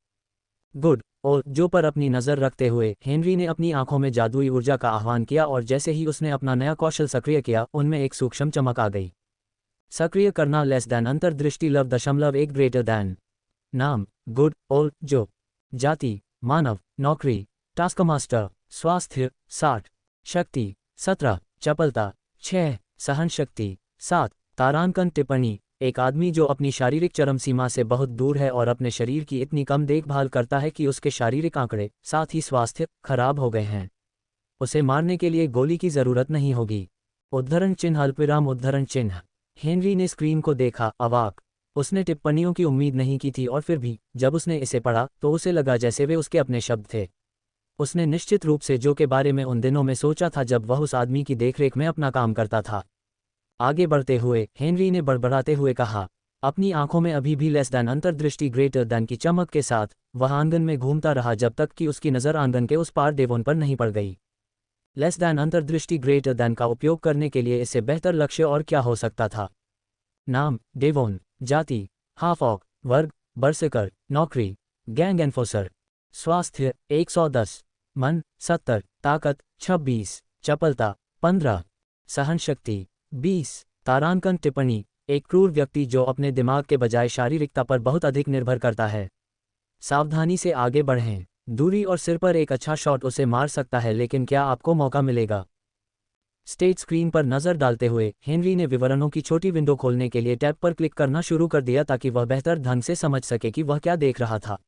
गुड और जो पर अपनी नज़र रखते हुए हेनरी ने अपनी आंखों में जादुई ऊर्जा का आह्वान किया और जैसे ही उसने अपना नया कौशल सक्रिय किया, उनमें एक सूक्ष्म चमक आ गई। सक्रिय करना अंतर्दृष्टि $1 ग्रेटर दैन। नाम: गुड ओल्ड जो। जाति: मानव। नौकरी: टास्कमास्टर। स्वास्थ्य: 60। शक्ति: 17। चपलता: 6। सहन शक्ति: 7। तारांकन टिप्पणी: एक आदमी जो अपनी शारीरिक चरम सीमा से बहुत दूर है और अपने शरीर की इतनी कम देखभाल करता है कि उसके शारीरिक आंकड़े, साथ ही स्वास्थ्य, खराब हो गए हैं। उसे मारने के लिए गोली की जरूरत नहीं होगी। उद्धरण चिन्ह अल्पविराम उद्धरण चिन्ह। हेनरी ने स्क्रीन को देखा, अवाक। उसने टिप्पणियों की उम्मीद नहीं की थी और फिर भी जब उसने इसे पढ़ा तो उसे लगा जैसे वे उसके अपने शब्द थे। उसने निश्चित रूप से जो के बारे में उन दिनों में सोचा था जब वह उस आदमी की देखरेख में अपना काम करता था। आगे बढ़ते हुए हेनरी ने बड़बड़ाते हुए कहा, अपनी आंखों में अभी भी अंतर्दृष्टि ग्रेटर दैन की चमक के साथ वह आंगन में घूमता रहा जब तक कि उसकी नज़र आंगन के उस पार डेवोन पर नहीं पड़ गई। अंतर्दृष्टि ग्रेटर दैन का उपयोग करने के लिए इससे बेहतर लक्ष्य और क्या हो सकता था। नाम: डेवोन। जाति: हाफ ऑक। वर्ग: बर्सकर। नौकरी: गैंग एनफोर्सर। स्वास्थ्य: 110। मन: 70। ताकत: 26। चपलता: 15। सहन शक्ति: 20। तारांकन टिप्पणी: एक क्रूर व्यक्ति जो अपने दिमाग के बजाय शारीरिकता पर बहुत अधिक निर्भर करता है। सावधानी से आगे बढ़ें। दूरी और सिर पर एक अच्छा शॉट उसे मार सकता है, लेकिन क्या आपको मौका मिलेगा? स्टेज स्क्रीन पर नजर डालते हुए हेनरी ने विवरणों की छोटी विंडो खोलने के लिए टैब पर क्लिक करना शुरू कर दिया ताकि वह बेहतर ढंग से समझ सके कि वह क्या देख रहा था।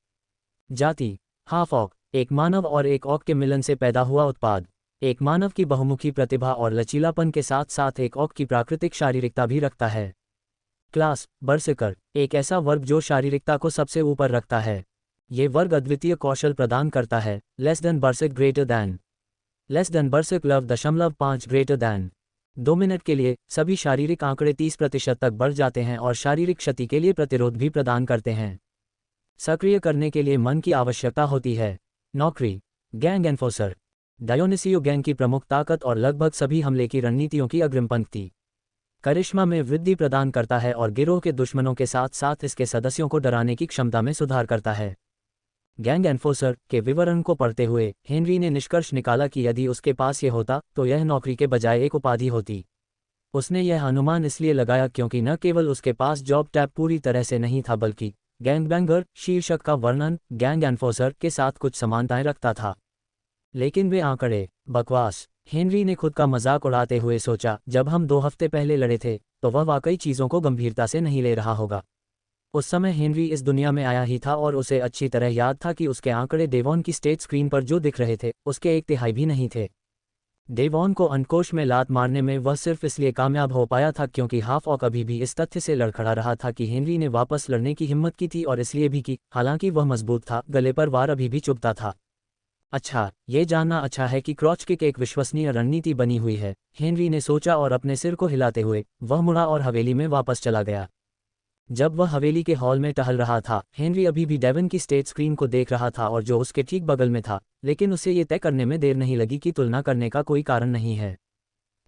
जाति: हाफ ऑक। एक मानव और एक ऑक के मिलन से पैदा हुआ उत्पाद। एक मानव की बहुमुखी प्रतिभा और लचीलापन के साथ साथ एक ऑक की प्राकृतिक शारीरिकता भी रखता है। क्लास: बर्सकर। एक ऐसा वर्ग जो शारीरिकता को सबसे ऊपर रखता है। ये वर्ग अद्वितीय कौशल प्रदान करता है। बर्सक greater than. बर्सक $5 greater than. 2 minute के लिए सभी शारीरिक आंकड़े 30% तक बढ़ जाते हैं और शारीरिक क्षति के लिए प्रतिरोध भी प्रदान करते हैं। सक्रिय करने के लिए मन की आवश्यकता होती है। नौकरी: गैंग एनफोर्सर। डायोनिसियो गैंग की प्रमुख ताकत और लगभग सभी हमले की रणनीतियों की अग्रिम पंक्ति। करिश्मा में वृद्धि प्रदान करता है और गिरोह के दुश्मनों के साथ साथ इसके सदस्यों को डराने की क्षमता में सुधार करता है। गैंग एनफोर्सर के विवरण को पढ़ते हुए हेनरी ने निष्कर्ष निकाला कि यदि उसके पास ये होता तो यह नौकरी के बजाय एक उपाधि होती। उसने यह अनुमान इसलिए लगाया क्योंकि न केवल उसके पास जॉब टैब पूरी तरह से नहीं था, बल्कि गैंगबैंगर शीर्षक का वर्णन गैंग एनफोर्सर के साथ कुछ समानताएं रखता था। लेकिन वे आंकड़े बकवास। हेनरी ने खुद का मजाक उड़ाते हुए सोचा, जब हम 2 हफ्ते पहले लड़े थे तो वह वाकई चीज़ों को गंभीरता से नहीं ले रहा होगा। उस समय हेनरी इस दुनिया में आया ही था और उसे अच्छी तरह याद था कि उसके आंकड़े डेवॉन की स्टेज स्क्रीन पर जो दिख रहे थे उसके 1/3 भी नहीं थे। डेवॉन को अंकोश में लात मारने में वह सिर्फ इसलिए कामयाब हो पाया था क्योंकि हाफ ऑक अभी भी इस तथ्य से लड़खड़ा रहा था कि हेनरी ने वापस लड़ने की हिम्मत की थी, और इसलिए भी कि हालांकि वह मजबूत था, गले पर वार अभी भी चुभता था। अच्छा, ये जानना अच्छा है कि क्रॉच किक एक विश्वसनीय रणनीति बनी हुई है, हेनरी ने सोचा और अपने सिर को हिलाते हुए वह मुड़ा और हवेली में वापस चला गया। जब वह हवेली के हॉल में टहल रहा था, हेनरी अभी भी डेवन की स्टेज स्क्रीन को देख रहा था और जो उसके ठीक बगल में था, लेकिन उसे ये तय करने में देर नहीं लगी कि तुलना करने का कोई कारण नहीं है।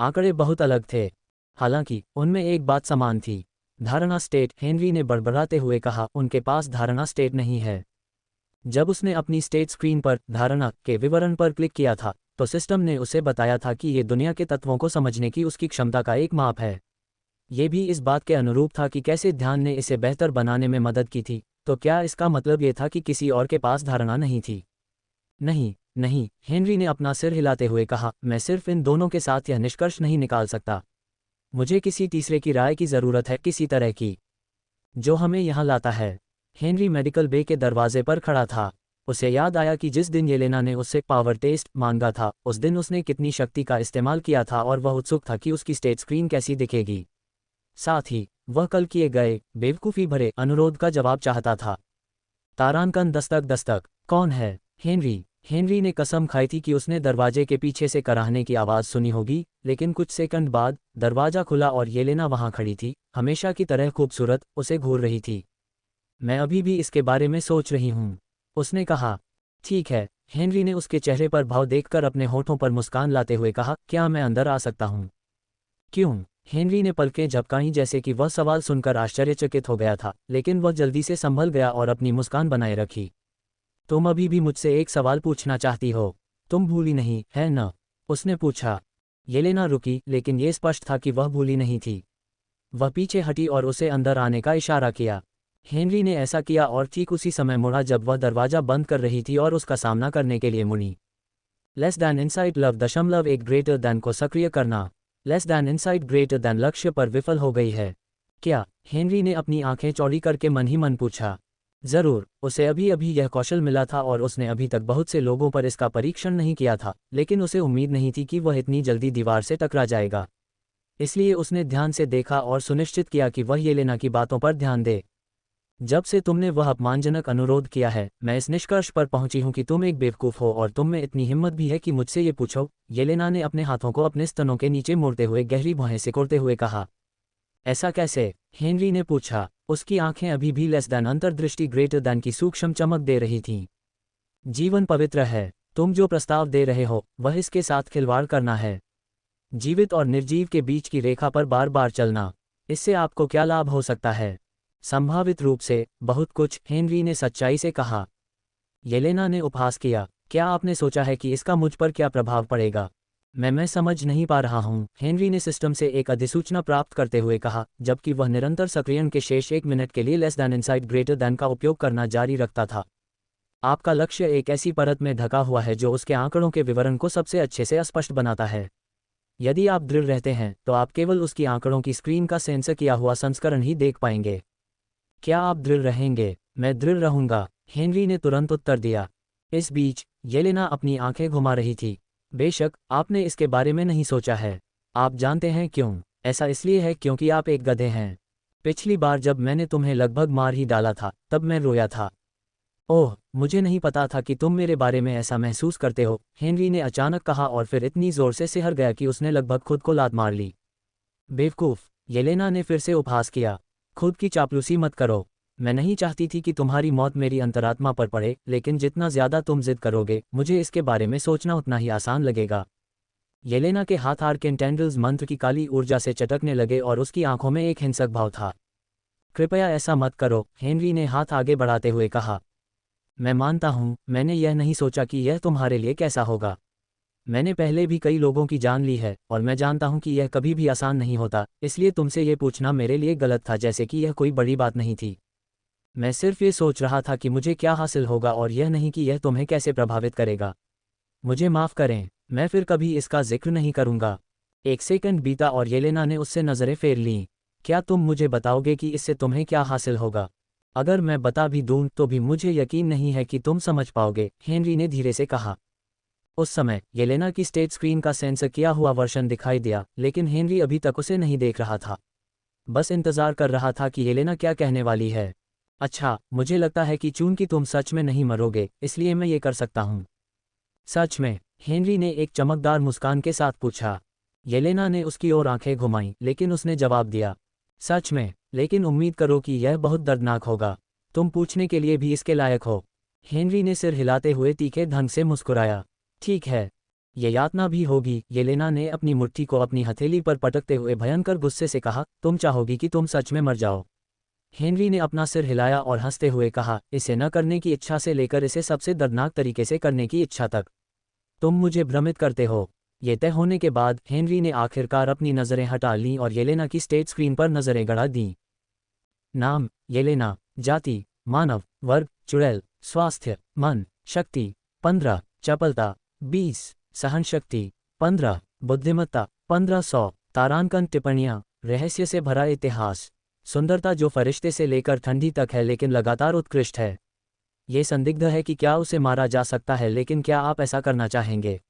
आंकड़े बहुत अलग थे, हालांकि उनमें एक बात समान थी, धारणा स्टेट। हेनरी ने बड़बड़ाते हुए कहा, उनके पास धारणा स्टेट नहीं है। जब उसने अपनी स्टेज स्क्रीन पर धारणा के विवरण पर क्लिक किया था तो सिस्टम ने उसे बताया था कि ये दुनिया के तत्वों को समझने की उसकी क्षमता का एक माप है। ये भी इस बात के अनुरूप था कि कैसे ध्यान ने इसे बेहतर बनाने में मदद की थी। तो क्या इसका मतलब ये था कि किसी और के पास धारणा नहीं थी? नहीं, नहीं, हेनरी ने अपना सिर हिलाते हुए कहा, मैं सिर्फ इन दोनों के साथ यह निष्कर्ष नहीं निकाल सकता। मुझे किसी तीसरे की राय की ज़रूरत है, किसी तरह की, जो हमें यहाँ लाता है। हेनरी मेडिकल बे के दरवाजे पर खड़ा था। उसे याद आया कि जिस दिन येलेना ने उससे पावर टेस्ट मांगा था, उस दिन उसने कितनी शक्ति का इस्तेमाल किया था और वह उत्सुक था कि उसकी स्टेट स्क्रीन कैसी दिखेगी। साथ ही वह कल किए गए बेवकूफ़ी भरे अनुरोध का जवाब चाहता था। तारांकन दस्तक दस्तक। कौन है? हेनरी। हेनरी ने कसम खाई थी कि उसने दरवाजे के पीछे से कराहने की आवाज़ सुनी होगी, लेकिन कुछ सेकंड बाद दरवाज़ा खुला और येलेना वहाँ खड़ी थी, हमेशा की तरह खूबसूरत, उसे घूर रही थी। मैं अभी भी इसके बारे में सोच रही हूँ, उसने कहा। ठीक है, हेनरी ने उसके चेहरे पर भाव देखकर अपने होठों पर मुस्कान लाते हुए कहा, क्या मैं अंदर आ सकता हूँ? क्यों? हेनरी ने पलकें झपकाईं जैसे कि वह सवाल सुनकर आश्चर्यचकित हो गया था, लेकिन वह जल्दी से संभल गया और अपनी मुस्कान बनाए रखी। तुम अभी भी मुझसे एक सवाल पूछना चाहती हो? तुम भूली नहीं, है न? उसने पूछा। येलेना रुकी, लेकिन ये स्पष्ट था कि वह भूली नहीं थी। वह पीछे हटी और उसे अंदर आने का इशारा किया। हेनरी ने ऐसा किया और ठीक उसी समय मुड़ा जब वह दरवाज़ा बंद कर रही थी और उसका सामना करने के लिए मुड़ी। लेस दैन इनसाइड लव दशमलव एक ग्रेटर दैन को सक्रिय करना। Less than inside greater than लक्ष्य पर विफल हो गई है क्या? हेनरी ने अपनी आंखें चौड़ी करके मन ही मन पूछा। जरूर, उसे अभी अभी यह कौशल मिला था और उसने अभी तक बहुत से लोगों पर इसका परीक्षण नहीं किया था, लेकिन उसे उम्मीद नहीं थी कि वह इतनी जल्दी दीवार से टकरा जाएगा। इसलिए उसने ध्यान से देखा और सुनिश्चित किया कि वह येलेना की बातों पर ध्यान दे। जब से तुमने वह अपमानजनक अनुरोध किया है, मैं इस निष्कर्ष पर पहुंची हूं कि तुम एक बेवकूफ़ हो और तुम में इतनी हिम्मत भी है कि मुझसे ये पूछो। येलेना ने अपने हाथों को अपने स्तनों के नीचे मोड़ते हुए गहरी भौहें सिकोड़ते हुए कहा। ऐसा कैसे? हेनरी ने पूछा। उसकी आंखें अभी भी लेस दैन अंतर्दृष्टि ग्रेटर दैन की सूक्ष्म चमक दे रही थीं। जीवन पवित्र है। तुम जो प्रस्ताव दे रहे हो, वह इसके साथ खिलवाड़ करना है। जीवित और निर्जीव के बीच की रेखा पर बार बार चलना। इससे आपको क्या लाभ हो सकता है? संभावित रूप से बहुत कुछ, हेनरी ने सच्चाई से कहा। येलेना ने उपहास किया। क्या आपने सोचा है कि इसका मुझ पर क्या प्रभाव पड़ेगा? मैं समझ नहीं पा रहा हूँ, हेनरी ने सिस्टम से एक अधिसूचना प्राप्त करते हुए कहा, जबकि वह निरंतर सक्रियण के शेष 1 मिनट के लिए less than inside greater than का उपयोग करना जारी रखता था। आपका लक्ष्य एक ऐसी परत में ढका हुआ है जो उसके आंकड़ों के विवरण को सबसे अच्छे से अस्पष्ट बनाता है। यदि आप दृढ़ रहते हैं, तो आप केवल उसकी आंकड़ों की स्क्रीन का सेंसर किया हुआ संस्करण ही देख पाएंगे। क्या आप दृढ़ रहेंगे? मैं दृढ़ रहूंगा, हेनरी ने तुरंत उत्तर दिया। इस बीच येलेना अपनी आंखें घुमा रही थी। बेशक, आपने इसके बारे में नहीं सोचा है। आप जानते हैं क्यों? ऐसा इसलिए है क्योंकि आप एक गधे हैं। पिछली बार जब मैंने तुम्हें लगभग मार ही डाला था, तब मैं रोया था। ओह, मुझे नहीं पता था कि तुम मेरे बारे में ऐसा महसूस करते हो, हेनरी ने अचानक कहा और फिर इतनी जोर से सिहर गया कि उसने लगभग खुद को लात मार ली। बेवकूफ़, येलेना ने फिर से उपहास किया। खुद की चापलूसी मत करो। मैं नहीं चाहती थी कि तुम्हारी मौत मेरी अंतरात्मा पर पड़े, लेकिन जितना ज़्यादा तुम जिद करोगे, मुझे इसके बारे में सोचना उतना ही आसान लगेगा। येलेना के हाथ आर्केनटेंडल्स मंत्र की काली ऊर्जा से चटकने लगे और उसकी आंखों में एक हिंसक भाव था। कृपया ऐसा मत करो, हेनरी ने हाथ आगे बढ़ाते हुए कहा। मैं मानता हूँ, मैंने यह नहीं सोचा कि यह तुम्हारे लिए कैसा होगा। मैंने पहले भी कई लोगों की जान ली है और मैं जानता हूँ कि यह कभी भी आसान नहीं होता, इसलिए तुमसे ये पूछना मेरे लिए गलत था, जैसे कि यह कोई बड़ी बात नहीं थी। मैं सिर्फ ये सोच रहा था कि मुझे क्या हासिल होगा और यह नहीं कि यह तुम्हें कैसे प्रभावित करेगा। मुझे माफ़ करें, मैं फिर कभी इसका जिक्र नहीं करूँगा। एक सेकंड बीता और येलेना ने उससे नज़रें फेर लीं। क्या तुम मुझे बताओगे कि इससे तुम्हें क्या हासिल होगा? अगर मैं बता भी दूं तो भी मुझे यकीन नहीं है कि तुम समझ पाओगे, हेनरी ने धीरे से कहा। उस समय येलेना की स्टेज स्क्रीन का सेंसर किया हुआ वर्शन दिखाई दिया, लेकिन हेनरी अभी तक उसे नहीं देख रहा था। बस इंतज़ार कर रहा था कि येलेना क्या कहने वाली है। अच्छा, मुझे लगता है कि चूंकि तुम सच में नहीं मरोगे, इसलिए मैं ये कर सकता हूँ। सच में? हेनरी ने एक चमकदार मुस्कान के साथ पूछा। येलेना ने उसकी ओर आंखें घुमाईं, लेकिन उसने जवाब दिया, सच में, लेकिन उम्मीद करो कि यह बहुत दर्दनाक होगा। तुम पूछने के लिए भी इसके लायक हो। हेनरी ने सिर हिलाते हुए तीखे ढंग से मुस्कुराया। ठीक है, ये यातना भी होगी, येलेना ने अपनी मुट्ठी को अपनी हथेली पर पटकते हुए भयंकर गुस्से से कहा। तुम चाहोगी कि तुम सच में मर जाओ? हेनरी ने अपना सिर हिलाया और हंसते हुए कहा, इसे न करने की इच्छा से लेकर इसे सबसे दर्दनाक तरीके से करने की इच्छा तक। तुम मुझे भ्रमित करते हो। ये तय होने के बाद हेनरी ने आखिरकार अपनी नज़रें हटा लीं और येलेना की स्टेट स्क्रीन पर नज़रें गड़ा दीं। नाम येलेना, जाति मानव, वर्ग चुड़ैल, स्वास्थ्य मन, शक्ति 15, चपलता 20, सहनशक्ति 15, बुद्धिमत्ता 1500, तारांकन टिप्पणियाँ, रहस्य से भरा इतिहास, सुंदरता जो फरिश्ते से लेकर ठंडी तक है लेकिन लगातार उत्कृष्ट है। ये संदिग्ध है कि क्या उसे मारा जा सकता है, लेकिन क्या आप ऐसा करना चाहेंगे?